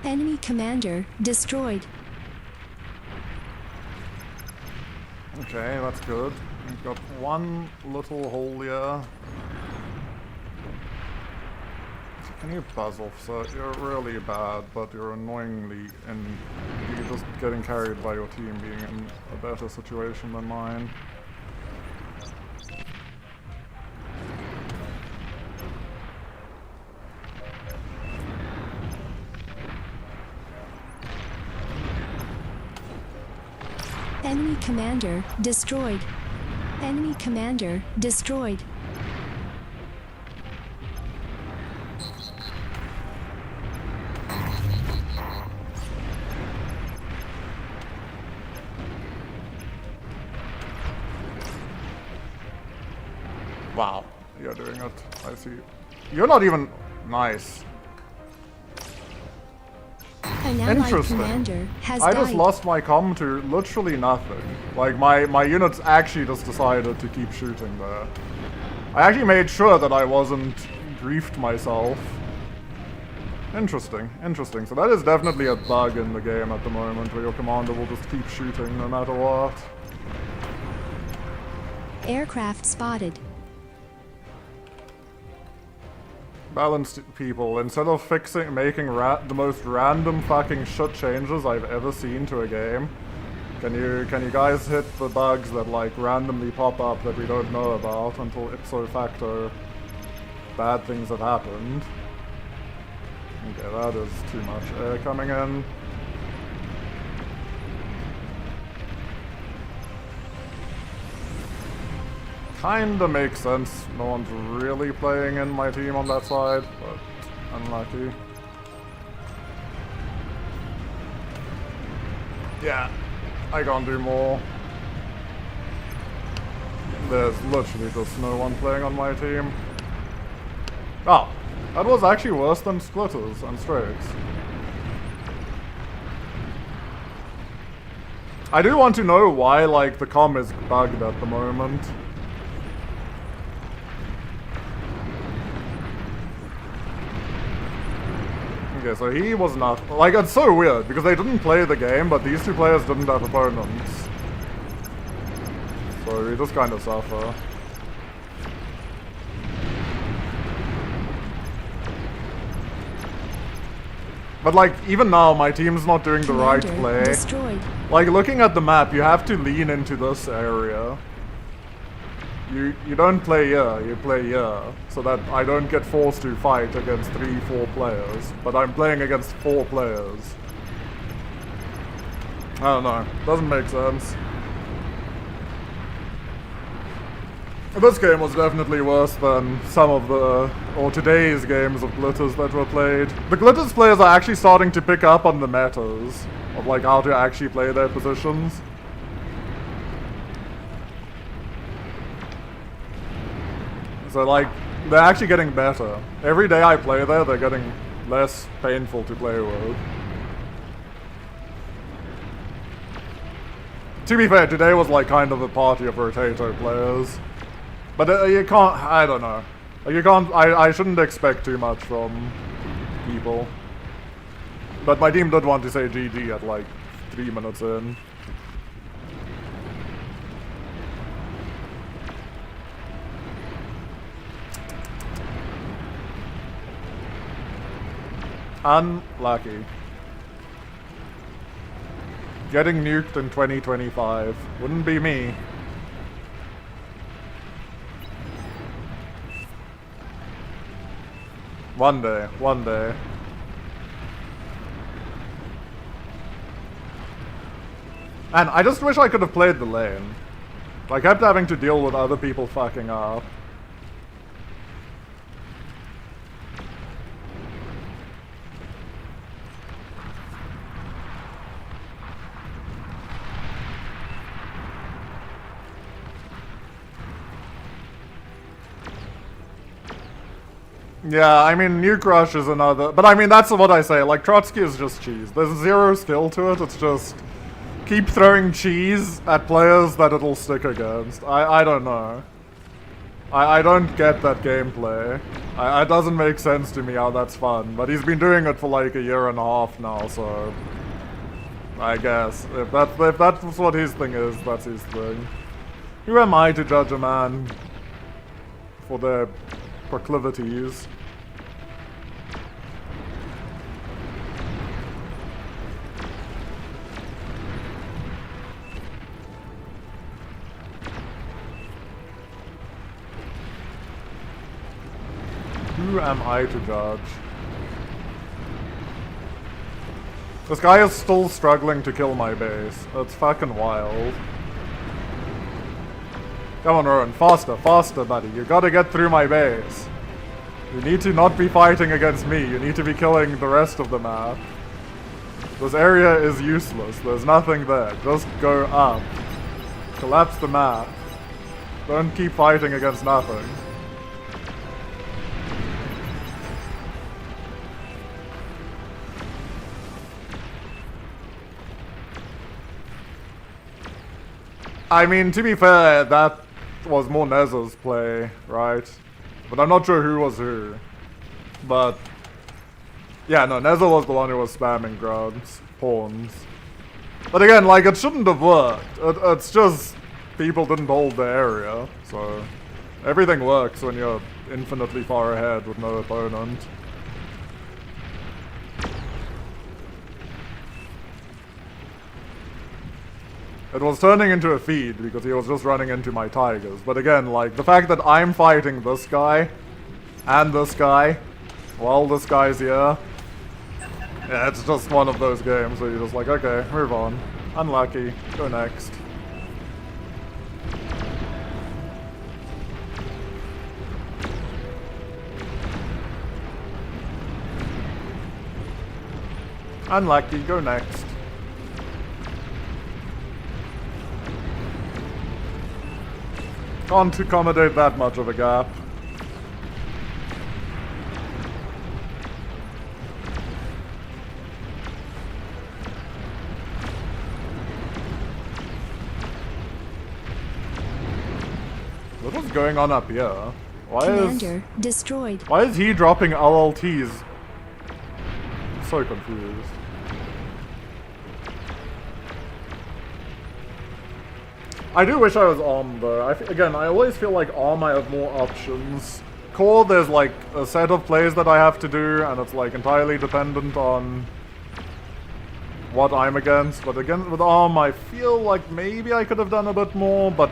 A: Enemy commander destroyed.
B: Okay, that's good. We've got one little hole here. Can you buzz off, sir? You're really bad, but you're annoyingly and you're just getting carried by your team being in a better situation than mine.
A: Enemy commander destroyed. Enemy commander destroyed.
B: Wow, you're doing it. I see. You're not even nice.
A: An allied
B: Interesting.
A: commander has
B: I
A: died.
B: just lost my comm to literally nothing. Like, my units actually just decided to keep shooting there. I actually made sure that I wasn't griefed myself. Interesting, interesting. So that is definitely a bug in the game at the moment, where your commander will just keep shooting no matter what.
A: Aircraft spotted.
B: Balanced people, instead of making the most random fucking shit changes I've ever seen to a game, Can you guys hit the bugs that like randomly pop up that we don't know about until ipso facto bad things have happened? Okay, that is too much air coming in. Kinda makes sense. No one's really playing in my team on that side, but unlucky. Yeah, I can't do more. There's literally just no one playing on my team. Oh, that was actually worse than splitters and straights. I do want to know why, like, the comm is bugged at the moment. Okay, so he was not... Like, it's so weird, because they didn't play the game, but these two players didn't have opponents. So we just kind of suffer. But like, even now, my team's not doing the right play.
A: Destroyed.
B: Like, looking at the map, you have to lean into this area. You don't play here, you play here. So that I don't get forced to fight against 3-4 players. But I'm playing against 4 players. I don't know. Doesn't make sense. This game was definitely worse than some of the, or today's games of Glitters that were played. The Glitters players are actually starting to pick up on the metas of like how to actually play their positions. So like, they're actually getting better. Every day I play there, they're getting less painful to play with. To be fair, today was like kind of a party of rotato players. But you can't, I don't know. You can't, I shouldn't expect too much from people. But my team did want to say GG at like 3 minutes in. Unlucky. Getting nuked in 2025. Wouldn't be me. One day, one day. And I just wish I could have played the lane. I kept having to deal with other people fucking up. Yeah, I mean, Nuke Rush is another... But I mean, that's what I say. Like, Trotsky is just cheese. There's zero skill to it. It's just... keep throwing cheese at players that it'll stick against. I don't know. I don't get that gameplay. It doesn't make sense to me how that's fun. But he's been doing it for like a year and a half now, so... I guess. If that's what his thing is, that's his thing. Who am I to judge a man for their proclivities? Who am I to judge? This guy is still struggling to kill my base. That's fucking wild. Come on, Rowan. Faster, faster, buddy. You gotta get through my base. You need to not be fighting against me. You need to be killing the rest of the map. This area is useless. There's nothing there. Just go up. Collapse the map. Don't keep fighting against nothing. I mean, to be fair, that was more Nezza's play, right? But I'm not sure who was who. But... yeah, no, Nezza was the one who was spamming grounds, pawns. But again, like, it shouldn't have worked. It's just... people didn't hold the area, so... everything works when you're infinitely far ahead with no opponent. It was turning into a feed because he was just running into my tigers. But again, like, the fact that I'm fighting this guy and this guy while this guy's here, yeah, it's just one of those games where you're just like, okay, move on. Unlucky. Go next. Unlucky. Go next. Can't accommodate that much of a gap. What is going on up here?
A: Commander destroyed.
B: Why is he dropping LLTs? I'm so confused. I do wish I was ARM though. Again, I always feel like ARM I have more options. Core, there's like a set of plays that I have to do, and it's like entirely dependent on what I'm against. But again, with ARM, I feel like maybe I could have done a bit more, but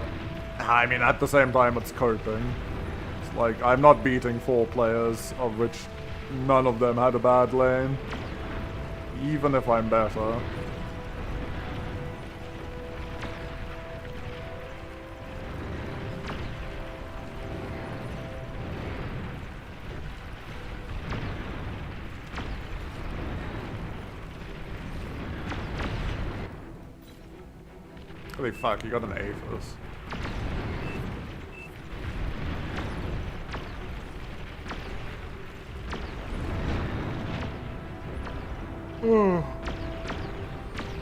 B: I mean, at the same time, it's coping. It's like, I'm not beating 4 players, of which none of them had a bad lane. Even if I'm better. Holy fuck, you got an Aphis.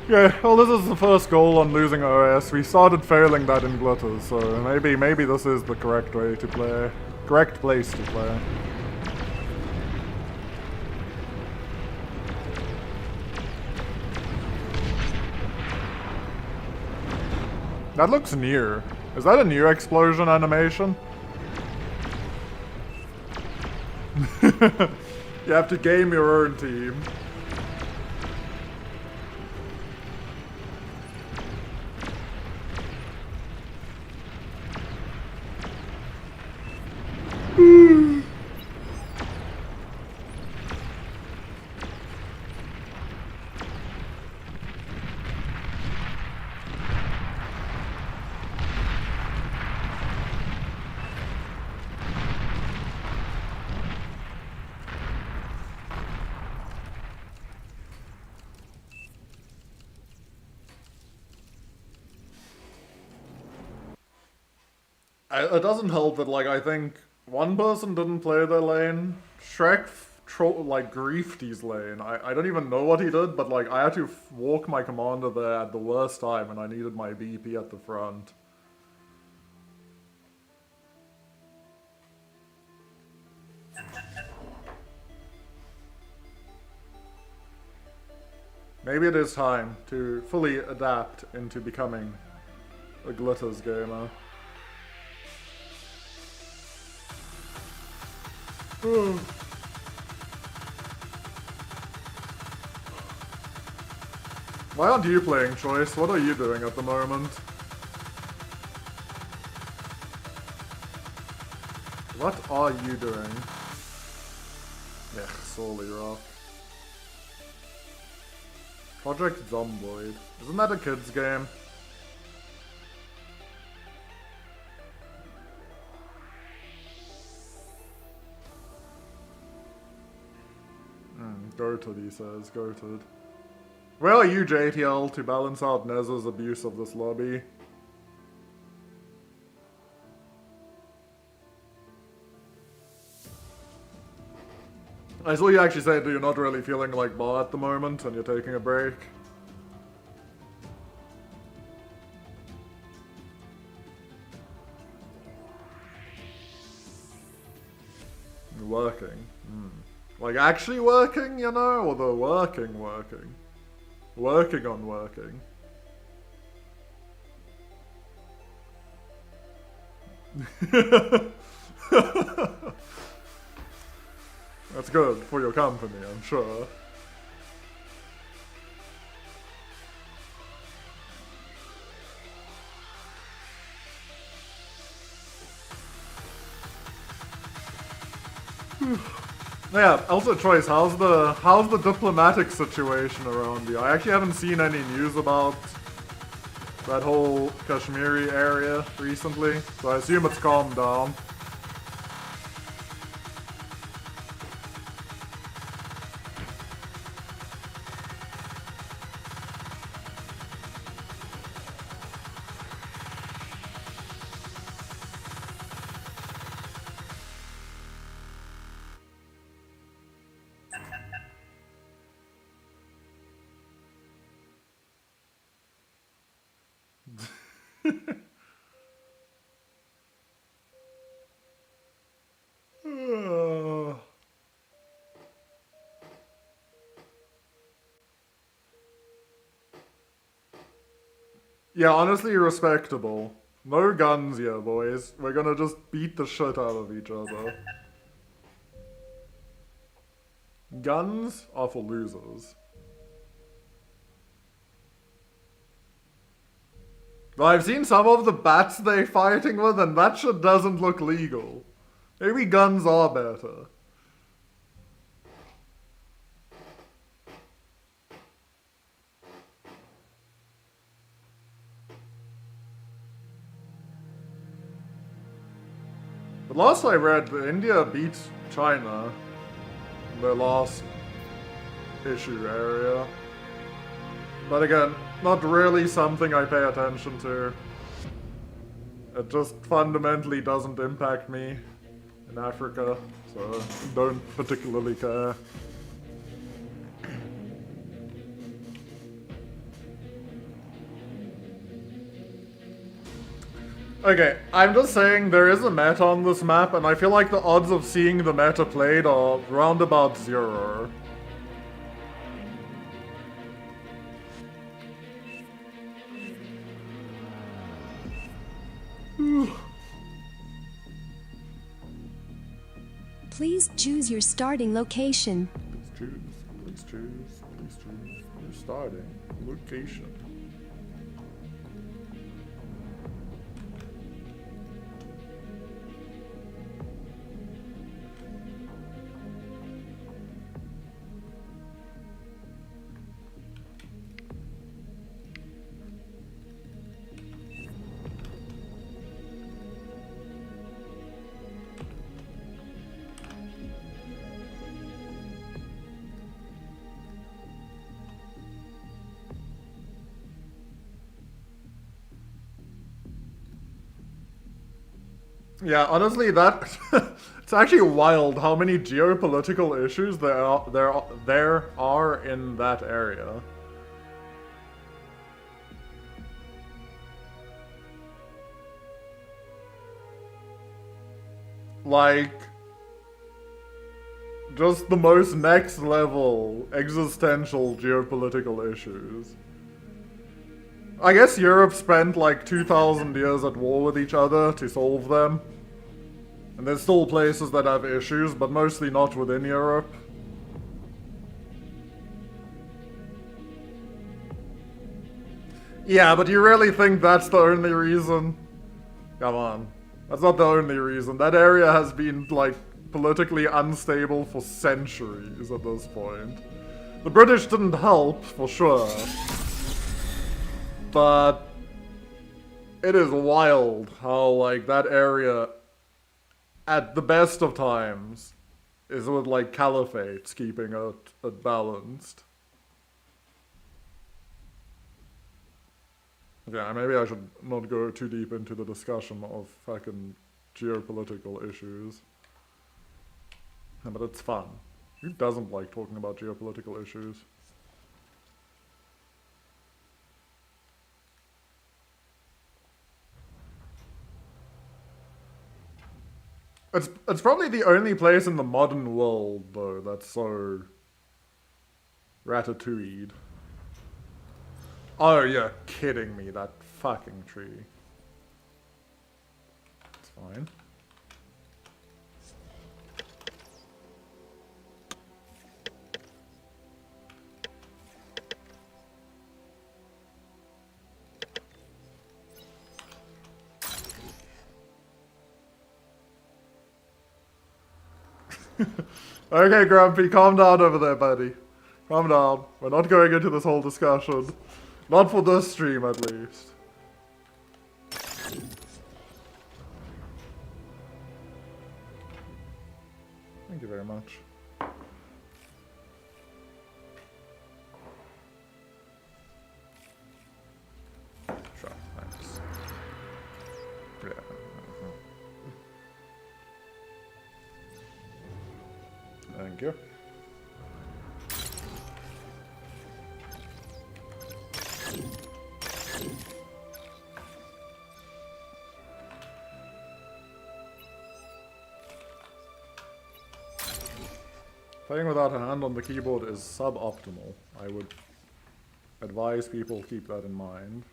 B: Yeah, well this is the first goal on losing OS. We started failing that in Glitters, so maybe this is the correct way to play. Correct place to play. That looks near. Is that a new explosion animation? You have to game your own team. It doesn't help that, like, I think one person didn't play their lane. Shrek, like, griefed his lane. I don't even know what he did, but, like, I had to walk my commander there at the worst time, and I needed my BP at the front. Maybe it is time to fully adapt into becoming a Glitters gamer. Why aren't you playing Choice? What are you doing at the moment? What are you doing? Yeah, Sorely Rock. Project Zomboid. Isn't that a kid's game? Goated, he says. Goated. Where are you, JTL, to balance out Nez's abuse of this lobby? I saw you actually say that you're not really feeling like Bar at the moment and you're taking a break. Working. Like actually working, you know? Or the working? Working on working. That's good for your company, I'm sure. Yeah, also Choice, how's the diplomatic situation around you? I actually haven't seen any news about that whole Kashmiri area recently, so I assume it's calmed down. Yeah, honestly, respectable. No guns here, boys. We're gonna just beat the shit out of each other. Guns are for losers. But I've seen some of the bats they're fighting with, and that shit doesn't look legal. Maybe guns are better. But last I read, India beat China in their last issue area. But again, not really something I pay attention to. It just fundamentally doesn't impact me in Africa, so don't particularly care. Okay, I'm just saying there is a meta on this map, and I feel like the odds of seeing the meta played are round about 0.
A: Please choose your starting location.
B: Please choose, please choose, please choose your starting location. Yeah, honestly, that it's actually wild how many geopolitical issues there are in that area. Like, just the most next level existential geopolitical issues. I guess Europe spent like 2,000 years at war with each other to solve them. And there's still places that have issues, but mostly not within Europe. Yeah, but you really think that's the only reason? Come on. That's not the only reason. That area has been, like, politically unstable for centuries at this point. The British didn't help, for sure. But it is wild how, like, that area, at the best of times, is with, like, caliphates keeping it balanced. Yeah, maybe I should not go too deep into the discussion of fucking geopolitical issues. Yeah, but it's fun. Who doesn't like talking about geopolitical issues? It's probably the only place in the modern world, though, that's so ratatouille'd. Oh, you're kidding me, that fucking tree. It's fine. Okay, Grumpy, calm down over there, buddy. Calm down. We're not going into this whole discussion. Not for this stream, at least. Thank you very much. Sure, thanks. Yeah. Thank you. Playing without a hand on the keyboard is suboptimal. I would advise people keep that in mind.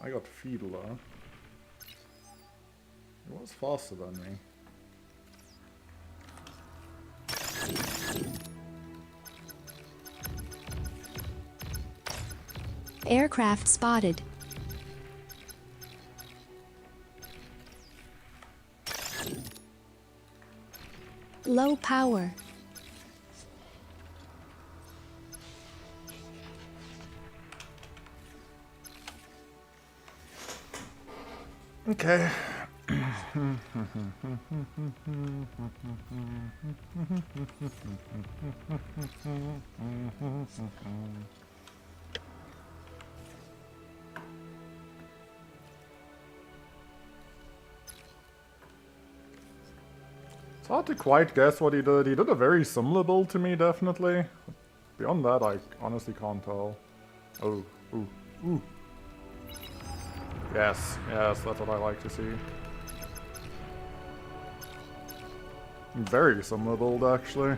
B: I got Fiedler. He was faster than me.
A: Aircraft spotted. Low power.
B: Okay. It's hard to quite guess what he did. He did a very similar build to me, definitely. Beyond that, I honestly can't tell. Oh, ooh, ooh. Yes, yes, that's what I like to see. Very similar build, actually.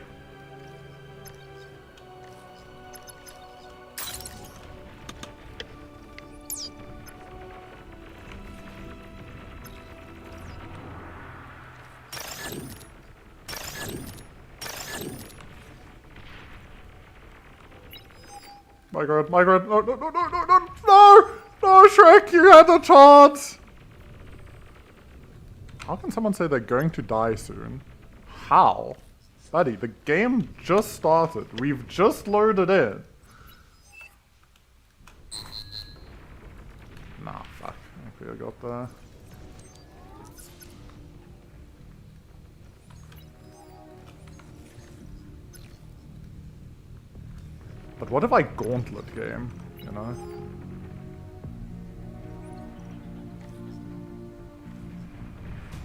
B: My god, no, no, no, no, no, no, no! No, Shrek, you had the chance! How can someone say they're going to die soon? How? Buddy, the game just started. We've just loaded in. Nah, fuck. I think we got there. But what if I gauntlet game, you know?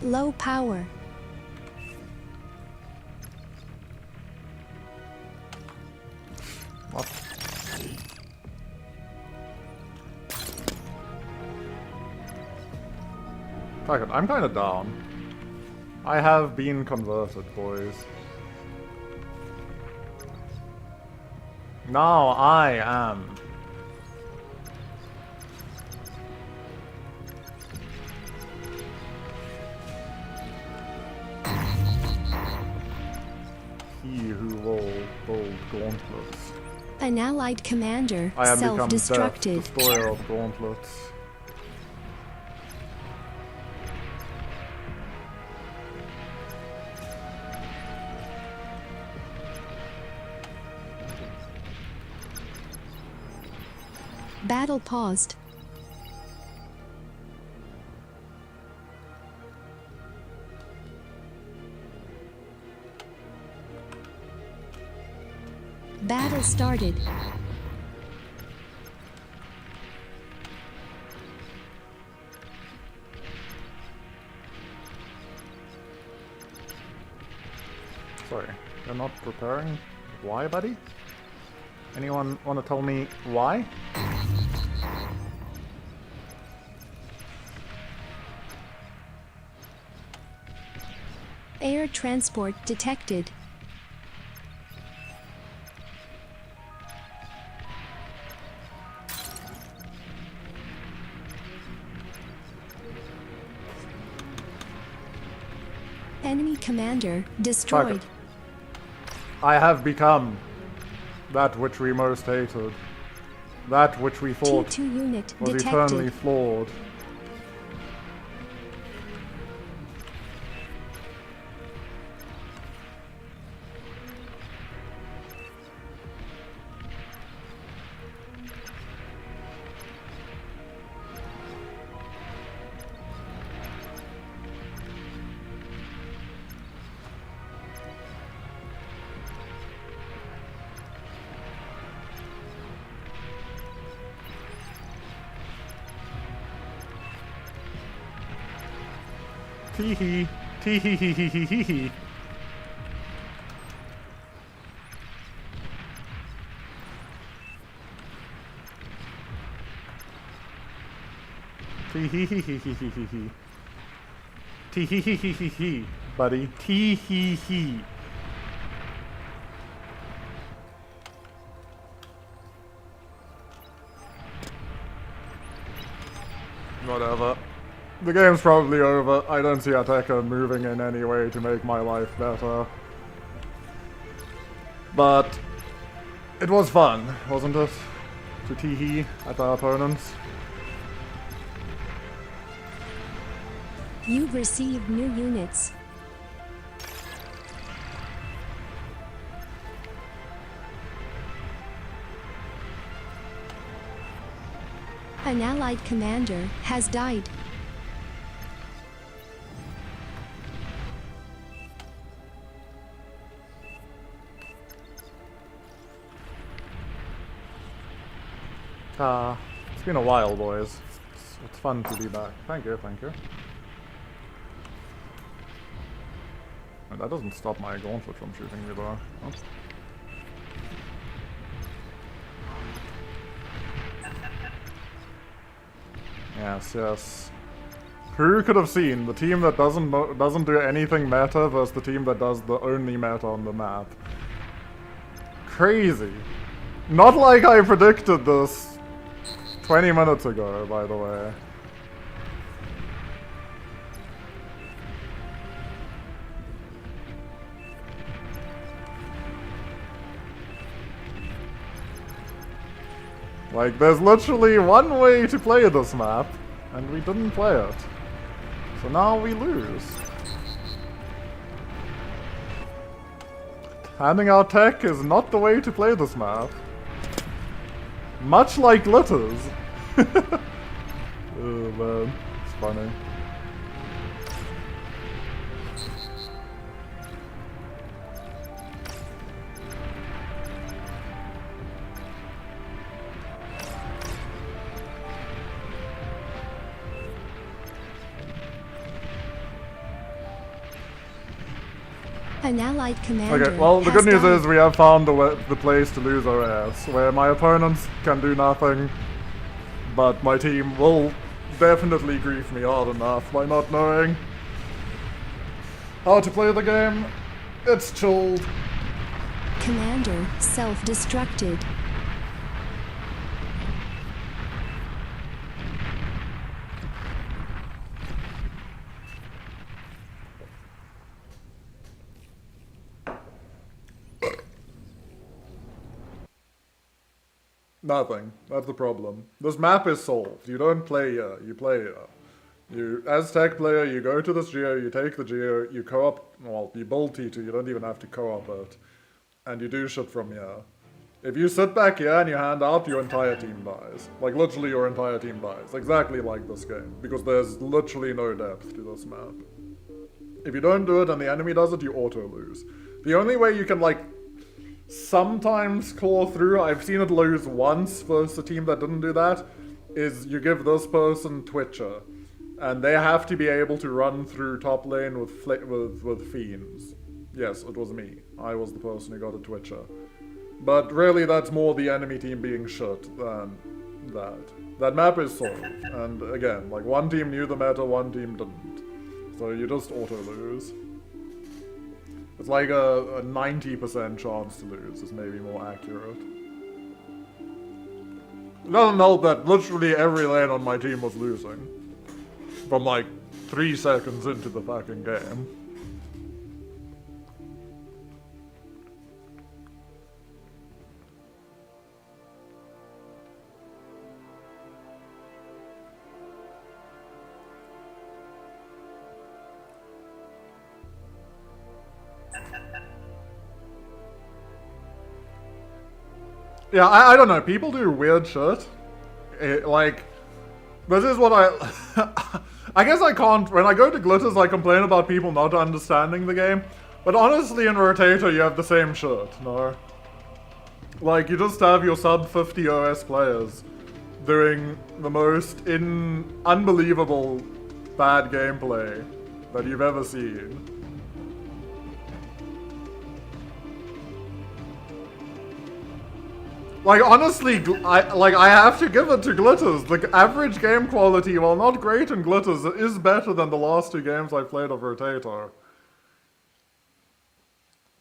A: Low power.
B: What? Fuck it, I'm kinda down. I have been converted, boys. Now I am. He who will hold gauntlets.
A: An allied commander
B: I am become death,
A: self-destructed.
B: destroyer of gauntlets.
A: Battle paused. Battle started.
B: Sorry, you're not preparing? Why, buddy? Anyone want to tell me why?
A: Air transport detected. Enemy commander destroyed.
B: I have become That which we most hated. That which we thought
A: T2 unit
B: was eternally
A: detected.
B: flawed. Tee-hee. Tee-hee-hee-hee-hee-hee. Tee-hee-hee-hee-hee-hee-hee. Tee-hee-hee-hee-hee-hee, buddy. Tee-hee-hee. Whatever. The game's probably over. I don't see Ateka moving in any way to make my life better. But it was fun, wasn't it? To tee-hee at our opponents.
A: You've received new units. An allied commander has died.
B: It's been a while, boys. It's fun to be back. Thank you, thank you. And that doesn't stop my gauntlet from shooting me though. Oh. Yes, yes. Who could have seen the team that doesn't do anything meta versus the team that does the only meta on the map? Crazy. Not like I predicted this 20 minutes ago, by the way. Like, there's literally one way to play this map, and we didn't play it. So now we lose. Handing out tech is not the way to play this map. Much like glitters. Oh man, it's funny.
A: An allied commander.
B: Okay, well, the
A: has
B: good news
A: died.
B: is we have found the place to lose our ass, where my opponents can do nothing, but my team will definitely grief me hard enough by not knowing how to play the game. It's chilled.
A: Commander self-destructed.
B: Nothing. That's the problem. This map is solved. You don't play here, you play here. You, as tech player, you go to this geo, you take the geo, you co-op, well, you build T2, you don't even have to co-op it. And you do shit from here. If you sit back here and you hand out, your entire team dies. Like, literally your entire team dies. Exactly like this game. Because there's literally no depth to this map. If you don't do it and the enemy does it, you auto-lose. The only way you can, like, sometimes claw through, I've seen it lose once versus a team that didn't do that, is you give this person Twitcher. And they have to be able to run through top lane with fiends. Yes, it was me. I was the person who got a Twitcher. But really, that's more the enemy team being shit than that. That map is solved. And again, like, one team knew the meta, one team didn't. So you just auto-lose. It's like a 90% chance to lose is maybe more accurate. It doesn't help that literally every lane on my team was losing. From like 3 seconds into the fucking game. Yeah, I don't know. People do weird shit. Like, this is what I... I guess I can't... When I go to Glitters, I complain about people not understanding the game. But honestly, in Rotato, you have the same shit, no? Like, you just have your sub-50 OS players doing the most unbelievable bad gameplay that you've ever seen. Like, honestly, I have to give it to Glitters. The average game quality, while not great in Glitters, is better than the last 2 games I've played of Rotato.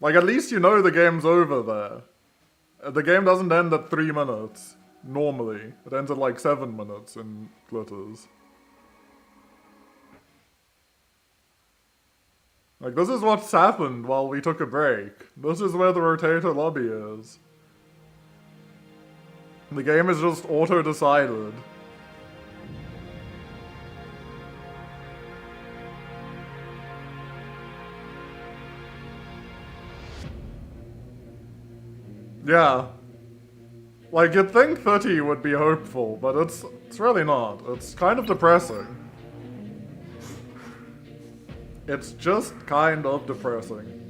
B: Like, at least you know the game's over there. The game doesn't end at 3 minutes, normally. It ends at like 7 minutes in Glitters. Like, this is what's happened while we took a break. This is where the Rotato lobby is. The game is just auto-decided. Yeah. Like, you'd think 30 would be hopeful, but it's really not. It's kind of depressing. It's just kind of depressing.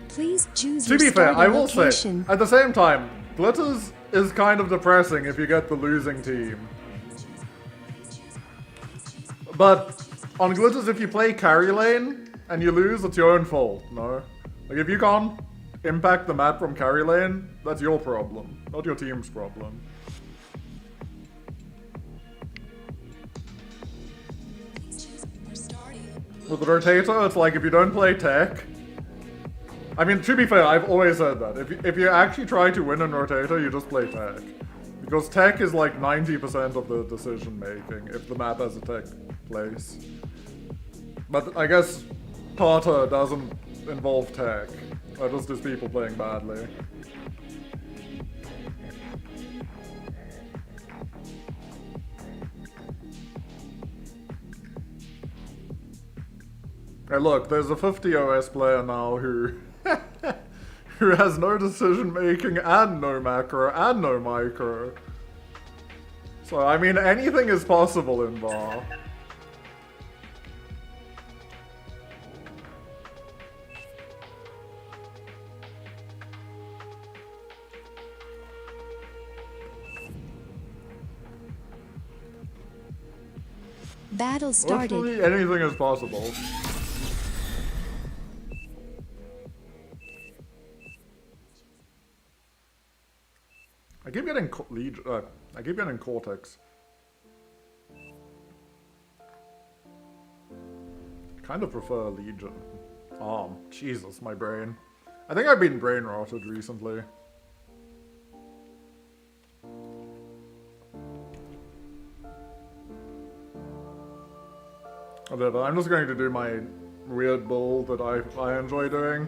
A: Please choose
B: To
A: your
B: be fair, I
A: starting
B: will say,
A: location.
B: at the same time, Glitters is kind of depressing if you get the losing team. But on Glitters, if you play carry lane and you lose, it's your own fault, no? Like, if you can't impact the map from carry lane, that's your problem, not your team's problem. With the Rotato, it's like if you don't play tech... I mean, to be fair, I've always said that. If you actually try to win in Rotato, you just play tech. Because tech is like 90% of the decision making, if the map has a tech place. But I guess Tata doesn't involve tech. Or just is people playing badly. Hey look, there's a 50 OS player now who who has no decision making and no macro and no micro. So I mean, anything is possible in VAR.
A: Battle started.
B: Literally anything is possible. I keep getting I keep getting Cortex. Kind of prefer Legion. Oh, Jesus, my brain. I think I've been brain rotted recently. Whatever, I'm just going to do my weird bull that I enjoy doing.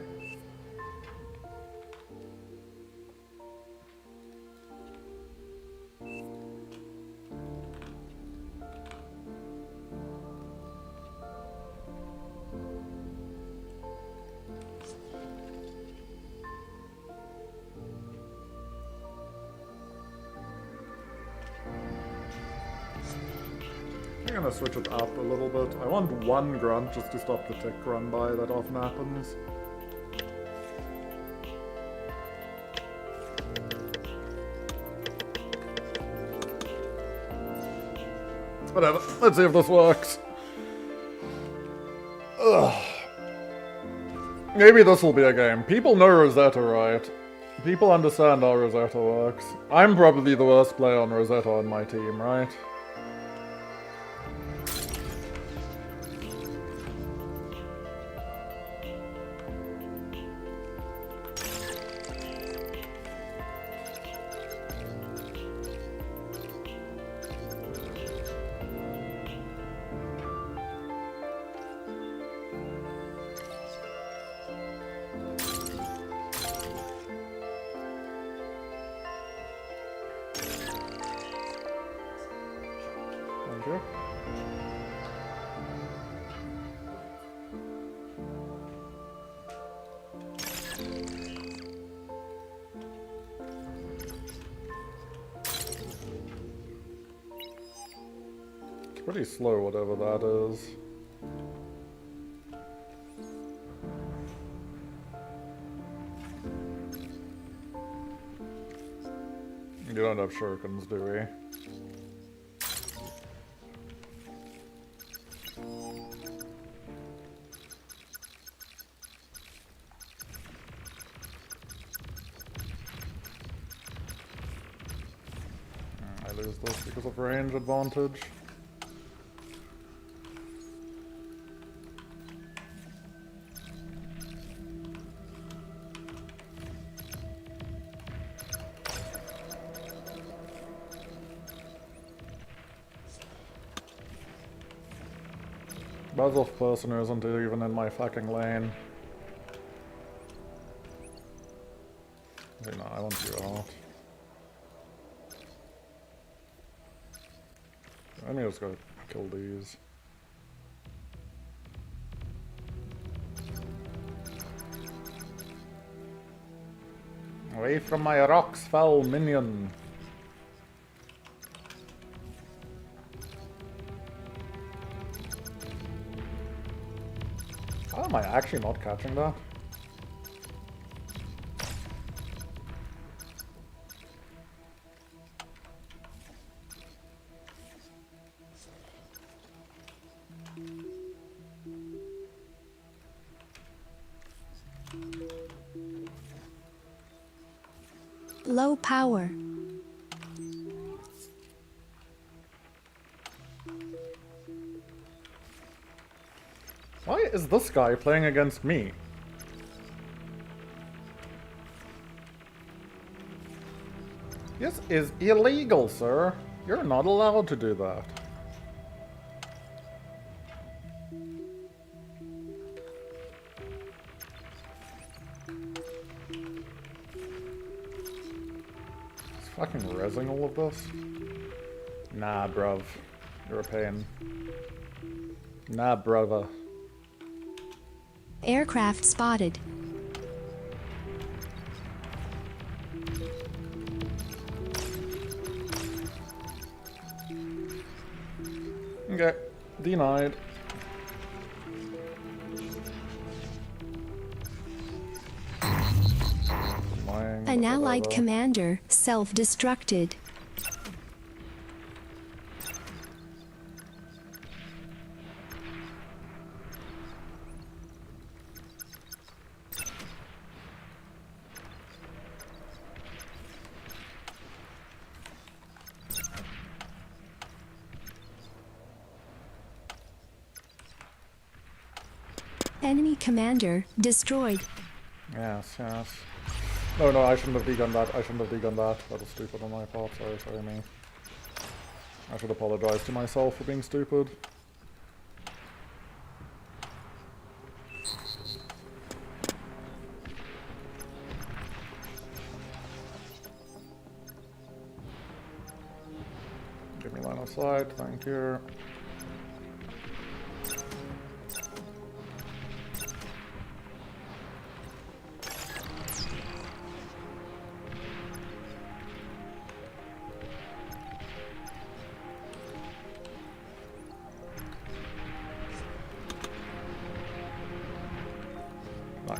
B: I'm gonna switch it up a little bit. I want one grunt just to stop the tick run by that often happens. Whatever, let's see if this works. Ugh. Maybe this will be a game. People know Rosetta, right? People understand how Rosetta works. I'm probably the worst player on Rosetta on my team, right? pretty slow, whatever that is. You don't have shurikens, do we? I lose this because of range advantage. Buzz off person who isn't even in my fucking lane. Okay, no, I want you out. Let me just go kill these. Away from my rocks, foul minion. How am I actually not catching that?
A: Low power.
B: Why is this guy playing against me? This is illegal, sir. You're not allowed to do that. He's fucking rezzing all of this? Nah, bruv. You're a pain. Nah, brother.
A: Aircraft spotted.
B: Okay, denied.
A: An allied commander self-destructed. Enemy commander destroyed.
B: Yes, yes. No, no, I shouldn't have begun that. I shouldn't have begun that. That was stupid on my part. Sorry, sorry, me. I should apologize to myself for being stupid. Give me line of sight, thank you. Nice.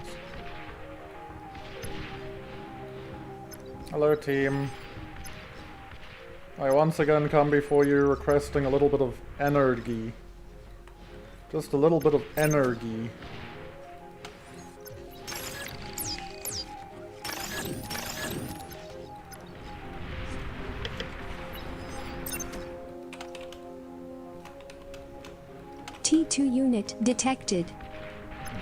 B: Hello, team. I once again come before you requesting a little bit of energy. Just a little bit of energy.
A: T2 unit detected.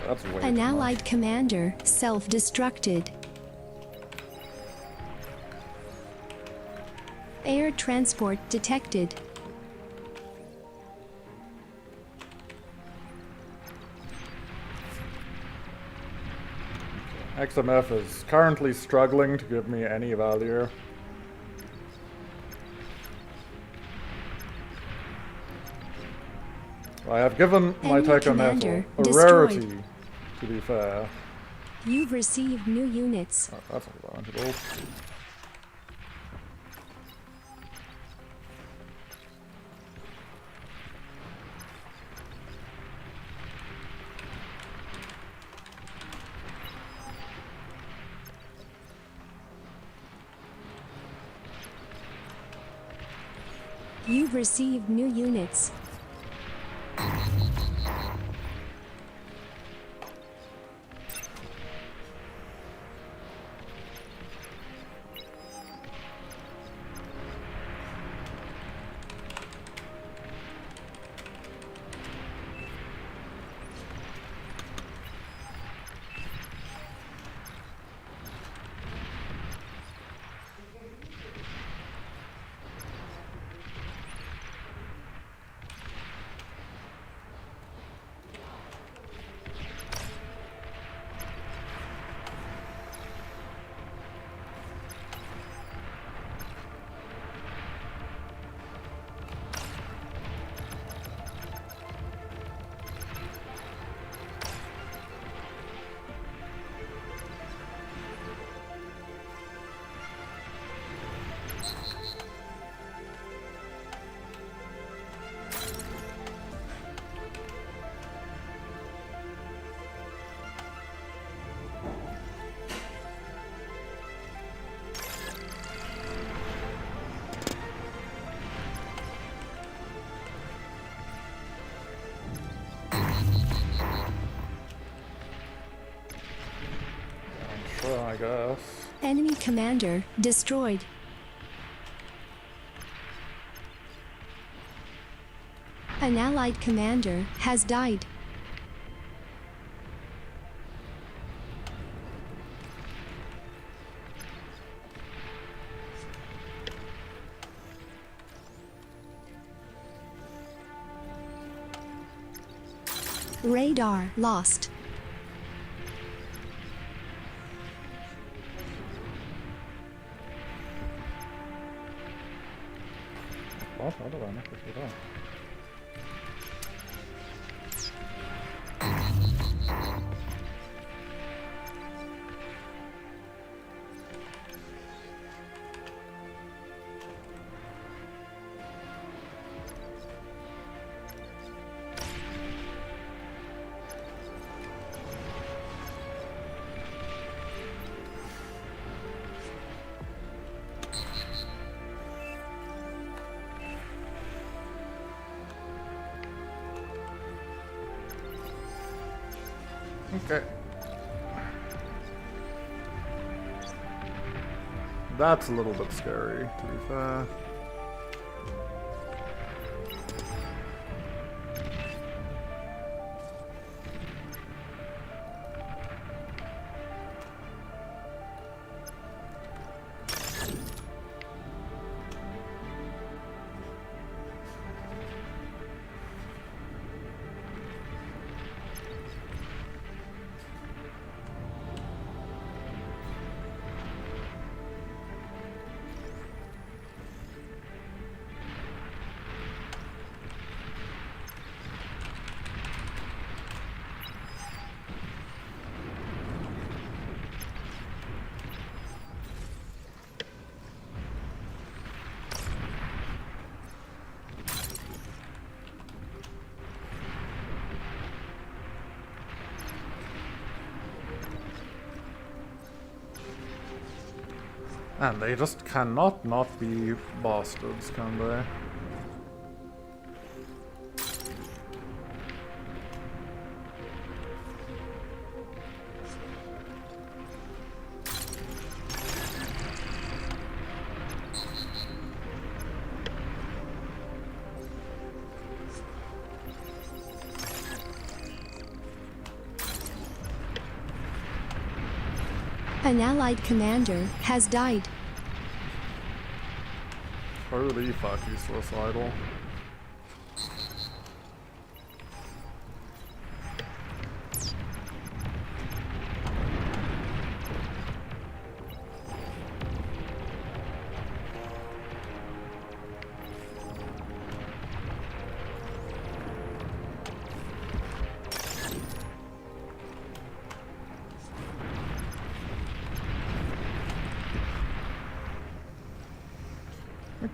B: That's way
A: An
B: too
A: allied
B: much.
A: commander self-destructed. Air transport detected.
B: XMF is currently struggling to give me any value. I have given my
A: Enemy
B: Techo
A: commander
B: Metal a
A: destroyed.
B: rarity, to be fair.
A: You've received new units.
B: Oh, that's not what I wanted.
A: You've received new units.
B: Sure, I guess.
A: Enemy commander destroyed. An allied commander has died. Radar lost.
B: What? I don't know. Okay. That's a little bit scary, to be fair. And they just cannot not be bastards, can they?
A: An allied commander has died.
B: Holy fuck, you suicidal.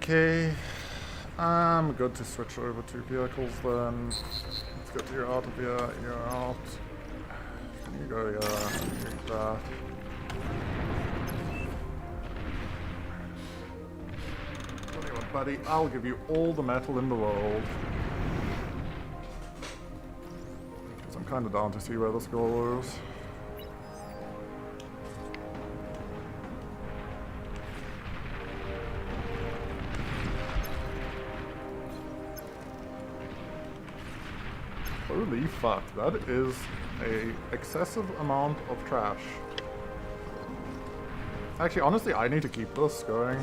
B: Okay, I'm good to switch over to vehicles then. Let's get you out of here, you're out. Can you go, take that. Don't even buddy. I'll give you all the metal in the world. Because I'm kind of down to see where the score is. Holy fuck, that is a excessive amount of trash. Actually, honestly, I need to keep this going.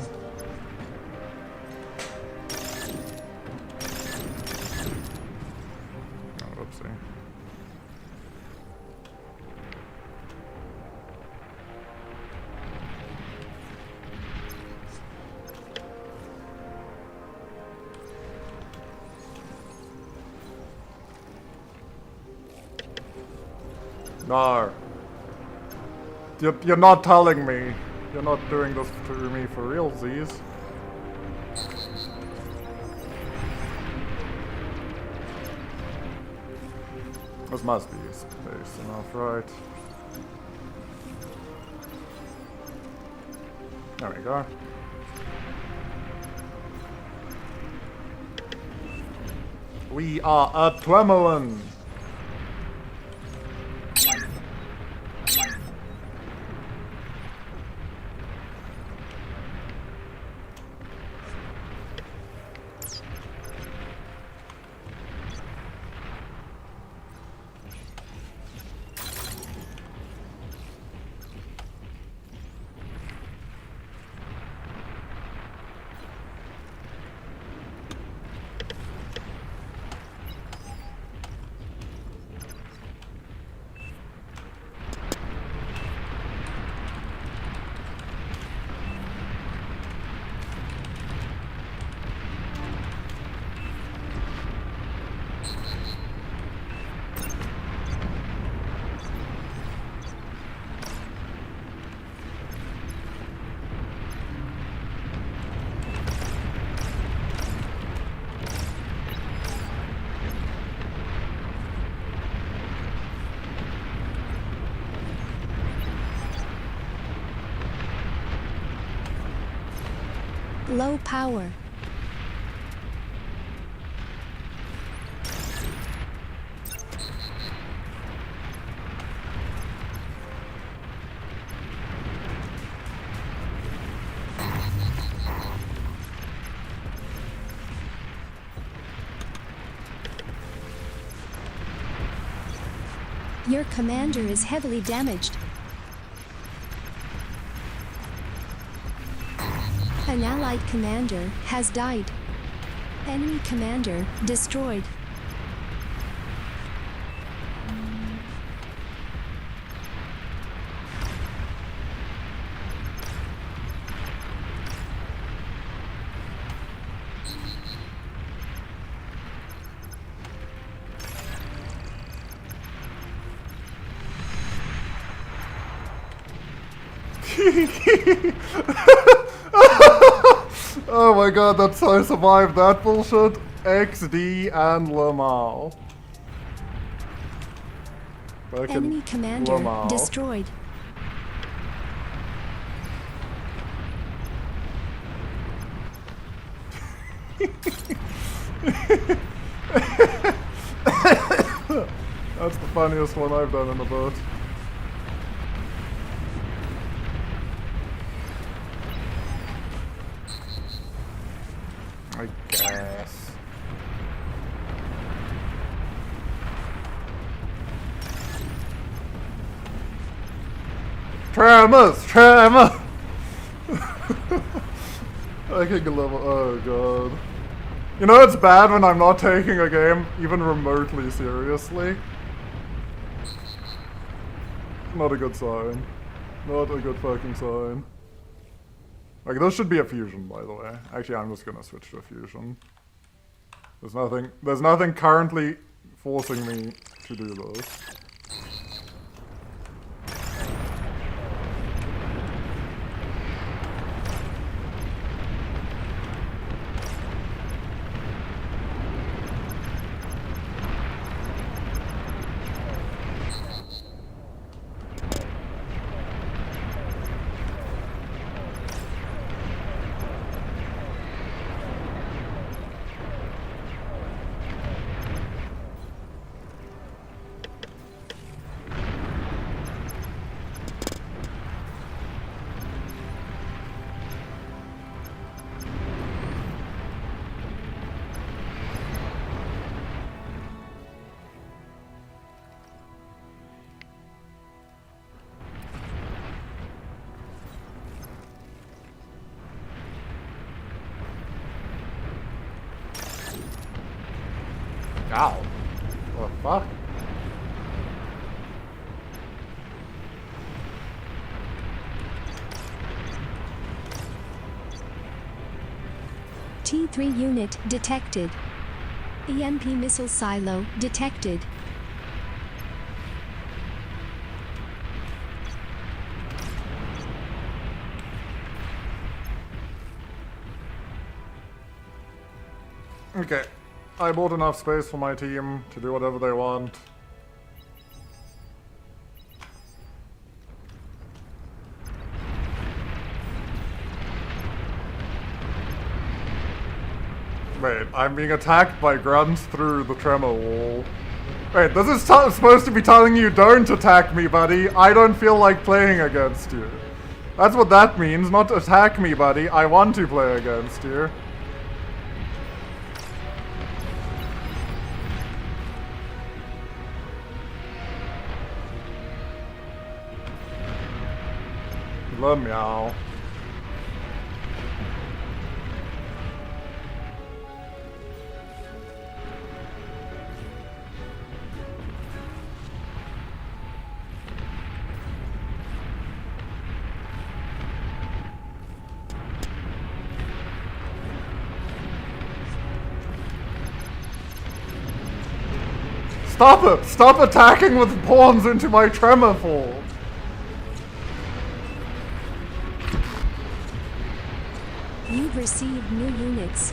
B: Oh, oopsie. No. You're not telling me. You're not doing this to me for realsies. This must be space enough, right? There we go. We are a Twemmerlin!
A: Low power. Your commander is heavily damaged. An allied commander has died. Enemy commander destroyed.
B: Oh my god, that's how I survived that bullshit. XD and Lamau.
A: Enemy commander
B: Lamau.
A: destroyed.
B: That's the funniest one I've done in a bit. I guess. Tremors! Tremor! I can level. Oh god. You know it's bad when I'm not taking a game even remotely seriously. Not a good sign. Not a good fucking sign. Like, this should be a fusion, by the way. Actually, I'm just gonna switch to a fusion. There's nothing currently forcing me to do this. Ow. What the fuck?
A: T3 unit detected. EMP missile silo detected.
B: Okay. I bought enough space for my team to do whatever they want. Wait, I'm being attacked by grunts through the tremor wall. Wait, this is supposed to be telling you don't attack me, buddy. I don't feel like playing against you. That's what that means, not attack me, buddy. I want to play against you. Le meow. Stop it! Stop attacking with pawns into my tremor fall!
A: You've received new units.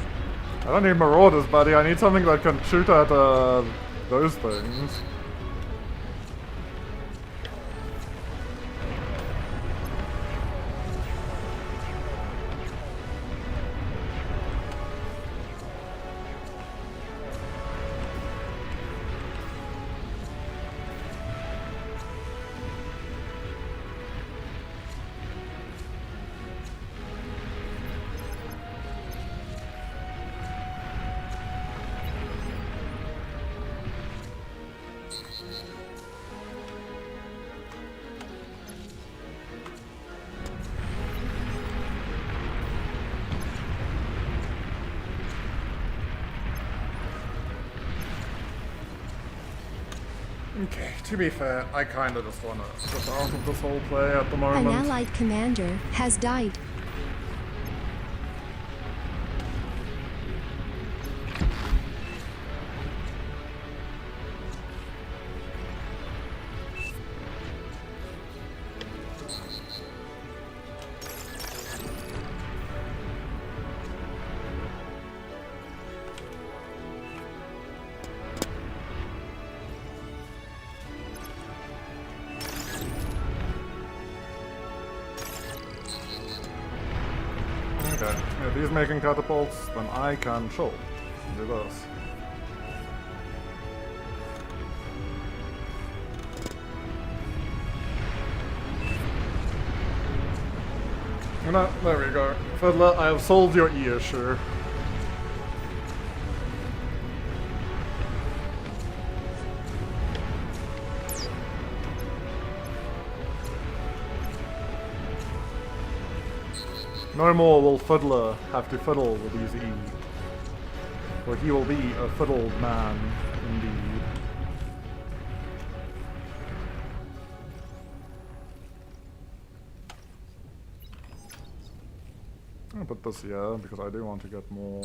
B: I don't need marauders, buddy. I need something that can shoot at those things. Okay, to be fair, I kinda just wanna get out of this whole play at the
A: An
B: moment.
A: allied commander has died.
B: Okay, if he's making catapults, then I can show. Do this. No, there we go. Fiddler, I have solved your issue. No more will Fiddler have to fiddle with these E. For he will be a fiddled man, indeed. I'll put this here, because I do want to get more.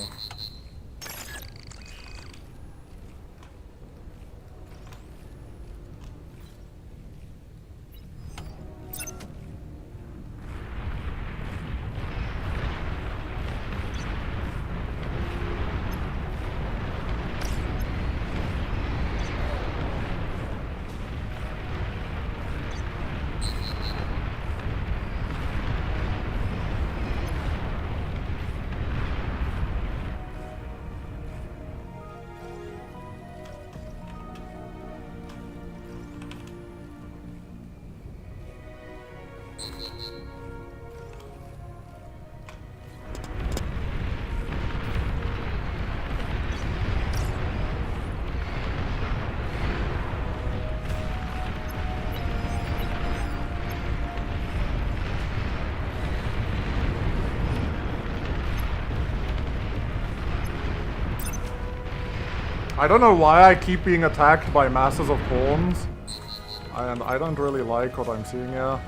B: I don't know why I keep being attacked by masses of pawns. And I don't really like what I'm seeing here.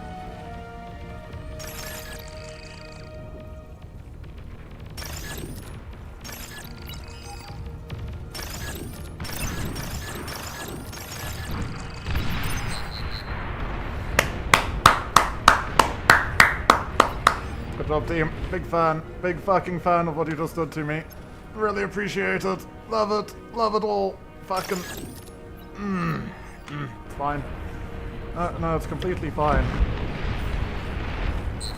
B: Good job, team. Big fan. Big fucking fan of what you just did to me. Really appreciate it. Love it. Love it all. Fucking... It's fine. No, it's completely fine.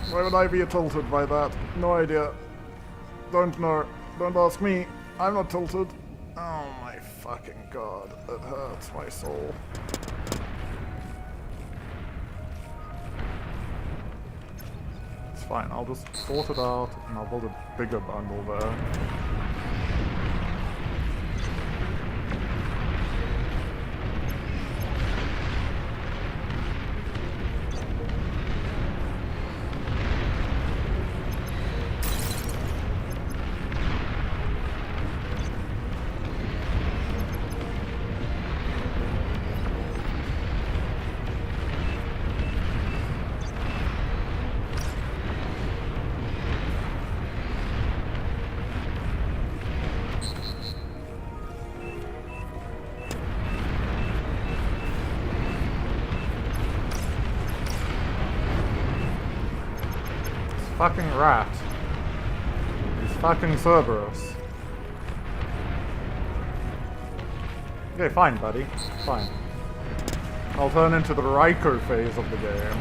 B: Why would I be tilted by that? No idea. Don't know. Don't ask me. I'm not tilted. Oh my fucking god. It hurts my soul. It's fine. I'll just sort it out and I'll build a bigger bundle there. Fucking rat. He's fucking Cerberus. Okay, fine, buddy. Fine. I'll turn into the Riker phase of the game.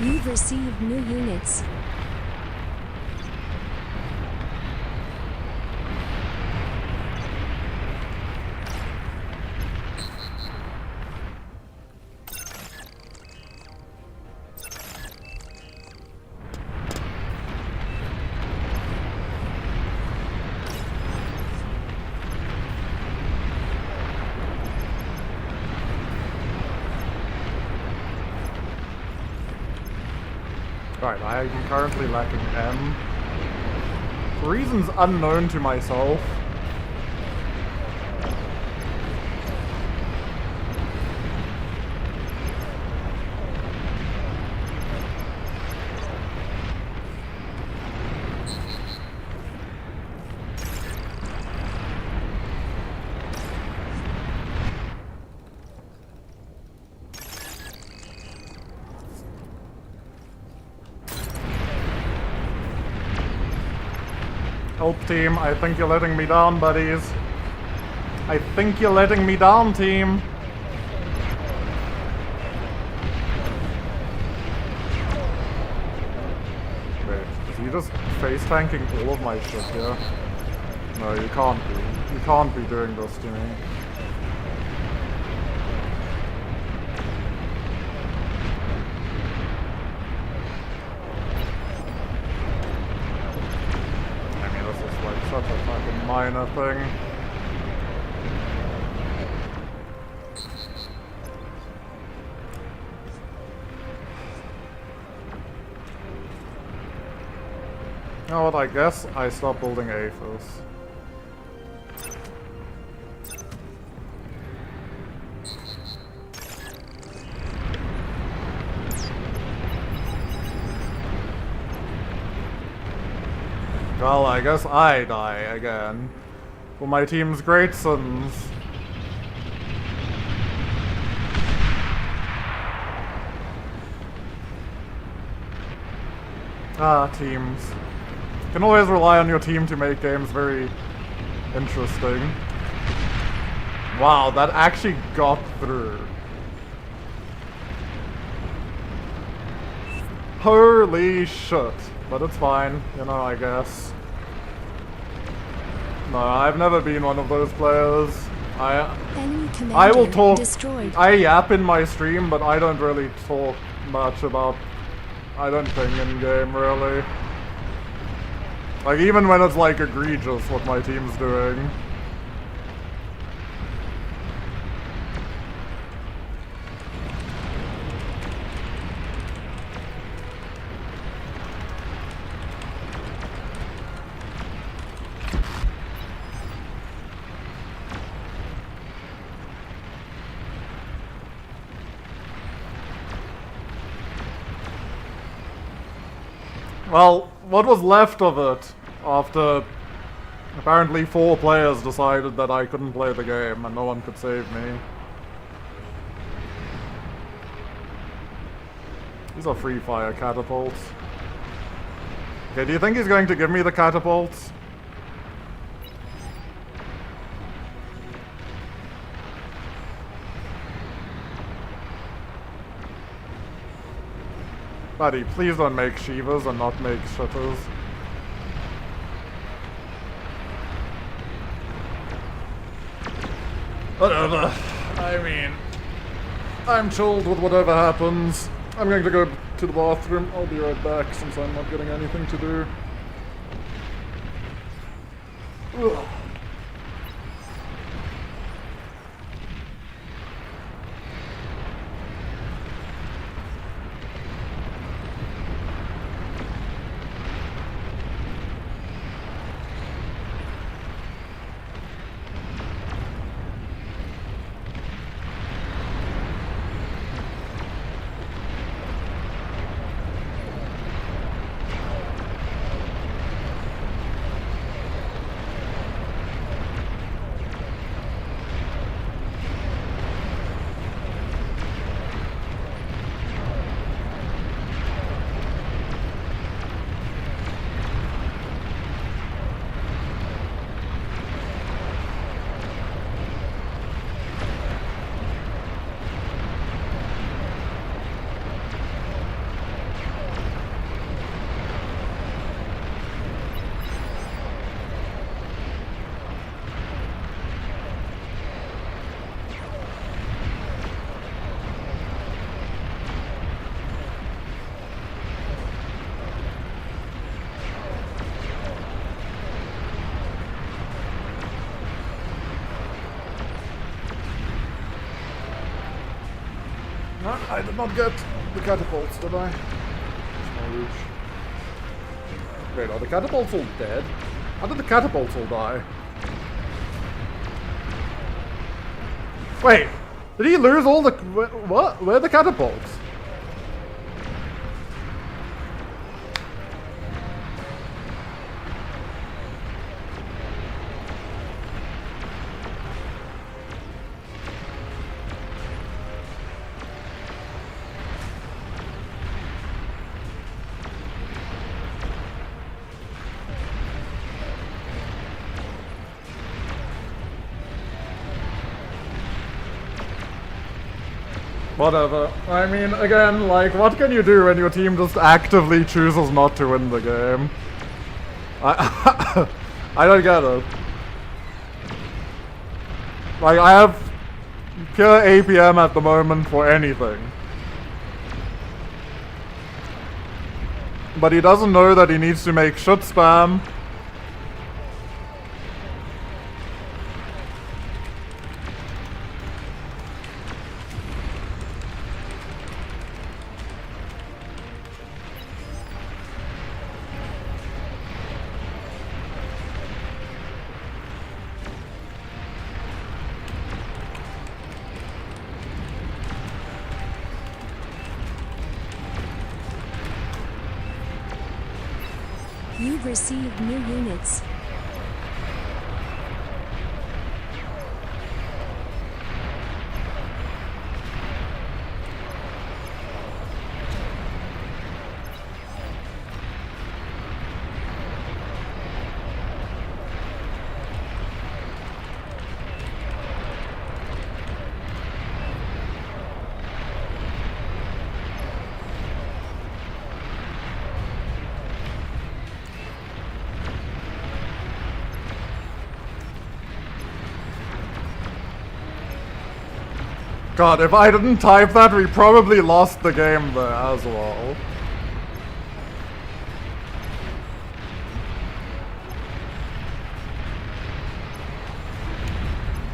A: You've received new units.
B: Right, I am currently lacking M. For reasons unknown to myself. Help, team. I think you're letting me down, buddies. I think you're letting me down, team. Wait, is he just face tanking all of my shit here? No, you can't be. You can't be doing this to me. Such a fucking minor thing. You know what, I guess I stop building Aethys. Well, I guess I die again. For my team's great sins. Ah, teams. You can always rely on your team to make games very interesting. Wow, that actually got through. Holy shit. But it's fine, you know, I guess. No, I've never been one of those players.
A: Enemy
B: I will
A: commander
B: talk.
A: destroyed.
B: I yap in my stream, but I don't really talk much about, I don't think, in-game, really. Like, even when it's, like, egregious what my team's doing. Well, what was left of it after apparently 4 players decided that I couldn't play the game and no one could save me. These are free fire catapults. Okay, do you think he's going to give me the catapults? Buddy, please don't make Shivas and not make Shitters. Whatever. I mean, I'm chilled with whatever happens. I'm going to go to the bathroom. I'll be right back since I'm not getting anything to do. Ugh. I did not get the catapults, did I? Wait, are the catapults all dead? How did the catapults all die? Wait, did he lose all the... What? Where are the catapults? Whatever. I mean, again, like, what can you do when your team just actively chooses not to win the game? I don't get it. Like, I have pure APM at the moment for anything. But he doesn't know that he needs to make shit spam.
A: You've received new units.
B: God, if I didn't type that, we probably lost the game there as well.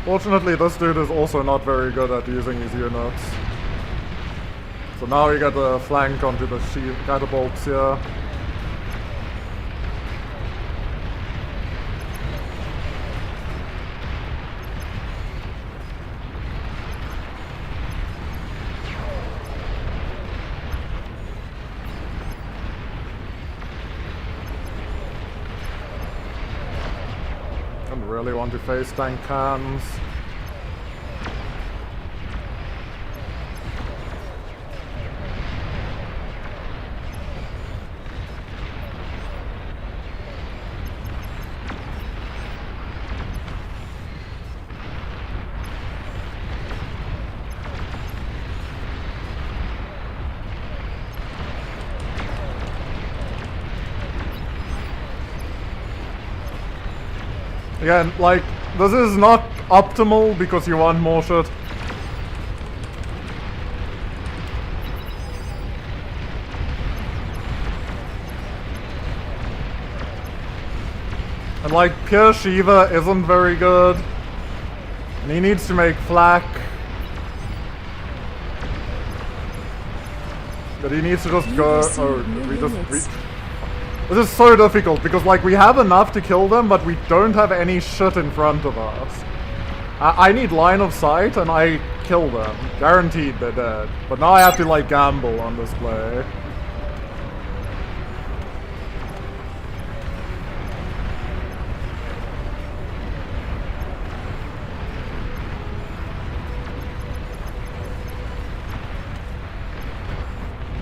B: Fortunately, this dude is also not very good at using his units. So now we get a flank onto the catapults here. Don't really want to face tank cans. Again, like, this is not optimal because you want more shit. And like, pure Shiva isn't very good. And he needs to make flak. But he needs to just go. Oh, we just. This is so difficult because, like, we have enough to kill them, but we don't have any shit in front of us. I need line of sight and I kill them. Guaranteed they're dead. But now I have to, like, gamble on this play.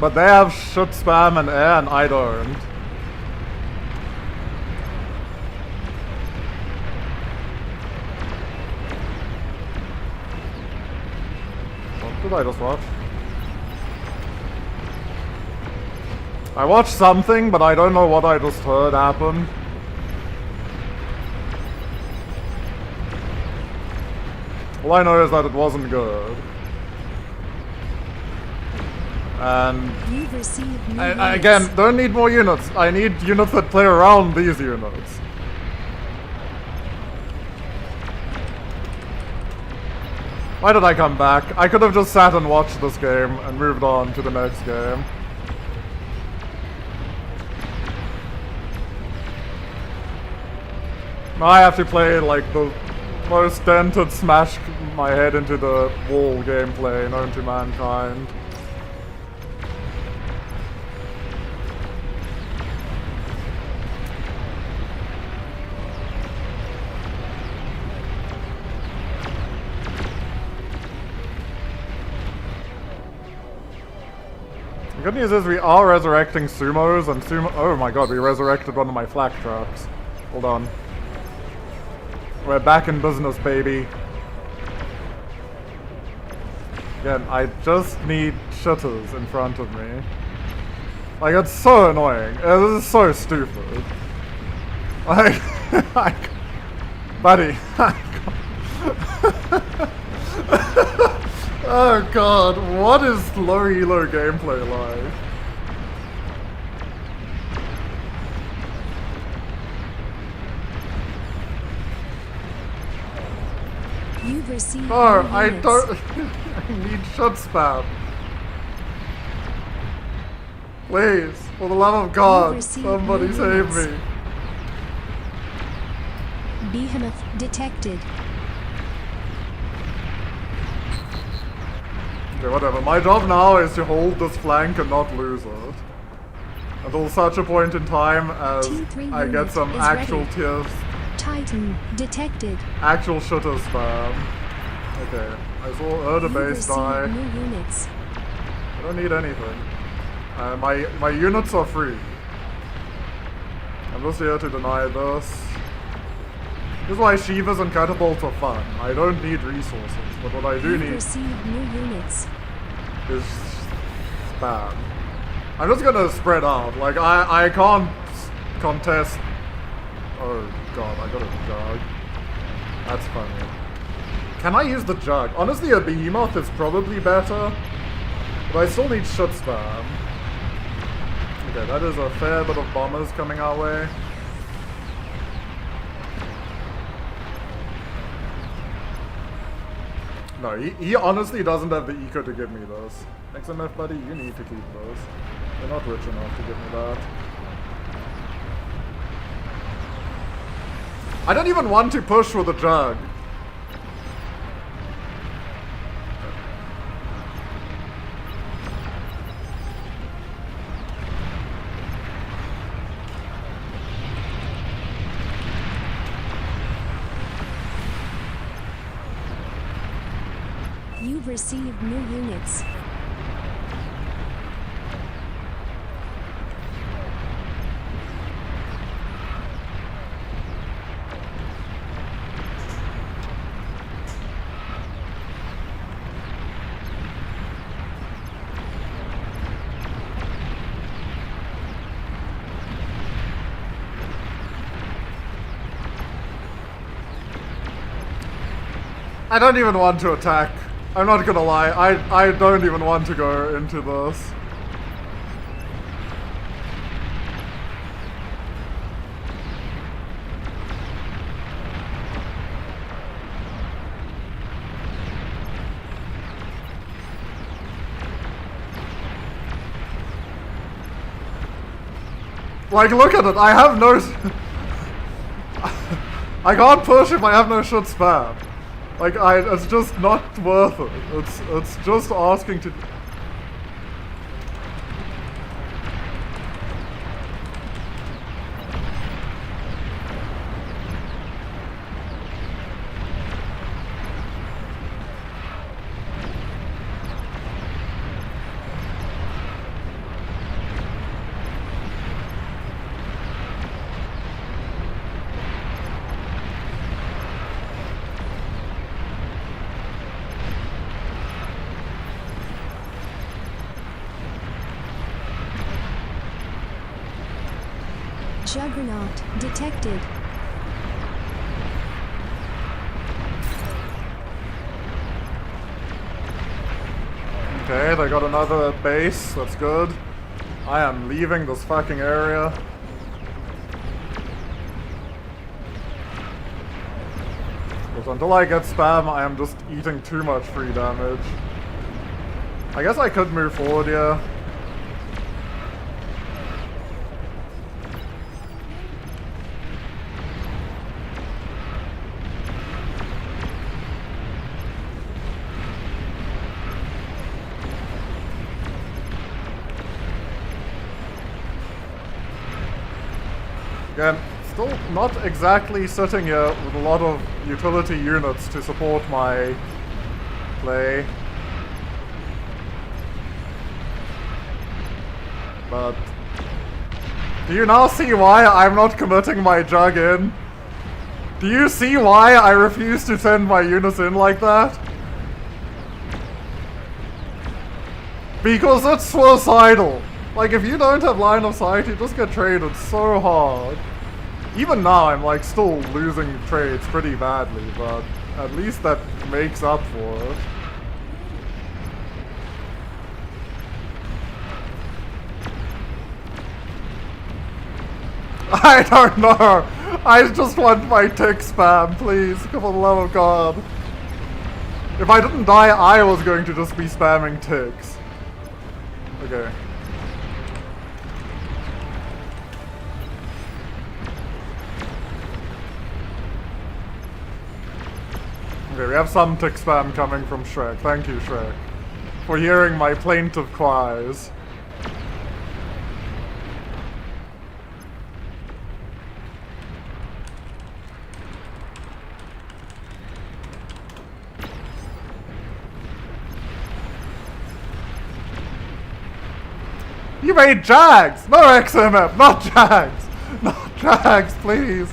B: But they have shit spam and air and I don't. What did I just watch? I watched something, but I don't know what I just heard happen. All I know is that it wasn't good. And
A: You've received new
B: I,
A: units.
B: again, don't need more units. I need units that play around these units. Why did I come back? I could have just sat and watched this game and moved on to the next game. Now I have to play like the most dented smash my head into the wall gameplay known to mankind. The good news is we are resurrecting sumos and oh my god, we resurrected one of my flak traps. Hold on. We're back in business, baby. Again, I just need shitters in front of me. Like, it's so annoying. This is so stupid. Like, buddy. Oh god, what is low elo gameplay like?
A: You've received
B: No,
A: new
B: I
A: units.
B: don't. I need shot spam. Please, for the love of God,
A: received
B: somebody
A: new
B: save
A: units.
B: me.
A: Behemoth detected.
B: Okay, whatever. My job now is to hold this flank and not lose it. Until such a point in time as
A: T3
B: I get
A: unit
B: some
A: is
B: actual
A: ready.
B: tears,
A: Titan detected.
B: actual shitter spam. Okay, I heard a
A: You've
B: base
A: received
B: die.
A: new units.
B: I don't need anything. My units are free. I'm just here to deny this. This is why Shivas and catapults are fun. I don't need resources, but what I do
A: You've
B: need
A: received new units.
B: is spam. I'm just gonna spread out. Like, I can't contest. Oh god, I got a dog. That's funny. Can I use the jug? Honestly, a behemoth is probably better, but I still need shit spam. Okay, that is a fair bit of bombers coming our way. No, he honestly doesn't have the eco to give me those. XMF buddy, you need to keep those. You're not rich enough to give me that. I don't even want to push with a jug.
A: You've received new units.
B: I don't even want to attack. I'm not gonna lie, I don't even want to go into this. Like, look at it, I have no... I can't push if I have no shit spam. Like, it's just not worth it. It's just asking to...
A: Juggernaut detected.
B: Okay, they got another base, that's good. I am leaving this fucking area. Because until I get spam, I am just eating too much free damage. I guess I could move forward here. Again, still not exactly sitting here with a lot of utility units to support my play. But do you now see why I'm not committing my jug in? Do you see why I refuse to send my units in like that? Because it's suicidal. Like, if you don't have line of sight, you just get traded so hard. Even now, I'm like still losing trades pretty badly, but at least that makes up for it. I don't know. I just want my tick spam, please, for the love of God. If I didn't die, I was going to just be spamming ticks. Okay. Okay, we have some tick spam coming from Shrek. Thank you, Shrek, for hearing my plaintive cries. You made Jags! No XMF! Not Jags! Not Jags, please!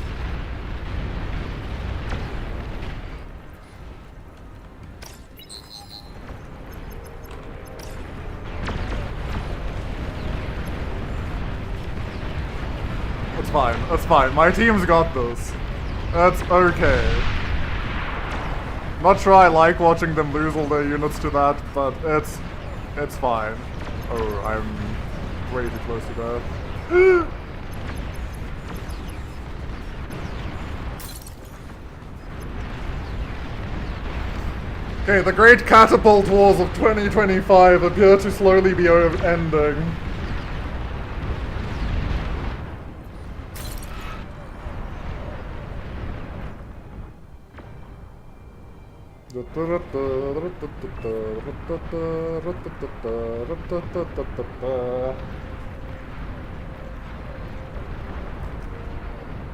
B: It's fine, it's fine. My team's got this. That's okay. Not sure I like watching them lose all their units to that, but it's fine. Oh, I'm way too close to that. Okay, the great catapult wars of 2025 appear to slowly be ending.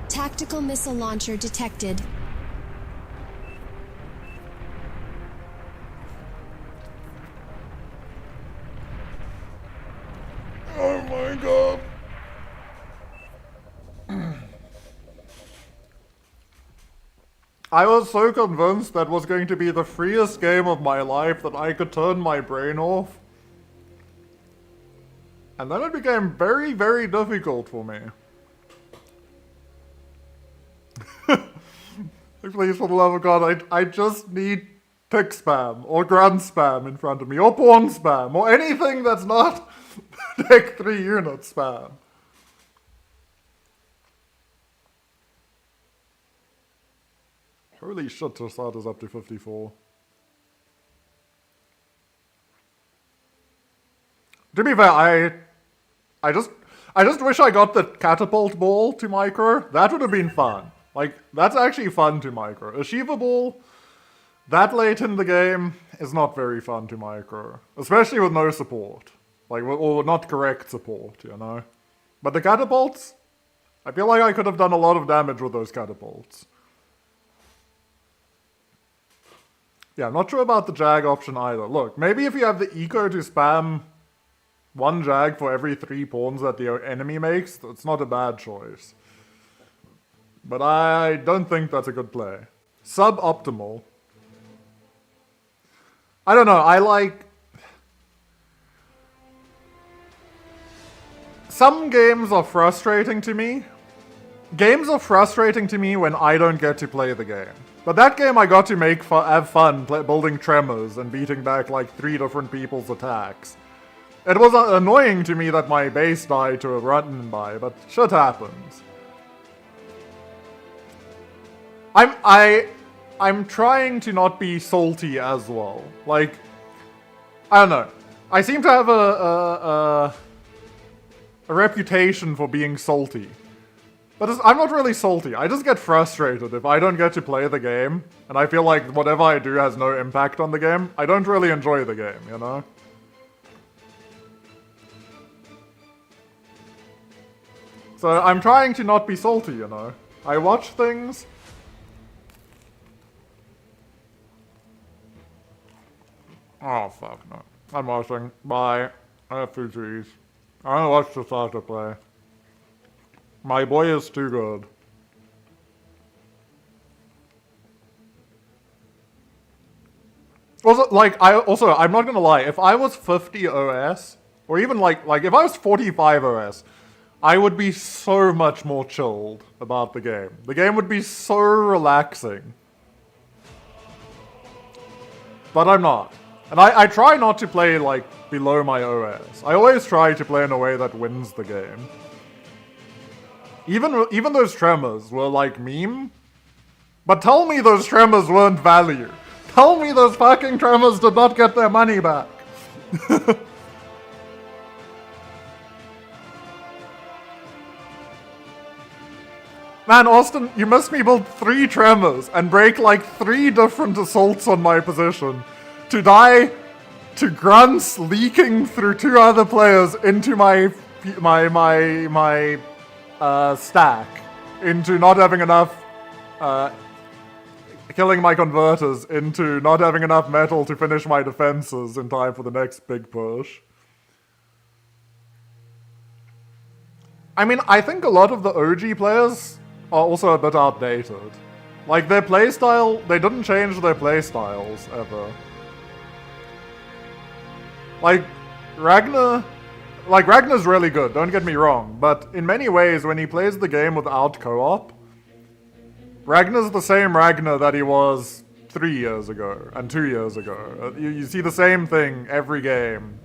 A: Tactical missile launcher detected.
B: Oh my god. I was so convinced that was going to be the freest game of my life that I could turn my brain off. And then it became very, very difficult for me. Please, for the love of God, I just need tick spam, or grunt spam in front of me, or pawn spam, or anything that's not tick 3 unit spam. Holy shit, Torsat is up to 54. To be fair, I just wish I got the catapult ball to micro. That would have been fun. Like, that's actually fun to micro. A Shiva ball that late in the game is not very fun to micro. Especially with no support. Like, or not correct support, you know? But the catapults, I feel like I could have done a lot of damage with those catapults. Yeah, I'm not sure about the Jag option either. Look, maybe if you have the eco to spam 1 Jag for every 3 pawns that the enemy makes, it's not a bad choice. But I don't think that's a good play. Suboptimal. I don't know, I like... Some games are frustrating to me. Games are frustrating to me when I don't get to play the game. But that game I got to have fun building tremors and beating back like 3 different people's attacks. It was annoying to me that my base died to a run by, but shit happens. I'm trying to not be salty as well. Like, I don't know. I seem to have a reputation for being salty. But I'm not really salty. I just get frustrated if I don't get to play the game, and I feel like whatever I do has no impact on the game. I don't really enjoy the game, you know? So I'm trying to not be salty, you know? I watch things... Oh, fuck, no. I'm watching. Bye. I have food to eat. I don't watch the soccer play. My boy is too good. Also, like, I'm not gonna lie, if I was 50 OS, or even like if I was 45 OS, I would be so much more chilled about the game. The game would be so relaxing. But I'm not. And I try not to play, like, below my OS. I always try to play in a way that wins the game. Even those tremors were, like, meme. But tell me those tremors weren't value. Tell me those fucking tremors did not get their money back. Man, Austin, you missed me build 3 tremors and break, like, 3 different assaults on my position. To die to grunts leaking through 2 other players into my stack, into not having enough, killing my converters, into not having enough metal to finish my defenses in time for the next big push. I mean, I think a lot of the OG players are also a bit outdated. Like, their playstyle, they didn't change their playstyles ever. Ragnar's really good, don't get me wrong, but in many ways, when he plays the game without co-op, Ragnar's the same Ragnar that he was 3 years ago and 2 years ago. You see the same thing every game.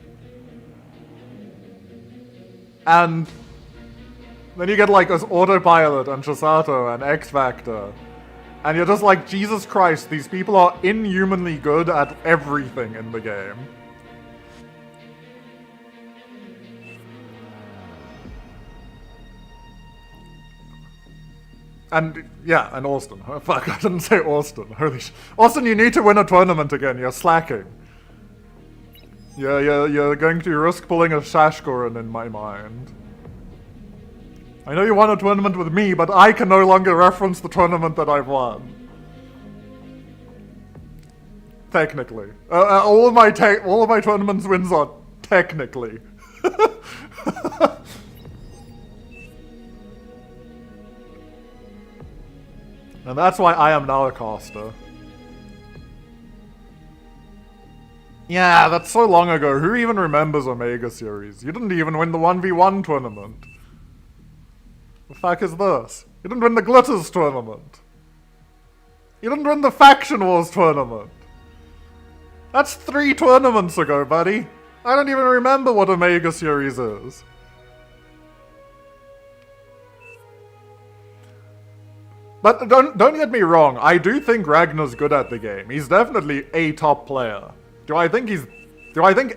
B: And then you get like us Autopilot and Chisato and X Factor. And you're just like, Jesus Christ, these people are inhumanly good at everything in the game. And, yeah, and Austin. Oh, fuck, I didn't say Austin. Holy sh... Austin, you need to win a tournament again. You're slacking. You're going to risk pulling a Shashkoran in my mind. I know you won a tournament with me, but I can no longer reference the tournament that I've won. Technically. All of my tournaments wins are technically. And that's why I am now a caster. Yeah, that's so long ago. Who even remembers Omega Series? You didn't even win the 1v1 tournament. The fuck is this? You didn't win the Glitters tournament. You didn't win the Faction Wars tournament. That's 3 tournaments ago, buddy. I don't even remember what Omega Series is. But don't get me wrong, I do think Ragnar's good at the game. He's definitely a top player. Do I think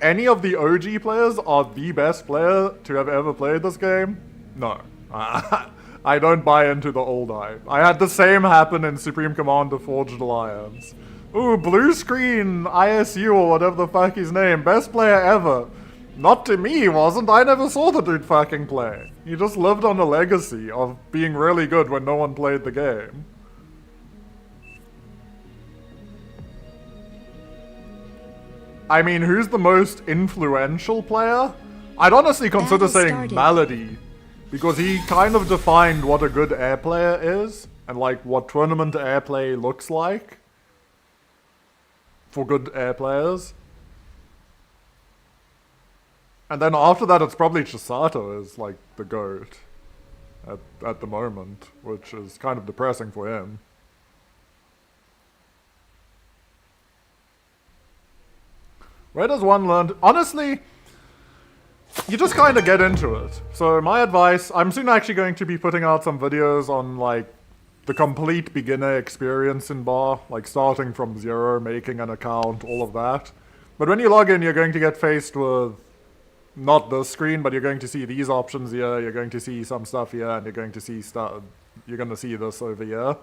B: any of the OG players are the best player to have ever played this game? No. I don't buy into the old hype. I had the same happen in Supreme Commander Forged Alliance. Ooh, blue screen, ISU or whatever the fuck his name, best player ever. Not to me, he wasn't. I never saw the dude fucking play. He just lived on a legacy of being really good when no one played the game. I mean, who's the most influential player? I'd honestly consider saying Malady, because he kind of defined what a good air player is, and like what tournament airplay looks like for good air players. And then after that, it's probably Chisato is like the GOAT at the moment, which is kind of depressing for him. Where does one learn? Honestly, you just kind of get into it. So my advice, I'm soon actually going to be putting out some videos on like the complete beginner experience in bar, like starting from 0, making an account, all of that. But when you log in, you're going to get faced with not this screen, but you're going to see these options here, you're going to see some stuff here, and you're going to see this over here.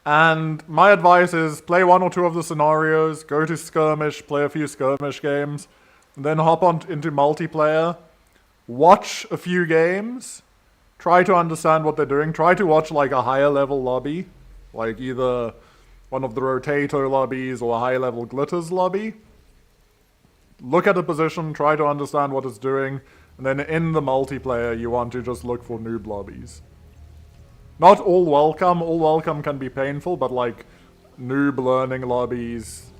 B: And my advice is play 1 or 2 of the scenarios, go to skirmish, play a few skirmish games, and then hop on into multiplayer, watch a few games, try to understand what they're doing, try to watch like a higher level lobby, like either one of the rotato lobbies or a high level glitters lobby. Look at a position, try to understand what it's doing, and then in the multiplayer you want to just look for noob lobbies. Not all welcome can be painful, but like noob learning lobbies,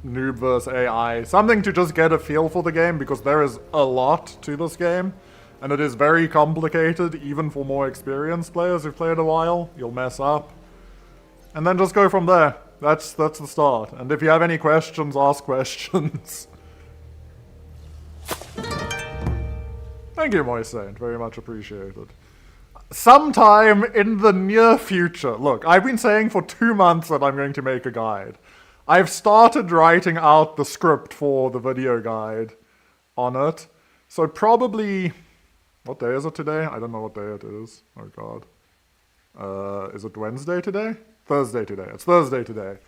B: noob versus AI, something to just get a feel for the game, because there is a lot to this game, and it is very complicated, even for more experienced players who've played a while. You'll mess up. And then just go from there. That's the start. And if you have any questions, ask questions. Thank you, Moist Saint. Very much appreciated. Sometime in the near future. Look, I've been saying for 2 months that I'm going to make a guide. I've started writing out the script for the video guide on it. So probably... What day is it today? I don't know what day it is. Oh god. Is it Wednesday today? Thursday today. It's Thursday today.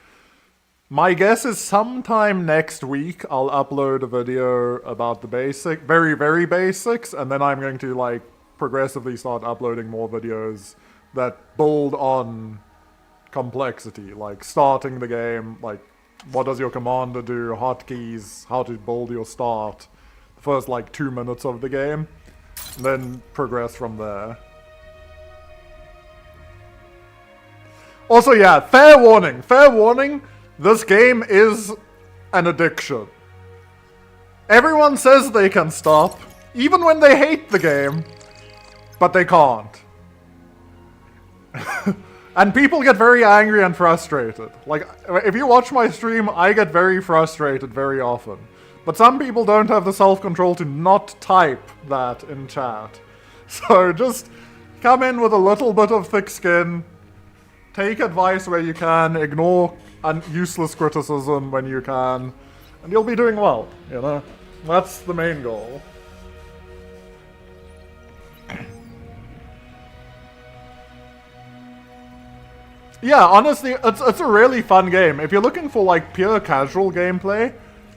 B: My guess is sometime next week I'll upload a video about the basic, very, very basics, and then I'm going to like progressively start uploading more videos that build on complexity, like starting the game, like what does your commander do, hotkeys, how to build your start, the first like 2 minutes of the game, and then progress from there. Also, yeah, fair warning, this game is an addiction. Everyone says they can stop, even when they hate the game, but they can't. And people get very angry and frustrated. Like, if you watch my stream, I get very frustrated very often. But some people don't have the self-control to not type that in chat. So just come in with a little bit of thick skin, take advice where you can, ignore useless criticism when you can, and you'll be doing well, you know? That's the main goal. Yeah, honestly, it's a really fun game. If you're looking for like pure casual gameplay,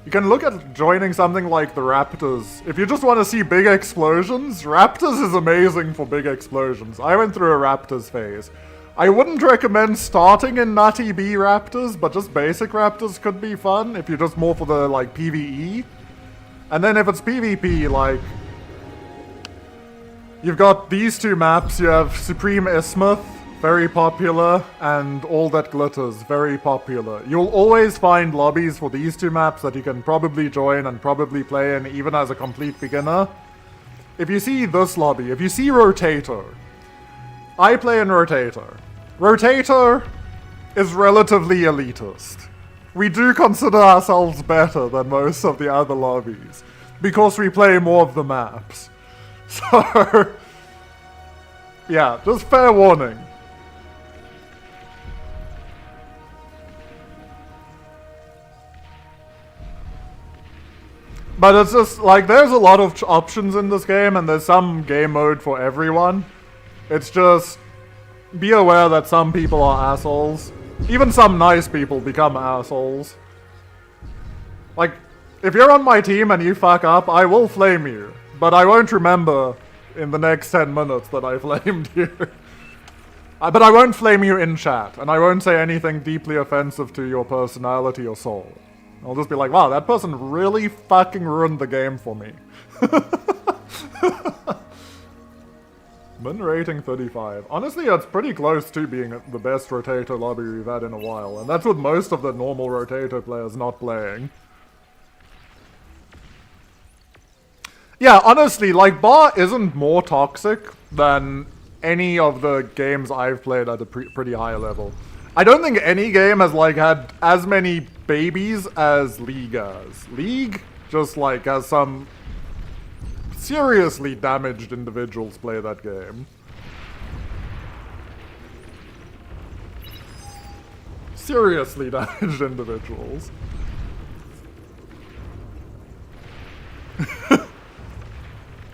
B: you can look at joining something like the Raptors. If you just want to see big explosions, Raptors is amazing for big explosions. I went through a Raptors phase. I wouldn't recommend starting in Nutty B Raptors, but just basic Raptors could be fun if you're just more for the like PvE. And then if it's PvP, like, you've got these two maps. You have Supreme Isthmus, very popular, and All That Glitters, very popular. You'll always find lobbies for these two maps that you can probably join and probably play in even as a complete beginner. If you see this lobby, if you see Rotato, I play in Rotato. Rotato is relatively elitist. We do consider ourselves better than most of the other lobbies because we play more of the maps. So, yeah, just fair warning. But it's just, like, there's a lot of options in this game, and there's some game mode for everyone. It's just, be aware that some people are assholes. Even some nice people become assholes. Like, if you're on my team and you fuck up, I will flame you. But I won't remember in the next 10 minutes that I flamed you. But I won't flame you in chat, and I won't say anything deeply offensive to your personality or soul. I'll just be like, wow, that person really fucking ruined the game for me. Min rating 35. Honestly, that's pretty close to being the best Rotato lobby we've had in a while, and that's with most of the normal Rotato players not playing. Yeah, honestly, like, Bar isn't more toxic than any of the games I've played at a pretty high level. I don't think any game has, like, had as many babies as League has. League just, like, has some seriously damaged individuals play that game. Seriously damaged individuals.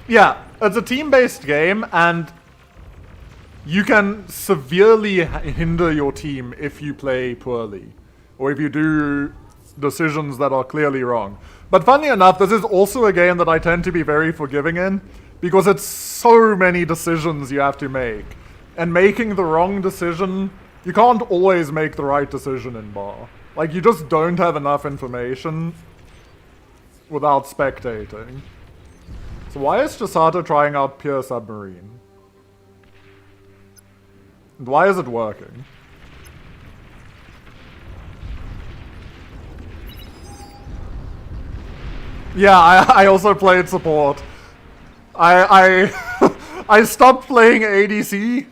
B: Yeah, it's a team-based game, and you can severely hinder your team if you play poorly, or if you do decisions that are clearly wrong. But funnily enough, this is also a game that I tend to be very forgiving in, because it's so many decisions you have to make. And making the wrong decision, you can't always make the right decision in Bar. Like, you just don't have enough information without spectating. So why is Chisato trying out Pure Submarine? And why is it working? Yeah, I also played support. I I stopped playing ADC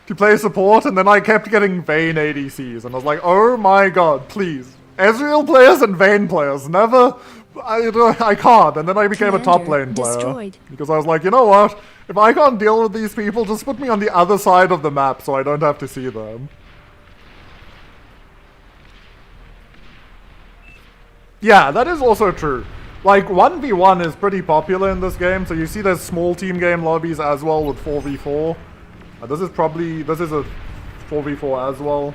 B: to play support, and then I kept getting Vayne ADCs, and I was like, oh my god, please. Ezreal players and Vayne players, never... I can't, and then I became a top lane player.
A: Destroyed.
B: Because I was like, you know what? If I can't deal with these people, just put me on the other side of the map so I don't have to see them. Yeah, that is also true. Like, 1v1 is pretty popular in this game, so you see there's small team game lobbies as well with 4v4. This is a 4v4 as well.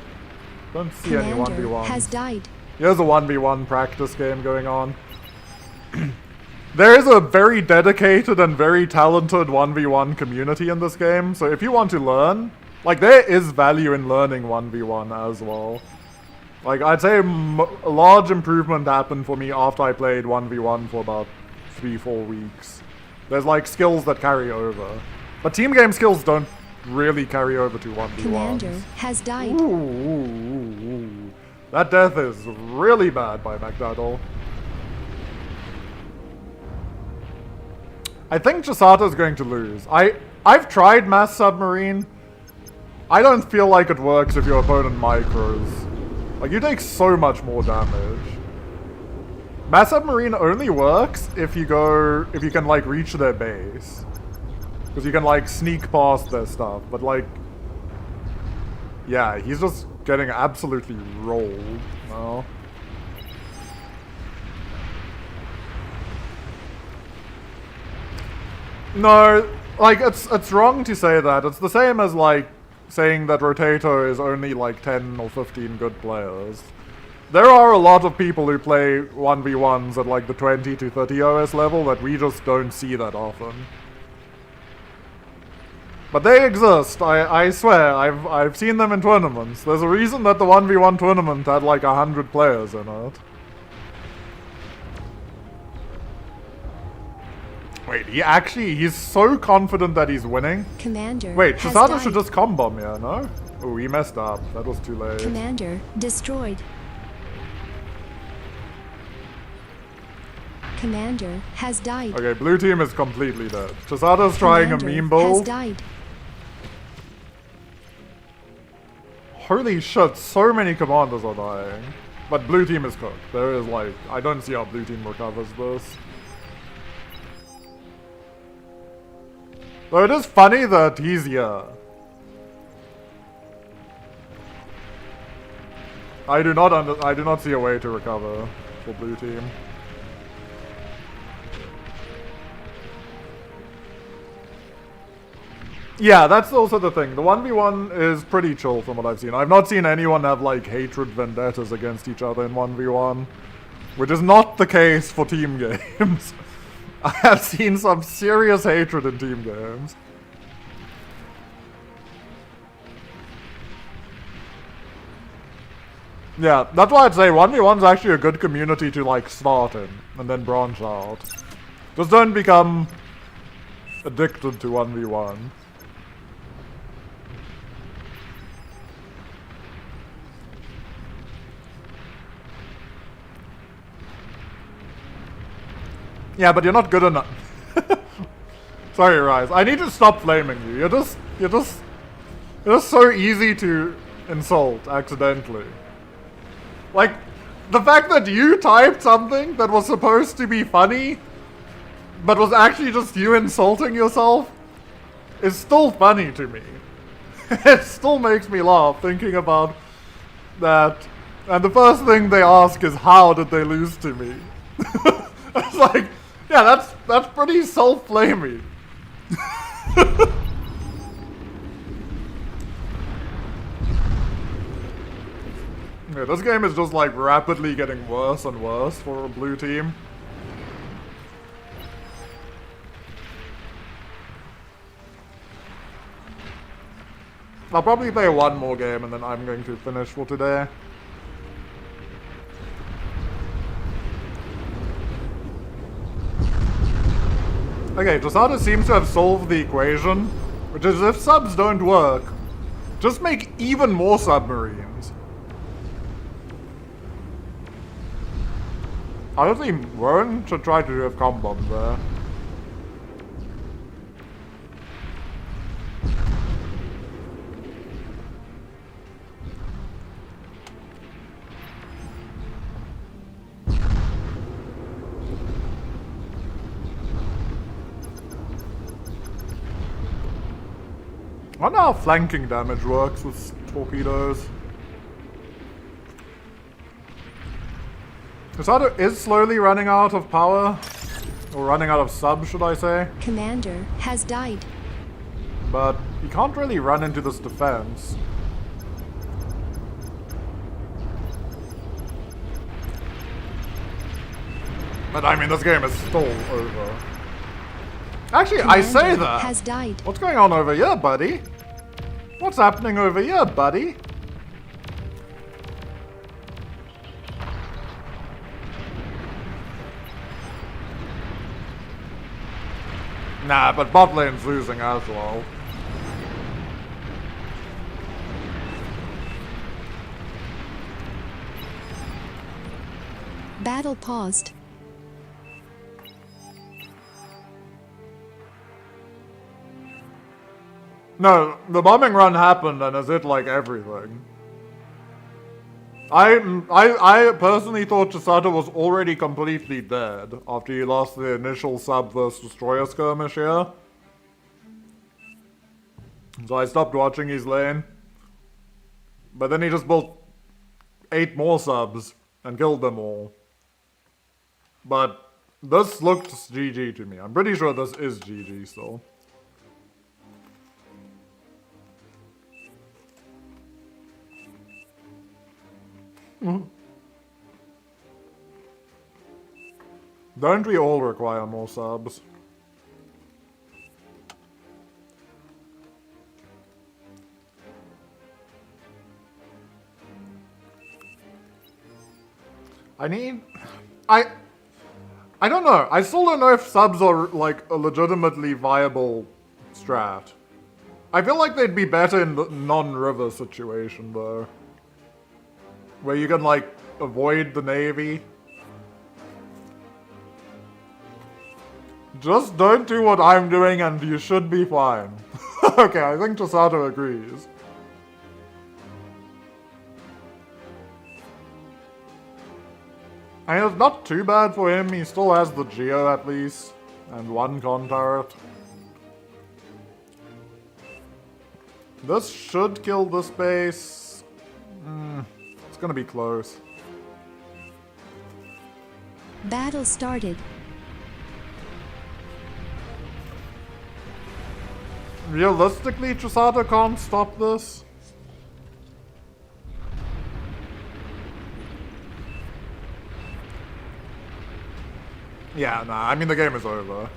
B: Don't see any 1v1.
A: Has died.
B: Here's a 1v1 practice game going on. There is a very dedicated and very talented 1v1 community in this game, so if you want to learn, like, there is value in learning 1v1 as well. Like, I'd say a large improvement happened for me after I played 1v1 for about 3-4 weeks. There's, like, skills that carry over. But team game skills don't really carry over to 1v1.
A: Commander has died.
B: Ooh. That death is really bad by McDowell. I think Chisato's going to lose. I've tried Mass Submarine, I don't feel like it works if your opponent micros. Like, you take so much more damage. Mass Submarine only works if you can, like, reach their base. Because you can, like, sneak past their stuff. But, like, yeah, he's just getting absolutely rolled now. No, like, it's wrong to say that. It's the same as, like, saying that Rotato is only, like, 10 or 15 good players. There are a lot of people who play 1v1s at, like, the 20 to 30 OS level that we just don't see that often. But they exist, I swear, I've seen them in tournaments. There's a reason that the 1v1 tournament had, like, 100 players in it. Wait, he's so confident that he's winning.
A: Commander.
B: Wait,
A: has
B: Chisada
A: died.
B: should just combo me, no? Oh, he messed up. That was too late.
A: Commander destroyed. Commander has died.
B: Okay, blue team is completely dead. Chisada's trying a meme
A: has
B: build.
A: died.
B: Holy shit, so many commanders are dying. But blue team is cooked. There is, like, I don't see how blue team recovers this. Though it is funny that he's here. I do not see a way to recover for blue team. Yeah, that's also the thing. The 1v1 is pretty chill from what I've seen. I've not seen anyone have, like, hatred vendettas against each other in 1v1. Which is not the case for team games. I have seen some serious hatred in team games. Yeah, that's why I'd say 1v1's actually a good community to, like, start in, and then branch out. Just don't become addicted to 1v1. Yeah, but you're not good enough. Sorry, Rise. I need to stop flaming you. You're just so easy to insult accidentally. Like, the fact that you typed something that was supposed to be funny, but was actually just you insulting yourself, is still funny to me. It still makes me laugh thinking about that. And the first thing they ask is, how did they lose to me? It's like, yeah, that's pretty self-blaming. Yeah, this game is just, like, rapidly getting worse and worse for a blue team. I'll probably play one more game and then I'm going to finish for today. Okay, Josada seems to have solved the equation, which is if subs don't work, just make even more submarines. Honestly, Warren should try to have com bombs there. I wonder how flanking damage works with torpedoes. Josada is slowly running out of power. Or running out of sub, should I say.
A: Commander has died.
B: But he can't really run into this defense. But I mean, this game is still over. Actually,
A: Commander
B: I say that.
A: has died.
B: What's going on over here, buddy? What's happening over here, buddy? Nah, but bot lane's losing as well.
A: Battle paused.
B: No, the bombing run happened and has hit like everything. I personally thought Chisato was already completely dead after he lost the initial sub vs destroyer skirmish here. So I stopped watching his lane. But then he just built 8 more subs and killed them all. But this looked GG to me. I'm pretty sure this is GG still. Don't we all require more subs? I don't know. I still don't know if subs are like a legitimately viable strat. I feel like they'd be better in the non-river situation though. Where you can like avoid the navy. Just don't do what I'm doing and you should be fine. Okay, I think Chisato agrees. I mean, it's not too bad for him. He still has the Geo at least. And 1 con turret. This should kill this base. It's gonna be close.
A: Battle started.
B: Realistically, Chisato can't stop this. Yeah, nah, I mean the game is over.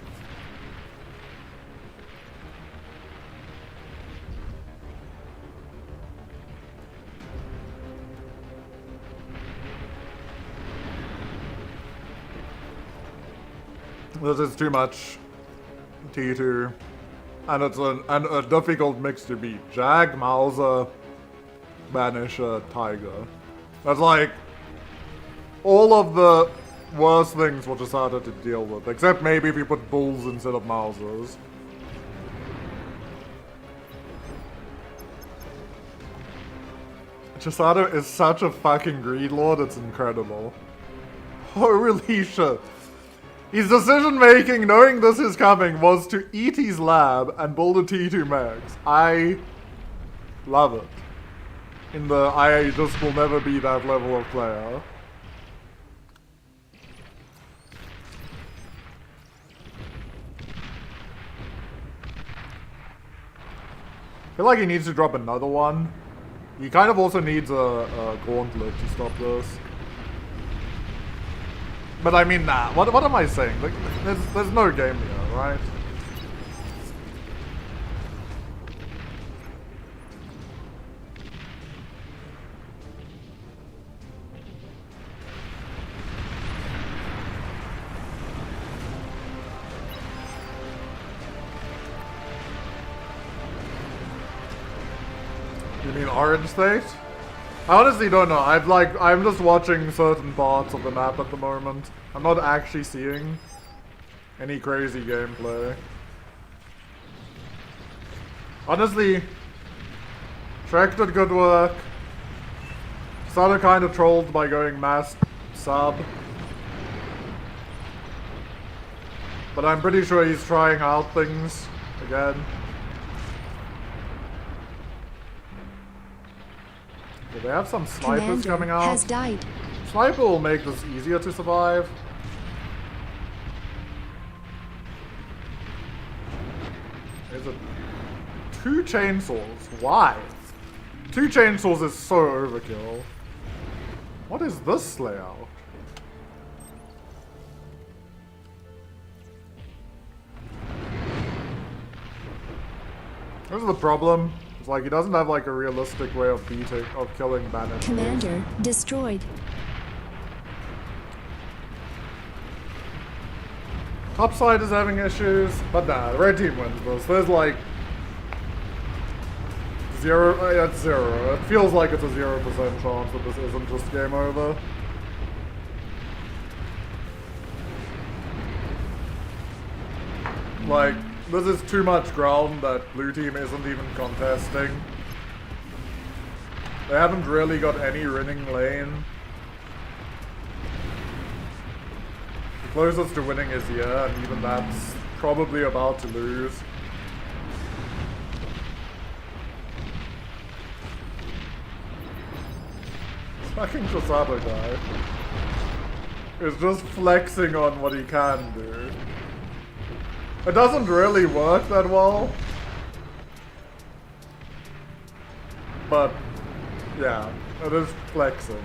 B: This is too much T2. And it's a difficult mix to beat. Jag, Mauser, Banisher, Tiger. That's like all of the worst things for Chisato to deal with. Except maybe if you put Bulls instead of Mausers. Chisato is such a fucking greed lord, it's incredible. Holy shit. His decision making, knowing this is coming, was to eat his lab and build a T2 max. I love it. In the I just will never be that level of player. I feel like he needs to drop another one. He kind of also needs a gauntlet to stop this. But I mean, nah. What am I saying? Like, there's no game here, right? You mean Orange State? I honestly don't know. I'm just watching certain parts of the map at the moment. I'm not actually seeing any crazy gameplay. Honestly, Shrek did good work. Started kind of trolled by going mass sub. But I'm pretty sure he's trying out things again. Do they have some snipers
A: Commander
B: coming out?
A: has died.
B: Sniper will make this easier to survive. There's 2 chainsaws. Why? 2 chainsaws is so overkill. What is this layout? This is the problem. It's like he doesn't have like a realistic way of killing Banished.
A: Commander destroyed.
B: Top side is having issues, but nah, the red team wins this. There's like 0, it's 0. It feels like it's a 0% chance that this isn't just game over. Like, This is too much ground that blue team isn't even contesting. They haven't really got any winning lane. The closest to winning is here, and even that's probably about to lose. Fucking rotato guy is just flexing on what he can do. It doesn't really work that well. But, yeah, it is flexing.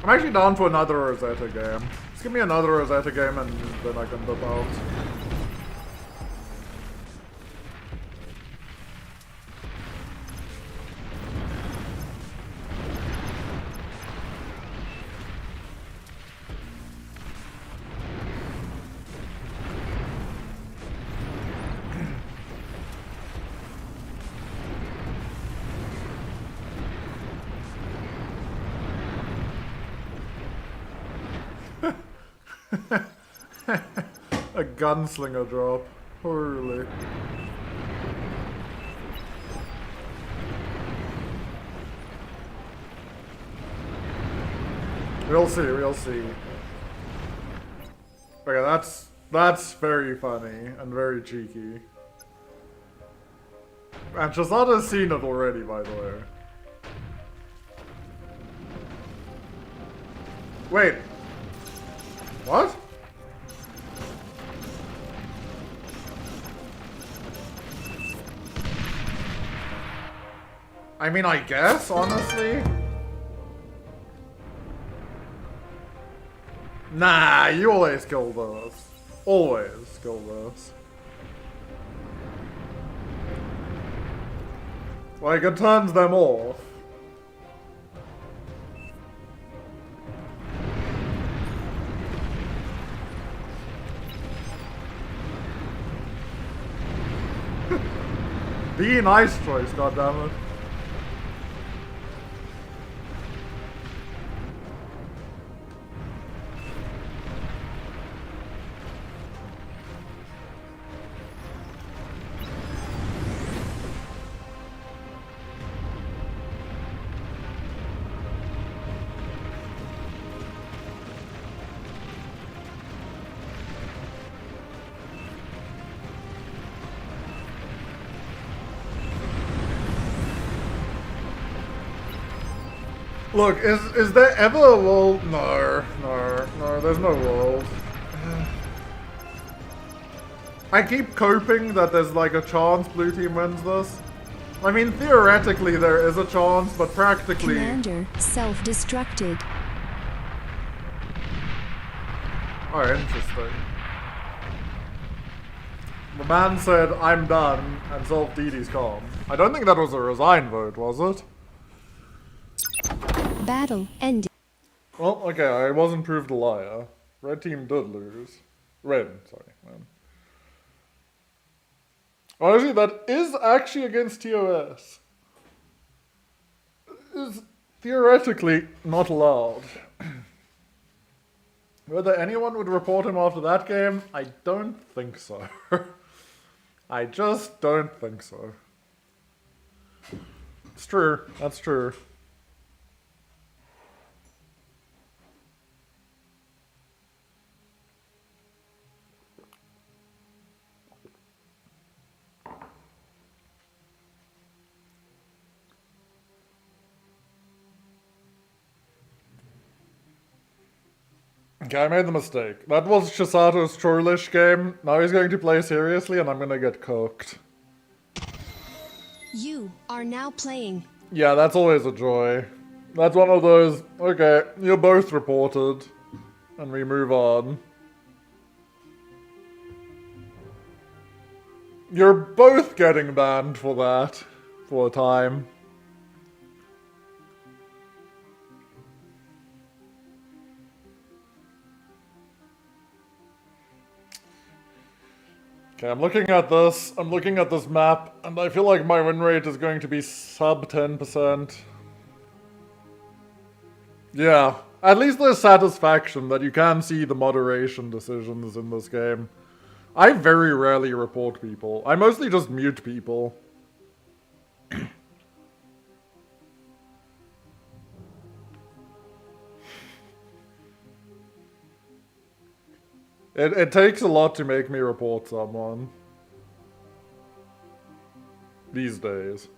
B: I'm actually down for another Rosetta game. Just give me another Rosetta game and then I can dip out. A gunslinger drop. Holy. We'll see, we'll see. Okay, that's very funny and very cheeky. And Shazada's seen it already, by the way. Wait. What? I mean, I guess, honestly. Nah, you always kill those. Always kill those. Like, it turns them off. Be nice choice, goddammit. Look, is there ever a world? No, there's no world. I keep coping that there's like a chance blue team wins this. I mean, theoretically there is a chance, but practically...
A: Commander self-destructed.
B: Oh, interesting. The man said, I'm done, and solved DD's calm. I don't think that was a resign vote, was it?
A: Battle ended.
B: Well, okay, I wasn't proved a liar. Red team did lose. Red, sorry, man. Honestly, that is actually against TOS. Is theoretically not allowed. Whether anyone would report him after that game, I don't think so. I just don't think so. It's true, that's true. Okay, I made the mistake. That was Chisato's trollish game. Now he's going to play seriously and I'm gonna get cooked.
A: You are now playing.
B: Yeah, that's always a joy. That's one of those, okay, you're both reported. And we move on. You're both getting banned for that. For a time. Okay, I'm looking at this map, and I feel like my win rate is going to be sub 10%. Yeah, at least there's satisfaction that you can see the moderation decisions in this game. I very rarely report people. I mostly just mute people. It takes a lot to make me report someone. These days.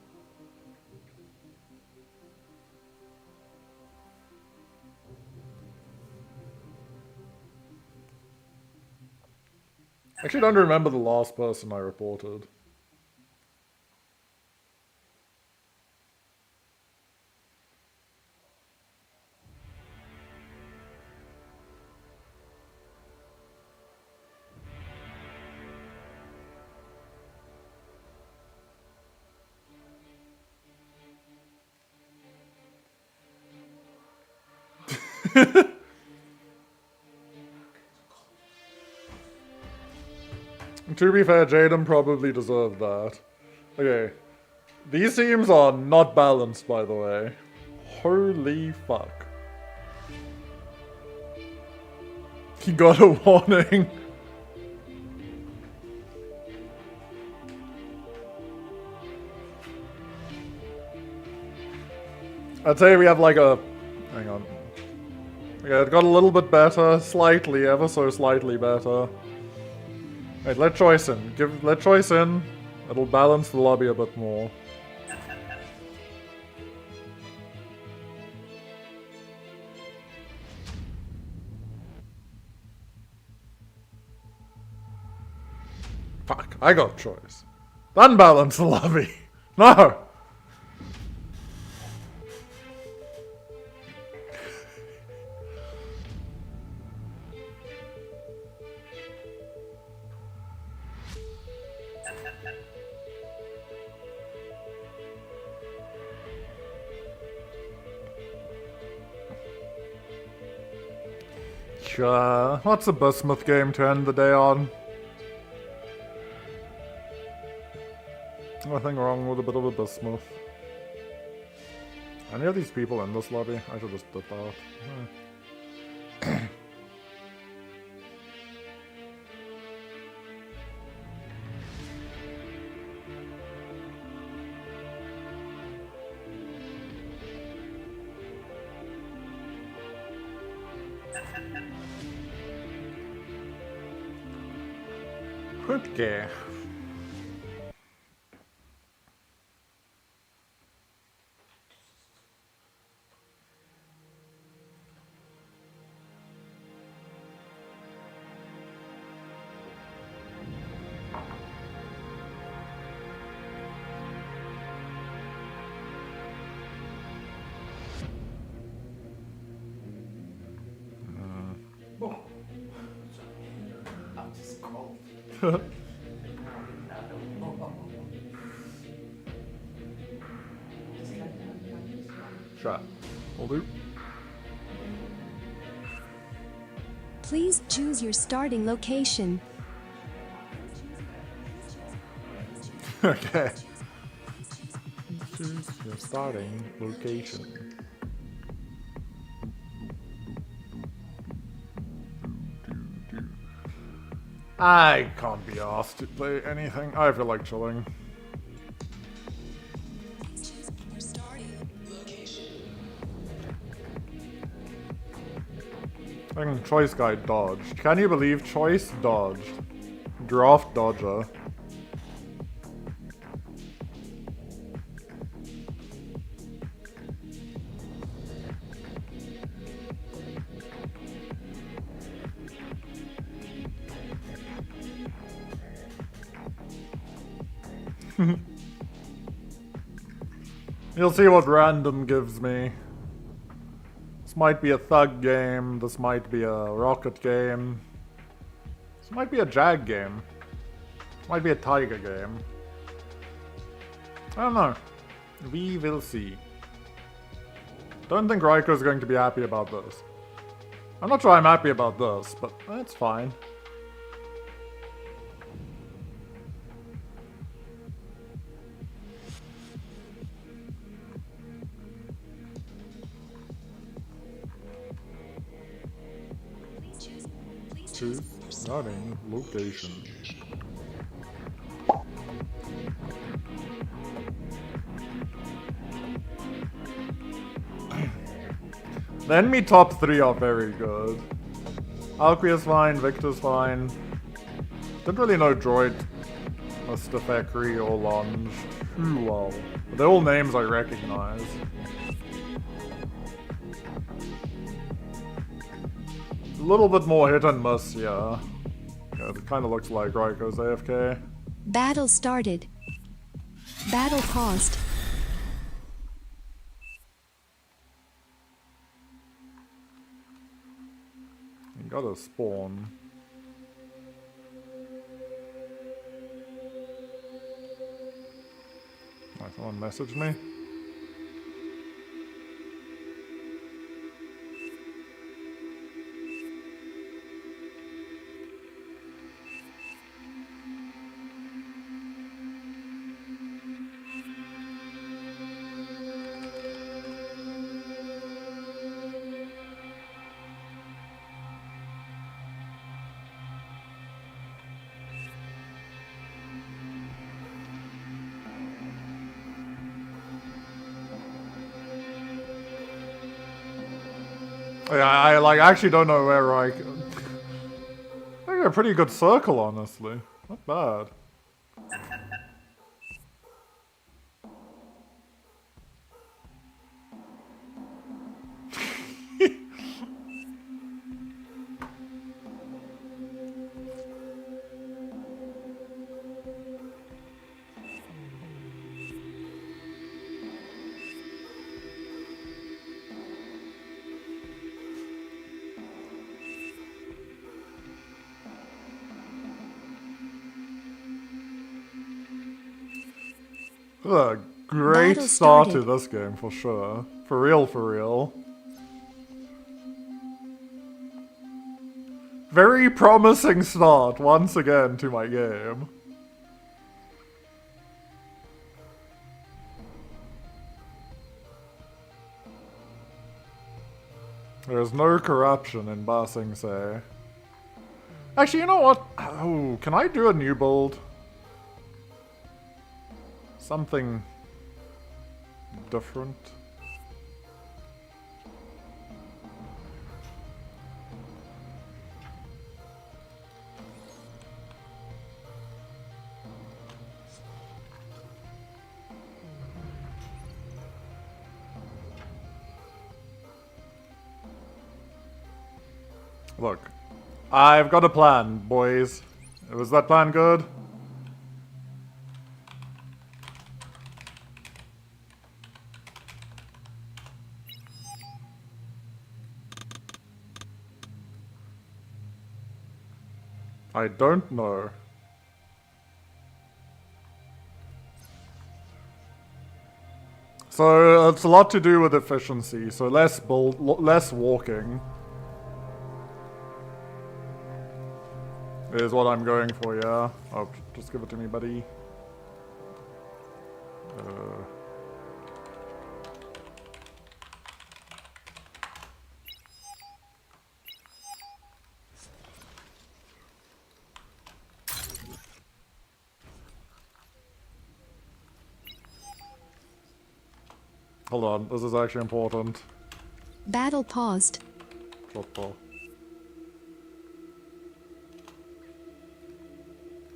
B: I actually don't remember the last person I reported. To be fair, Jaden probably deserved that. Okay. These teams are not balanced, by the way. Holy fuck. He got a warning. I'd say we have like a... Hang on. Okay, it got a little bit better. Slightly, ever so slightly better. Wait, let choice in. Let choice in. It'll balance the lobby a bit more. Fuck, I got choice. Unbalance the lobby. No! Sure. What's a bismuth game to end the day on? Nothing wrong with a bit of a bismuth. Any of these people in this lobby? I should just did that. Okay.
C: I'm just cold.
B: Shot. Will do.
A: Please choose your starting location.
B: Okay. Choose your starting location. I can't be asked to play anything. I feel like chilling. Choice guy dodged. Can you believe choice dodged? Draft dodger. You'll see what random gives me. This might be a thug game, this might be a rocket game. This might be a jag game. This might be a tiger game. I don't know. We will see. Don't think Raiko's going to be happy about this. I'm not sure I'm happy about this, but that's fine. to running location. The enemy top 3 are very good. Alquia's fine, Victor's fine. Didn't really know Droid, Mr. Fekri, or Lunge too well. But they're all names I recognize. A little bit more hit and miss, yeah. Yeah, it kind of looks like Raiko's AFK.
A: Battle started. Battle paused.
B: You gotta spawn. Oh, someone messaged me? Yeah, I like actually don't know where I think a pretty good circle, honestly. Not bad. A great
A: Battle
B: start to
A: started.
B: this game, for sure. For real, for real. Very promising start, once again, to my game. There's no corruption in Ba Sing Se. Actually, you know what? Oh, can I do a new build? Something different. Look, I've got a plan, boys. Was that plan good? I don't know. So it's a lot to do with efficiency. So less less walking is what I'm going for. Yeah. Oh, just give it to me, buddy. Hold on, this is actually important.
A: Battle paused.
B: Football.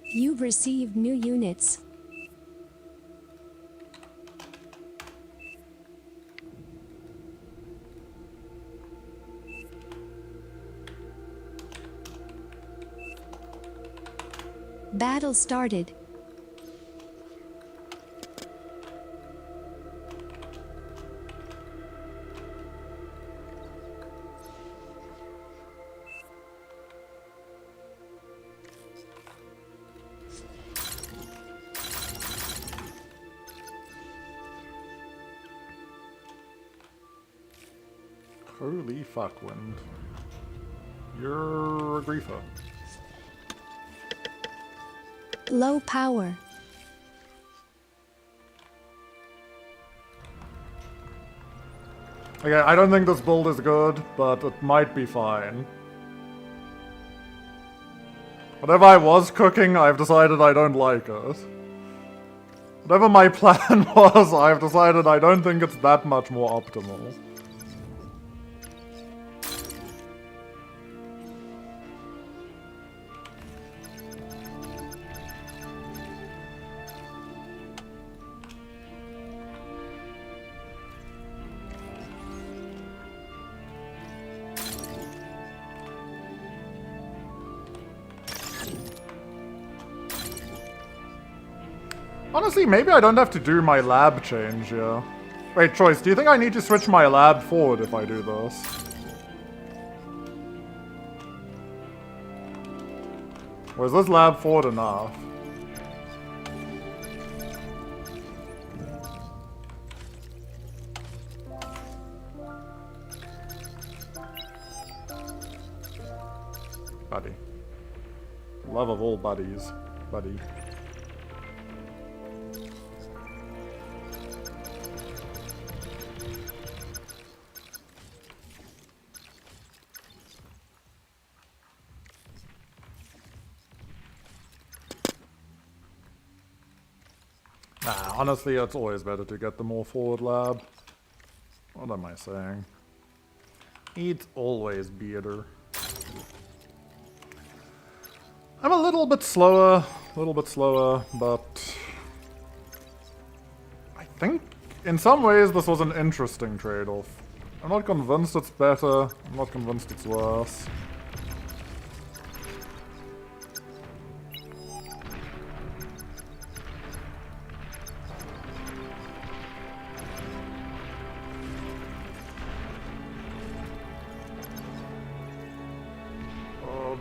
A: You've received new units. Battle started.
B: Holy fuck, Wind. You're a griefer.
A: Low power.
B: Okay, I don't think this build is good, but it might be fine. Whatever I was cooking, I've decided I don't like it. Whatever my plan was, I've decided I don't think it's that much more optimal. Honestly, maybe I don't have to do my lab change here. Wait, Choice, do you think I need to switch my lab forward if I do this? Or is this lab forward enough? Buddy. Love of all buddies. Buddy. Nah, honestly, it's always better to get the more forward lab. What am I saying? It's always better. I'm a little bit slower, but I think in some ways this was an interesting trade-off. I'm not convinced it's better, I'm not convinced it's worse.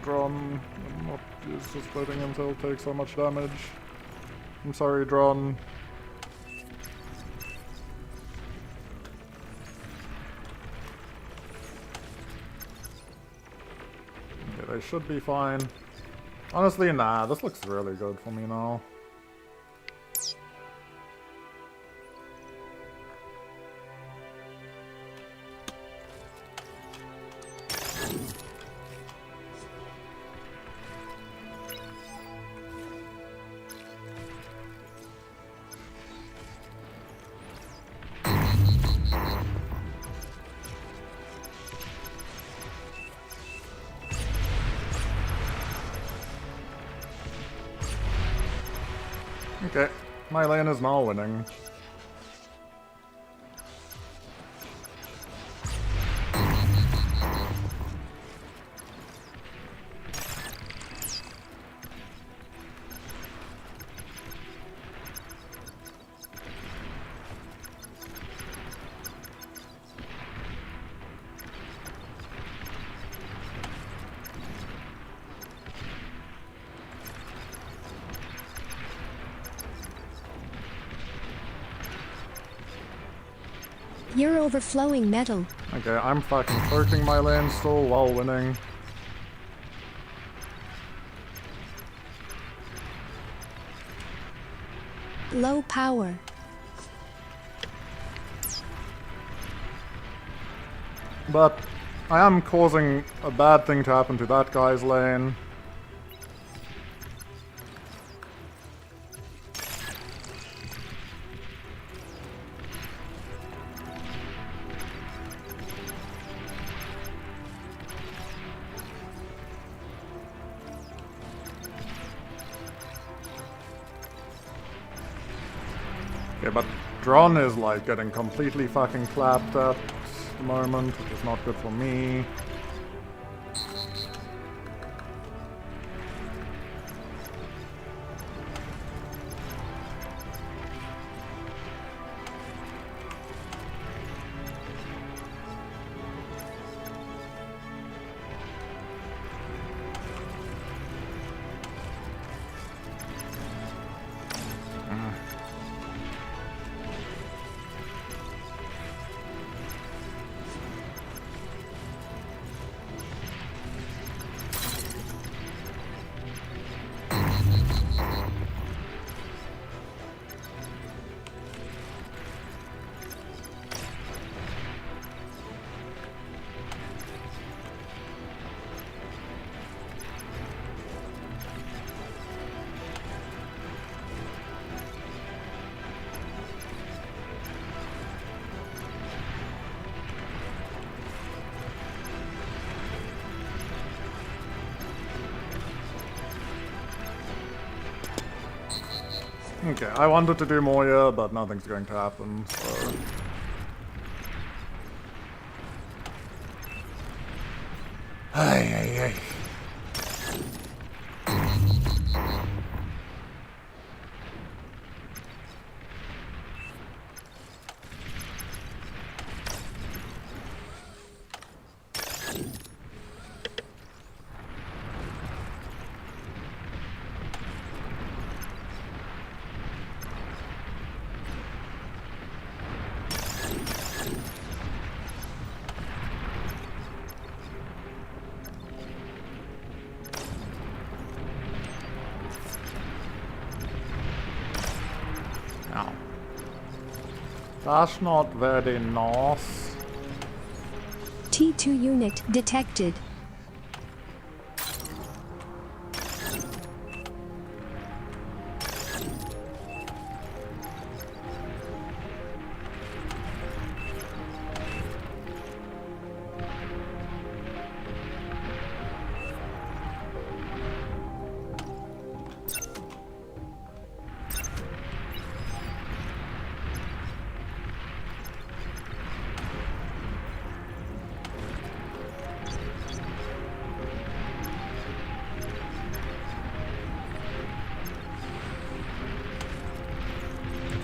B: Dron, I'm not used to splitting until it takes so much damage. I'm sorry, Dron. Okay, they should be fine. Honestly, nah, this looks really good for me now. Okay, my lane is now winning.
A: You're overflowing metal.
B: Okay, I'm fucking flirting my lane still while winning.
A: Low power.
B: But I am causing a bad thing to happen to that guy's lane. Okay, but Dron is like getting completely fucking clapped at the moment, which is not good for me. Okay, I wanted to do more here, but nothing's going to happen, so... Ay, ay, ay. No. That's not very nice.
A: T2 unit detected.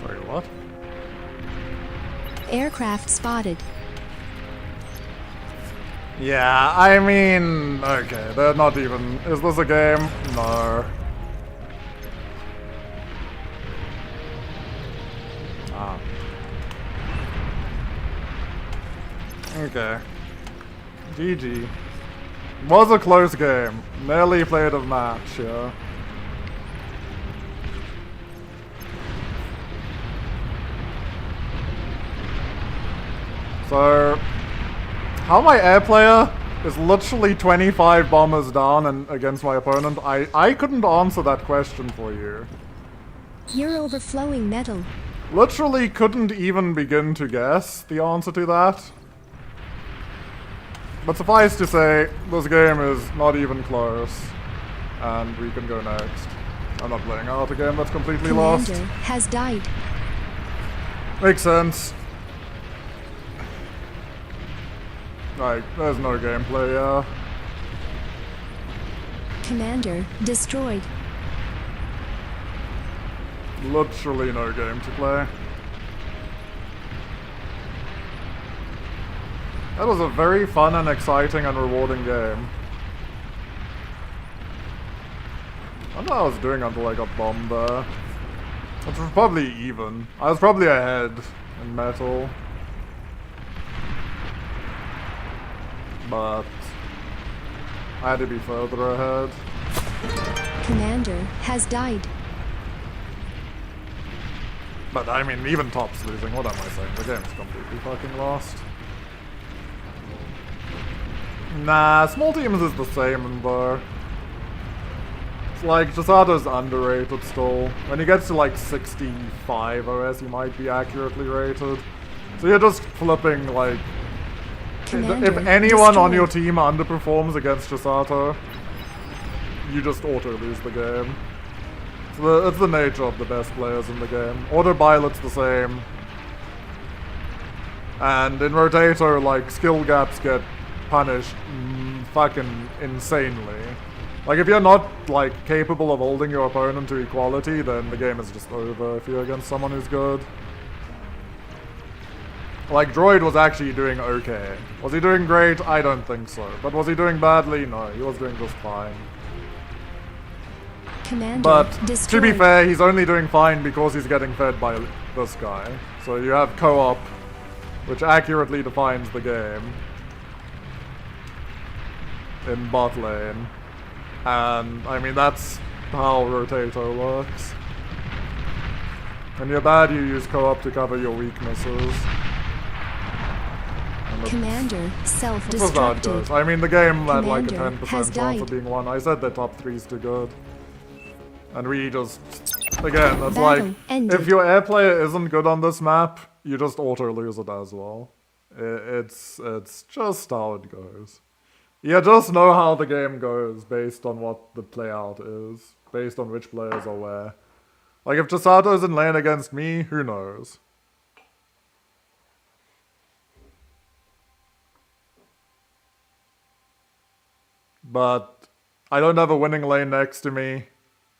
B: Sorry, what?
A: Aircraft spotted.
B: Yeah, I mean, okay, they're not even... Is this a game? No. Ah. Okay. GG. Was a close game. Nearly played a match, yeah. So... How my air player is literally 25 bombers down and against my opponent, I couldn't answer that question for you.
A: You're overflowing metal.
B: Literally couldn't even begin to guess the answer to that. But suffice to say, this game is not even close. And we can go next. I'm not playing out a game that's completely lost.
A: Commander has died.
B: Makes sense. Like, there's no gameplay, yeah.
A: Commander destroyed.
B: Literally no game to play. That was a very fun and exciting and rewarding game. I don't know what I was doing until I got bombed there. It was probably even. I was probably ahead in metal. But I had to be further ahead.
A: Commander has died.
B: But I mean, even top's losing. What am I saying? The game is completely fucking lost. Nah, small teams is the same though. It's like, Chisato's underrated still. When he gets to like 65 OS, he might be accurately rated. So you're just flipping like...
A: Commander
B: if anyone on
A: destroyed.
B: your team underperforms against Chisato, you just auto-lose the game. It's the nature of the best players in the game. Auto-pilot's the same. And in Rotato, like, skill gaps get punished fucking insanely. Like, if you're not, like, capable of holding your opponent to equality, then the game is just over if you're against someone who's good. Like, Droid was actually doing okay. Was he doing great? I don't think so. But was he doing badly? No, he was doing just fine.
A: Commander
B: But,
A: destroyed.
B: to be fair, he's only doing fine because he's getting fed by this guy. So you have co-op, which accurately defines the game. In bot lane. And, I mean, that's how Rotato works. When you're bad, you use co-op to cover your weaknesses.
A: Commander
B: That's how it
A: self-destructed.
B: goes. I mean, the game had like a
A: Commander
B: 10%
A: has
B: chance
A: died.
B: of being won. I said the top 3's too good. And we just... Again, that's
A: Battle
B: like...
A: ended.
B: If your air player isn't good on this map, you just auto-lose it as well. It's just how it goes. You just know how the game goes based on what the playout is. Based on which players are where. Like, if Chisato's in lane against me, who knows? But I don't have a winning lane next to me.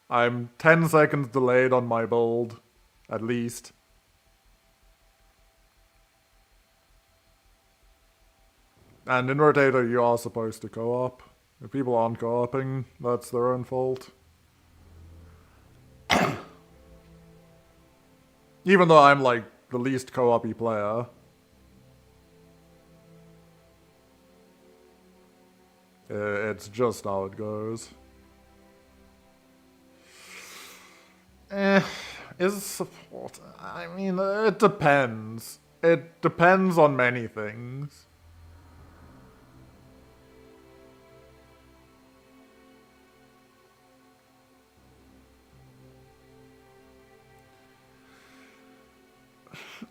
B: I'm 10 seconds delayed on my build, at least. And in rotato, you are supposed to co-op. If people aren't co-oping, that's their own fault. Even though I'm like the least co-op-y player. It's just how it goes. Is support? I mean, it depends. It depends on many things.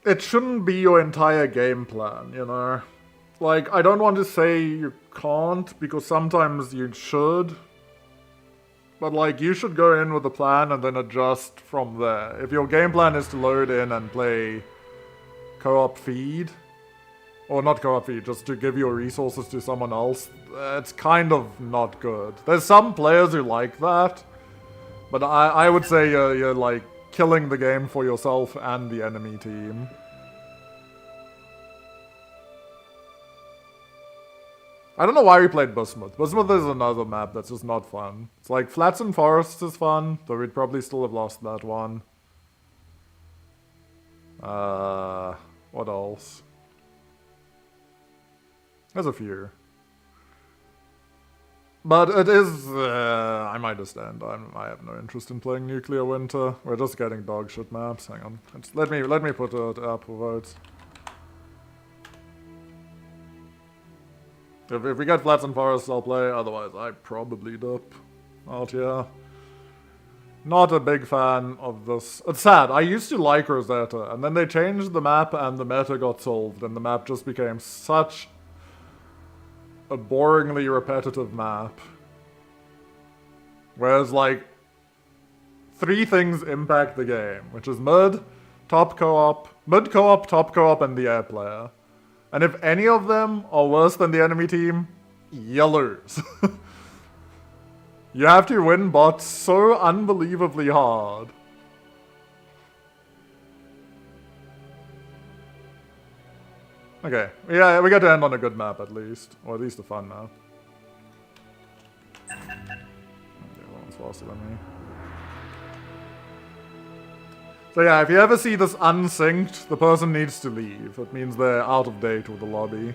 B: It shouldn't be your entire game plan, you know? Like, I don't want to say you can't, because sometimes you should. But, like, you should go in with a plan and then adjust from there. If your game plan is to load in and play co-op feed, or not co-op feed, just to give your resources to someone else, it's kind of not good. There's some players who like that, but I would say you're like, killing the game for yourself and the enemy team. I don't know why we played Bismuth. Bismuth is another map that's just not fun. It's like Flats and Forests is fun, though we'd probably still have lost that one. What else? There's a few. But it is, I might just end. I have no interest in playing Nuclear Winter. We're just getting dog shit maps. Hang on. Let me put it up for votes. If we get Flats and Forests, I'll play. Otherwise, I probably dip out here. Not a big fan of this. It's sad. I used to like Rosetta, and then they changed the map and the meta got solved, and the map just became such a boringly repetitive map. Whereas, like, 3 things impact the game, which is mid, top co-op, mid co-op, top co-op, and the air player. And if any of them are worse than the enemy team, you lose. You have to win bots so unbelievably hard. Okay, yeah, we got to end on a good map at least. Or at least a fun map. Okay, that one's faster than me. So yeah, if you ever see this unsynced, the person needs to leave. It means they're out of date with the lobby.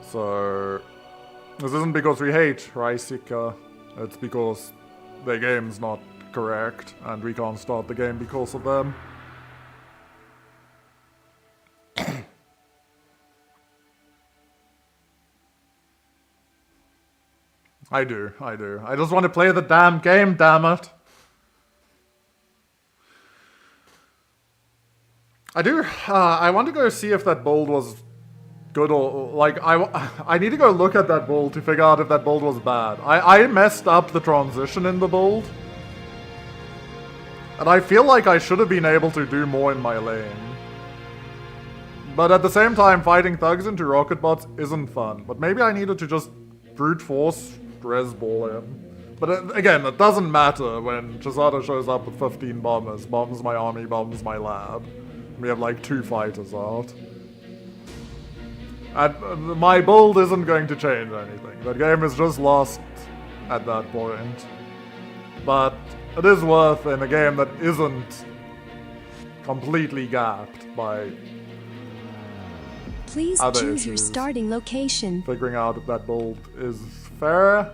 B: So this isn't because we hate Raisika. It's because their game's not correct, and we can't start the game because of them. I do. I just want to play the damn game, damn it. I do. I want to go see if that build was good or... Like, I need to go look at that build to figure out if that build was bad. I messed up the transition in the build. And I feel like I should have been able to do more in my lane. But at the same time, fighting thugs into rocket bots isn't fun. But maybe I needed to just brute force res ball him. But again, it doesn't matter when Chisato shows up with 15 bombers. Bombs my army, bombs my lab. We have like 2 fighters out. And my build isn't going to change anything. That game is just lost at that point. But it is worth in a game that isn't completely gapped by
A: Please
B: other
A: choose your
B: issues.
A: starting location.
B: Figuring out if that build is fair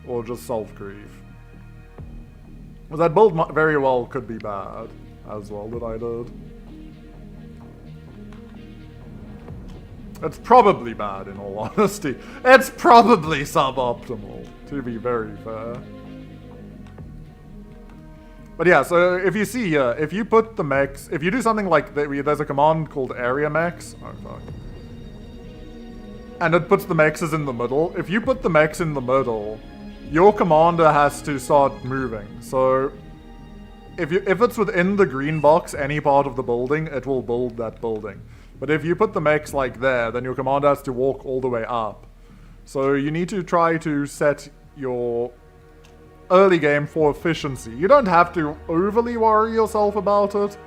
B: or just self-grief. Well, that build very well could be bad as well that I did. It's probably bad in all honesty. It's probably suboptimal, to be very fair. But yeah, so if you see here, if you put the mechs, if you do something like, there's a command called area mechs. Oh fuck. And it puts the mechs in the middle. If you put the mechs in the middle, your commander has to start moving. So if it's within the green box, any part of the building, it will build that building. But if you put the mechs like there, then your commander has to walk all the way up. So you need to try to set your early game for efficiency. You don't have to overly worry yourself about it,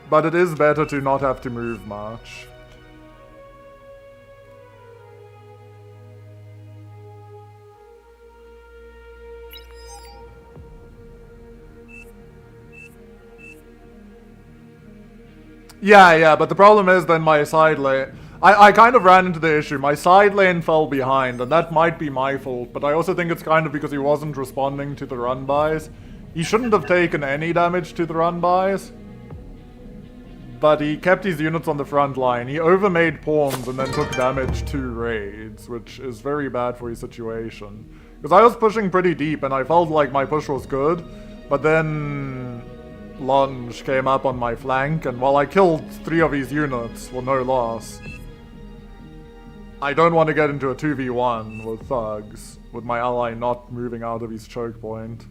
B: but it is better to not have to move much. Yeah, but the problem is then my side lane... I kind of ran into the issue. My side lane fell behind, and that might be my fault, but I also think it's kind of because he wasn't responding to the run-bys. He shouldn't have taken any damage to the run-bys, but he kept his units on the front line. He overmade pawns and then took damage to raids, which is very bad for his situation. Because I was pushing pretty deep, and I felt like my push was good, but then... Lunge came up on my flank, and while I killed 3 of his units for no loss, I don't want to get into a 2v1 with thugs, with my ally not moving out of his choke point.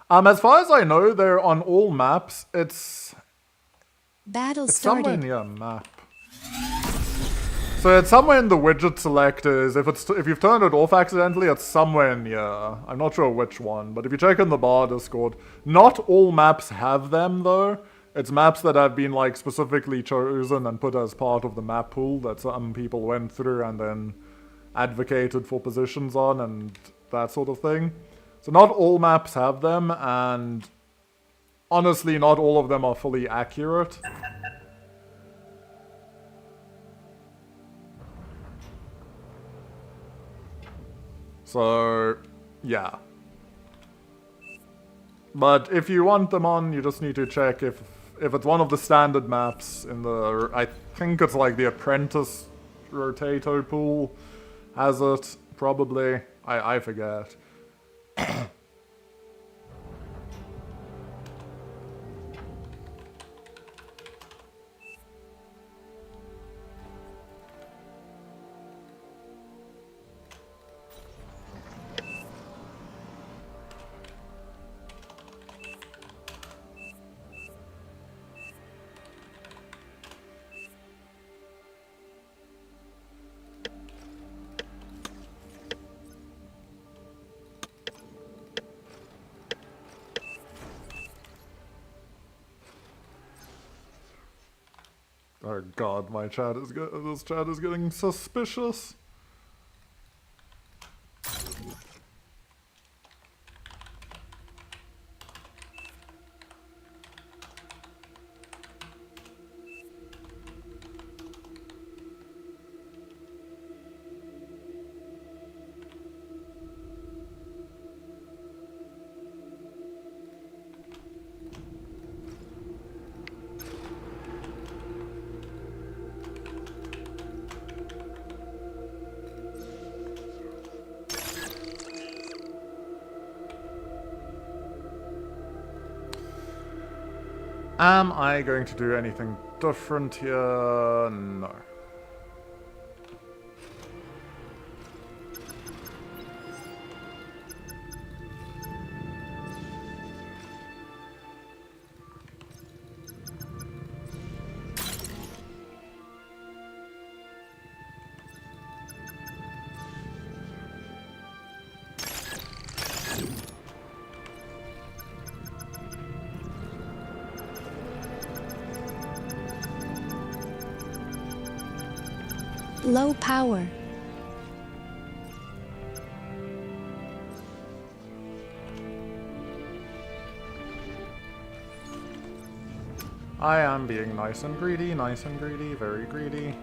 B: As far as I know, they're on all maps. It's
A: Battle
B: somewhere
A: started.
B: near a map. So it's somewhere in the widget selectors. If you've turned it off accidentally, it's somewhere near. I'm not sure which one, but if you check in the bar Discord, not all maps have them though. It's maps that have been like specifically chosen and put as part of the map pool that some people went through and then advocated for positions on and that sort of thing. So not all maps have them, and honestly, not all of them are fully accurate. So, yeah. But if you want them on, you just need to check if it's one of the standard maps in the... I think it's like the Apprentice rotato pool has it, probably. I forget. Oh god, my chat is this chat is getting suspicious. Am I going to do anything different here? No.
A: Low power.
B: I am being nice and greedy, very greedy.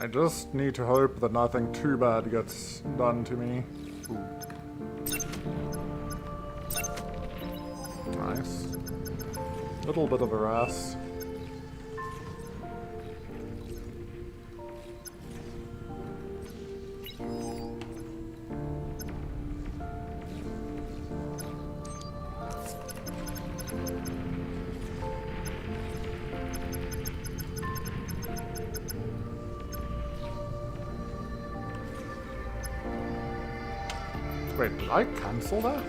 B: I just need to hope that nothing too bad gets done to me. Ooh. Nice. Little bit of a harass. Wait, did I cancel that?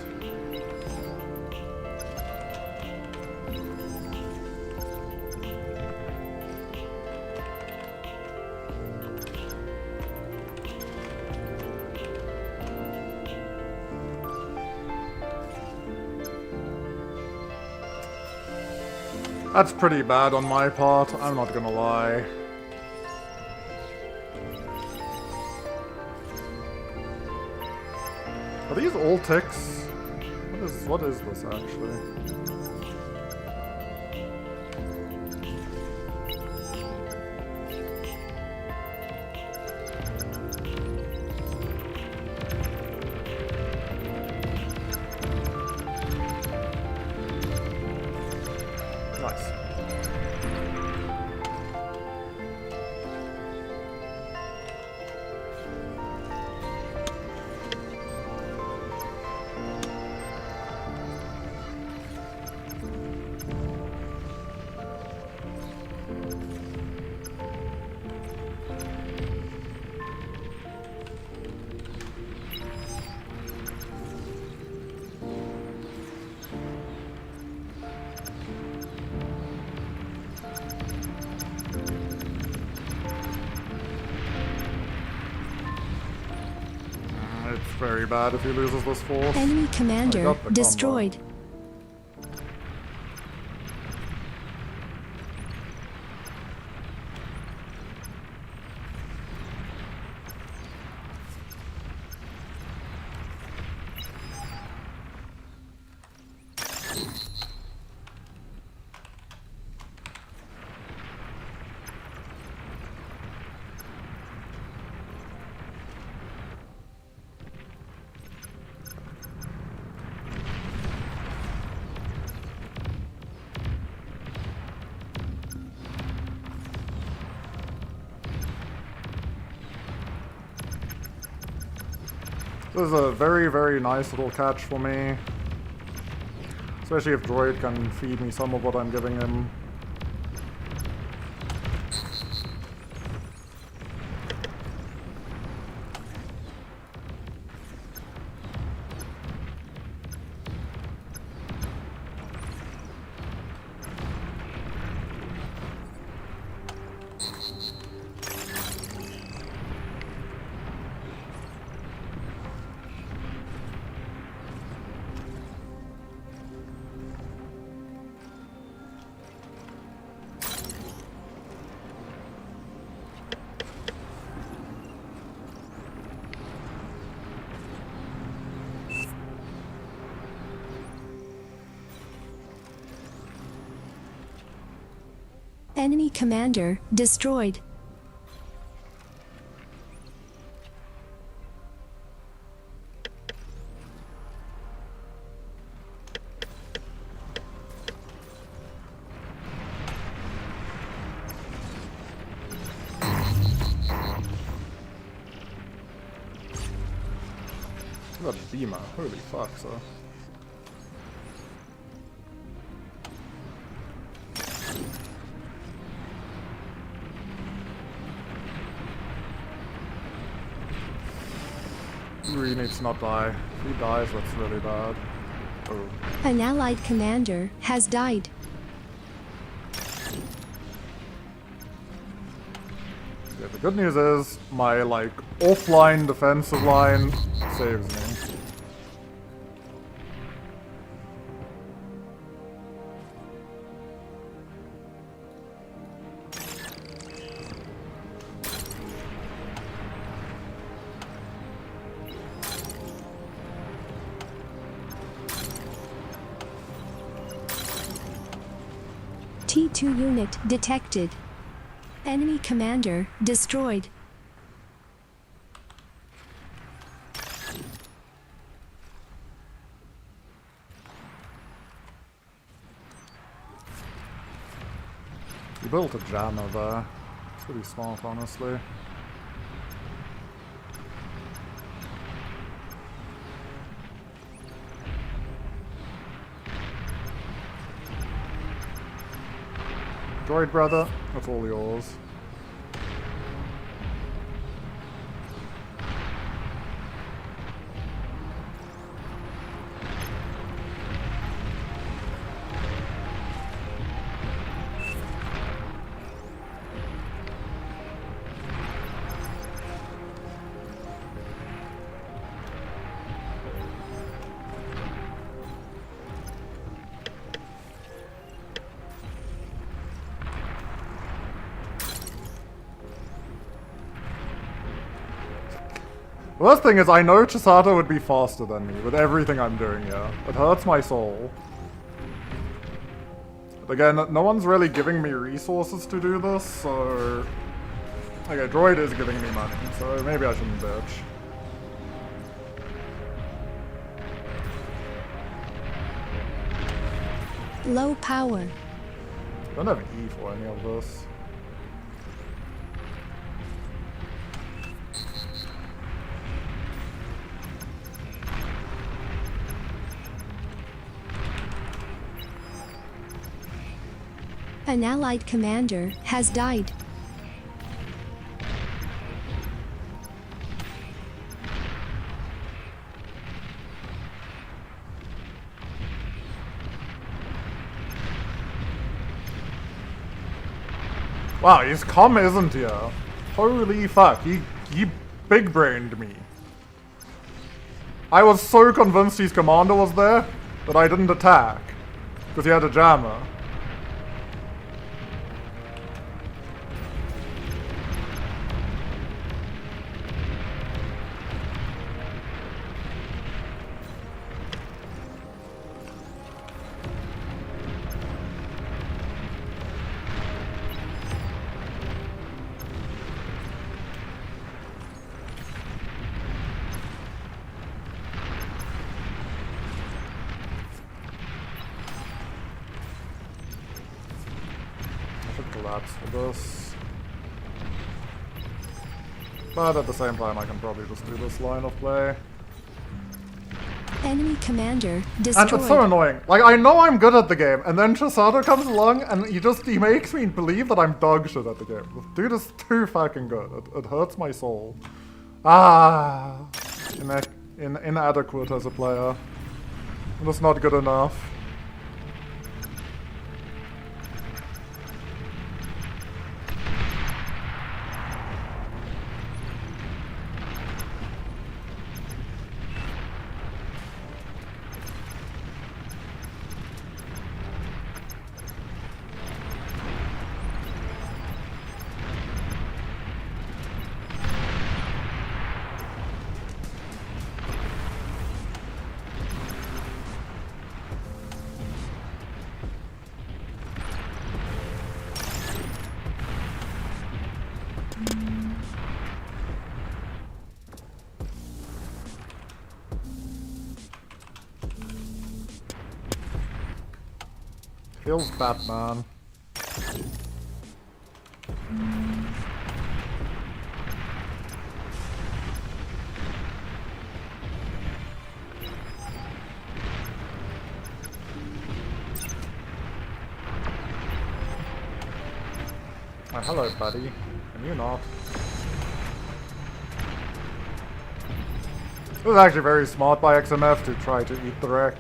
B: That's pretty bad on my part, I'm not gonna lie. Are these all ticks? What is this actually? Nice. It's very bad if he loses this force.
A: Enemy
B: I
A: commander
B: got the
A: destroyed.
B: This is a very, very nice little catch for me. Especially if Droid can feed me some of what I'm giving him.
A: Enemy commander destroyed.
B: Look at that beamer. Holy fuck, so. He really needs to not die. If he dies, that's really bad. Oh.
A: An allied commander has died.
B: Yeah, the good news is, my, like, offline defensive line saves me.
A: T2 unit detected. Enemy commander destroyed.
B: built a jammer there. It's pretty smart, honestly. Droid brother, that's all yours. The worst thing is I know Chisato would be faster than me with everything I'm doing here. It hurts my soul. But again, no one's really giving me resources to do this, so... Okay, Droid is giving me money, so maybe I shouldn't bitch.
A: Low power.
B: I don't have E for any of this.
A: An allied commander has died.
B: Wow, his comm isn't here. Holy fuck, he big-brained me. I was so convinced his commander was there that I didn't attack. Because he had a jammer. Collapse for this. But at the same time, I can probably just do this line of play.
A: Enemy commander destroyed.
B: And it's so annoying. Like, I know I'm good at the game, and then Chisato comes along and he makes me believe that I'm dog shit at the game. This dude is too fucking good. It hurts my soul. Ah, inadequate as a player. That's not good enough. Kills Batman. Oh, hello, buddy. And you not. It was actually very smart by XMF to try to eat the wreck.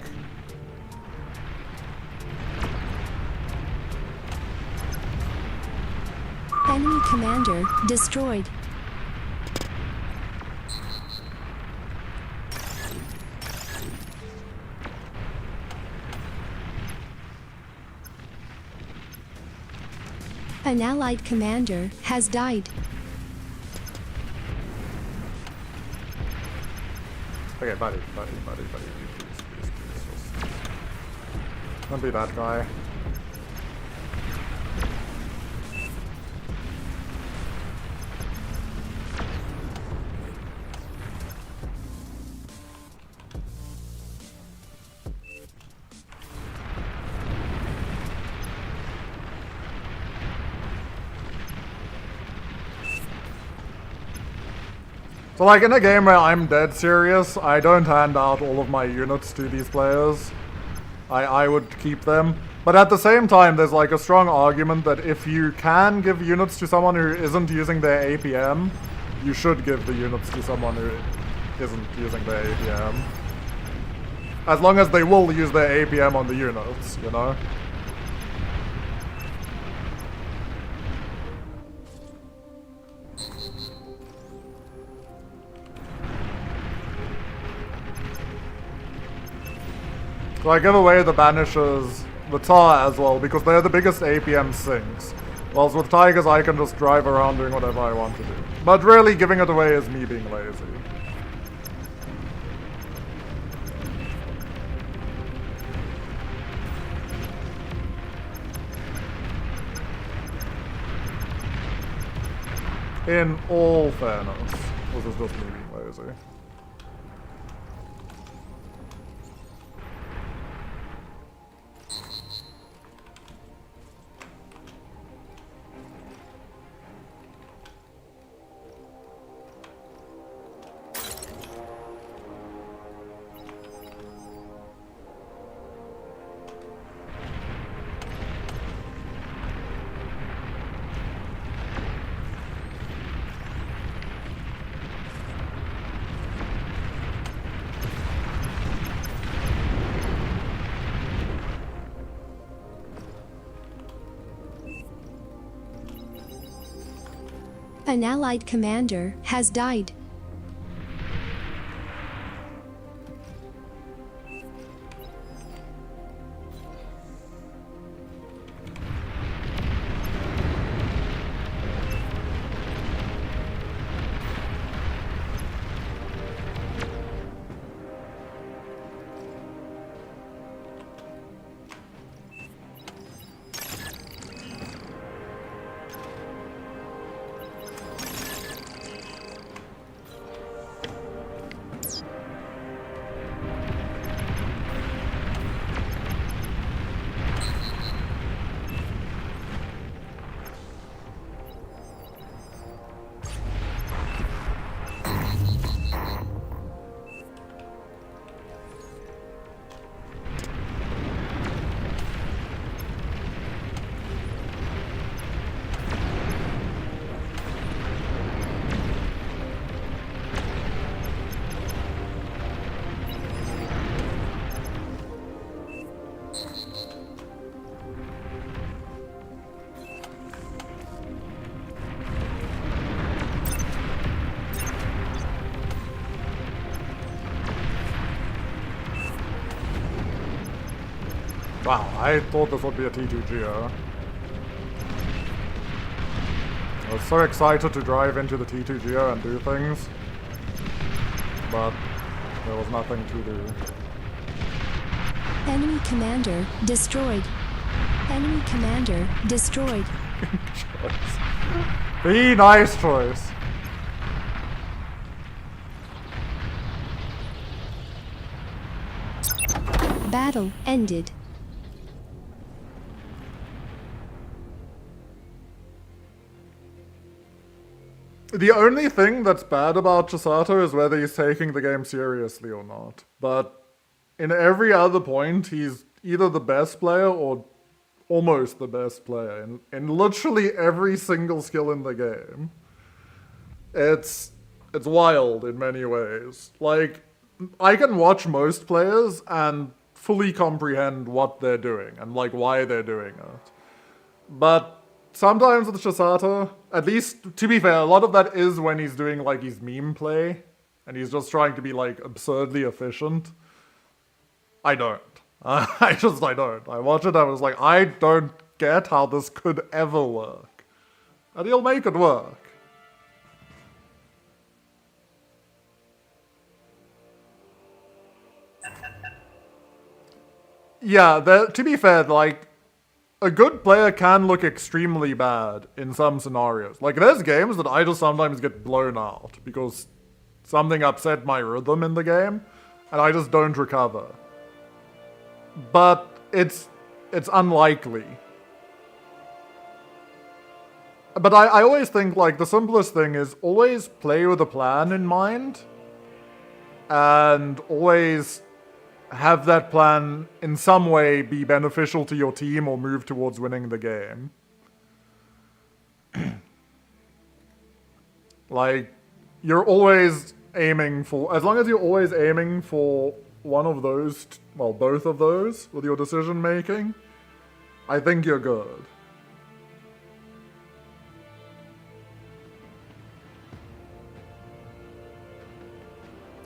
A: Enemy commander destroyed. An allied commander has died.
B: Okay, buddy, please. Don't be that guy. So like in a game where I'm dead serious, I don't hand out all of my units to these players. I would keep them. But at the same time, there's like a strong argument that if you can give units to someone who isn't using their APM, you should give the units to someone who isn't using their APM. As long as they will use their APM on the units, you know? So I give away the Banishers, the Tar as well, because they're the biggest APM sinks. Whilst with Tigers I can just drive around doing whatever I want to do. But really giving it away is me being lazy. In all fairness, this is just me being lazy.
A: An allied commander has died. Wow, I thought this would be a T2GO. I was so excited to drive into the T2GO and do things, but there was nothing to do. Enemy commander destroyed. Enemy commander destroyed.
B: Be nice choice.
A: Battle ended.
B: The only thing that's bad about Chisato is whether he's taking the game seriously or not. But in every other point, he's either the best player or almost the best player in literally every single skill in the game. It's wild in many ways. Like, I can watch most players and fully comprehend what they're doing and like why they're doing it. But sometimes with Chisato, at least to be fair, a lot of that is when he's doing like his meme play and he's just trying to be like absurdly efficient. I don't. I don't. I watch it, I was like, I don't get how this could ever work. And he'll make it work. Yeah, to be fair, like, a good player can look extremely bad in some scenarios. Like, there's games that I just sometimes get blown out because something upset my rhythm in the game, and I just don't recover. But it's unlikely. But I always think, like, the simplest thing is always play with a plan in mind. And always have that plan in some way be beneficial to your team or move towards winning the game. Like, you're always aiming for, as long as you're always aiming for one of those, well, both of those with your decision making, I think you're good.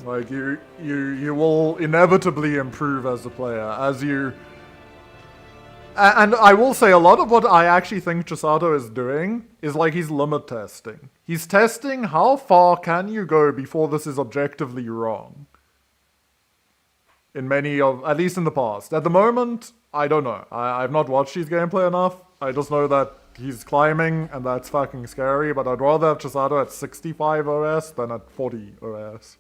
B: Like, you will inevitably improve as a player, as you... And I will say, a lot of what I actually think Chisato is doing is like he's limit testing. He's testing how far can you go before this is objectively wrong. In many of, at least in the past. At the moment, I don't know. I've not watched his gameplay enough. I just know that he's climbing, and that's fucking scary, but I'd rather have Chisato at 65 OS than at 40 OS.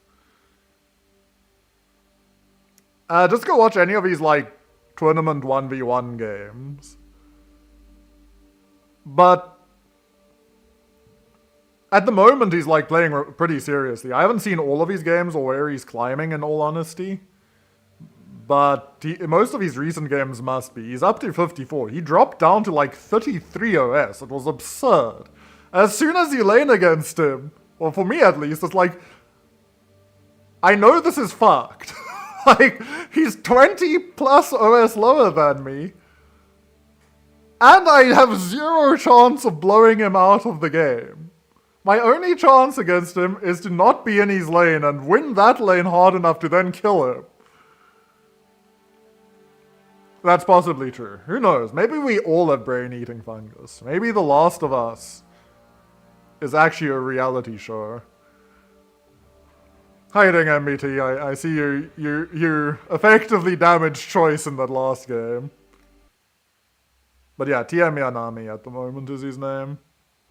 B: Just go watch any of these, like, tournament 1v1 games. But at the moment, he's, like, playing pretty seriously. I haven't seen all of his games or where he's climbing, in all honesty. But most of his recent games must be. He's up to 54. He dropped down to, like, 33 OS. It was absurd. As soon as you lane against him, well, for me at least, it's like, I know this is fucked. Like, he's 20 plus OS lower than me. And I have zero chance of blowing him out of the game. My only chance against him is to not be in his lane and win that lane hard enough to then kill him. That's possibly true. Who knows? Maybe we all have brain-eating fungus. Maybe The Last of Us is actually a reality show. Hiding MBT, I see you effectively damaged choice in that last game. But yeah, TM Yanami at the moment is his name.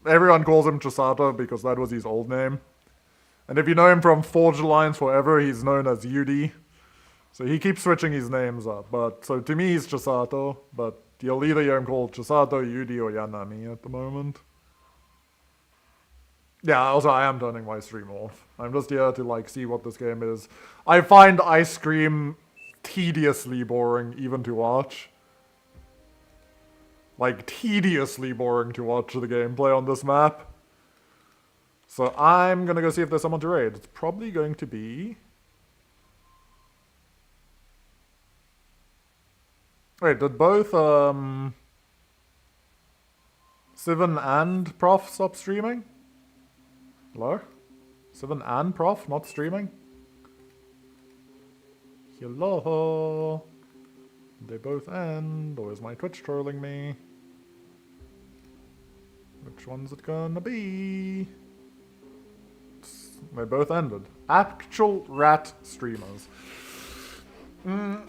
B: Everyone calls him Chisato because that was his old name. And if you know him from Forge Alliance Forever, he's known as Yudi. So he keeps switching his names up. But so to me, he's Chisato. But you'll either hear him called Chisato, Yudi, or Yanami at the moment. Yeah, also I am turning my stream off. I'm just here to, like, see what this game is. I find Ice Cream tediously boring even to watch. Like, tediously boring to watch the gameplay on this map. So I'm gonna go see if there's someone to raid. It's probably going to be... Wait, did both, Sivan and Prof stop streaming? Hello? Sivan and Prof not streaming? Hello? They both end, or is my Twitch trolling me? Which one's it gonna be? They both ended. Actual rat streamers. Either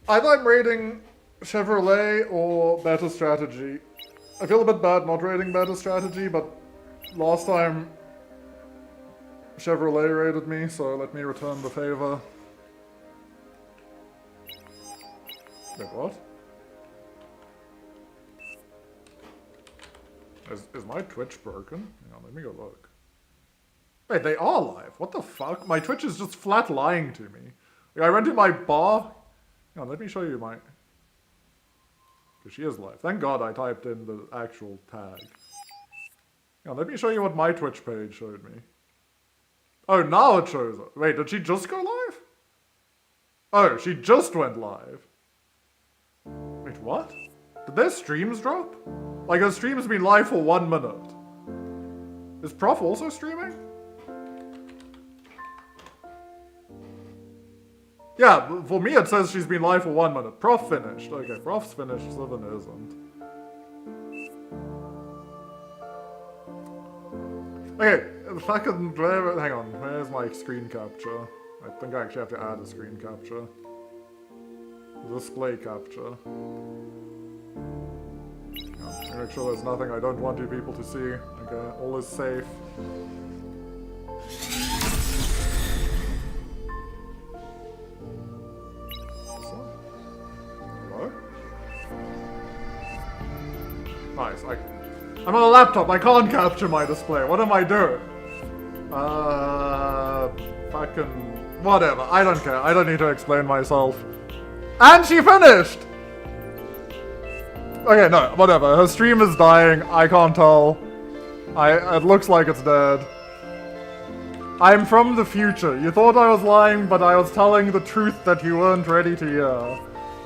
B: I'm raiding Chevrolet or Better Strategy. I feel a bit bad not raiding Better Strategy, but last time Chevrolet raided me, so let me return the favor. Wait, what? Is my Twitch broken? Hang on, let me go look. Wait, they are live? What the fuck? My Twitch is just flat lying to me. Like, I went to my bar. Hang on, let me show you my... Because she is live. Thank God I typed in the actual tag. Hang on, let me show you what my Twitch page showed me. Oh, now it shows up. Wait, did she just go live? Oh, she just went live. Wait, what? Did their streams drop? Like, her stream's been live for 1 minute. Is Prof also streaming? Yeah, for me it says she's been live for 1 minute. Prof finished. Okay, Prof's finished, Sivan isn't. Okay, fucking, hang on, where's my screen capture? I think I actually have to add a screen capture. Display capture. Yeah, make sure there's nothing I don't want you people to see. Okay, all is safe. Hello? Nice,
A: I'm on a laptop, I can't capture my display. What am I doing? Fucking... Whatever, I don't care. I don't need to explain myself. And she finished! Okay, no, whatever. Her stream is dying. I can't tell. It looks like it's dead. I'm from the future. You thought I was lying, but I was telling the truth that you weren't ready to hear.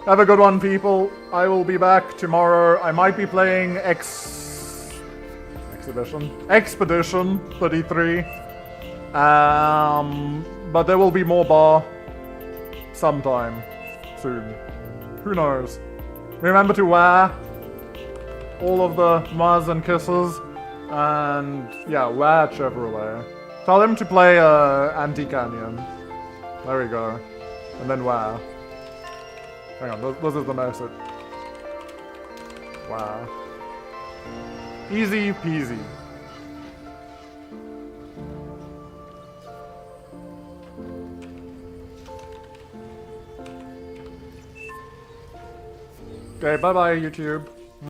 A: Have a good one, people. I will be back tomorrow. I might be playing Expedition 33. But there will be more bar sometime soon. Who knows? Remember to wear all of the Mars and kisses, and yeah, wear Chevrolet. Tell him to play Anti-Canyon. There we go. And then wear. Hang on, this is the message. Wow. Easy peasy. Okay, bye-bye, YouTube.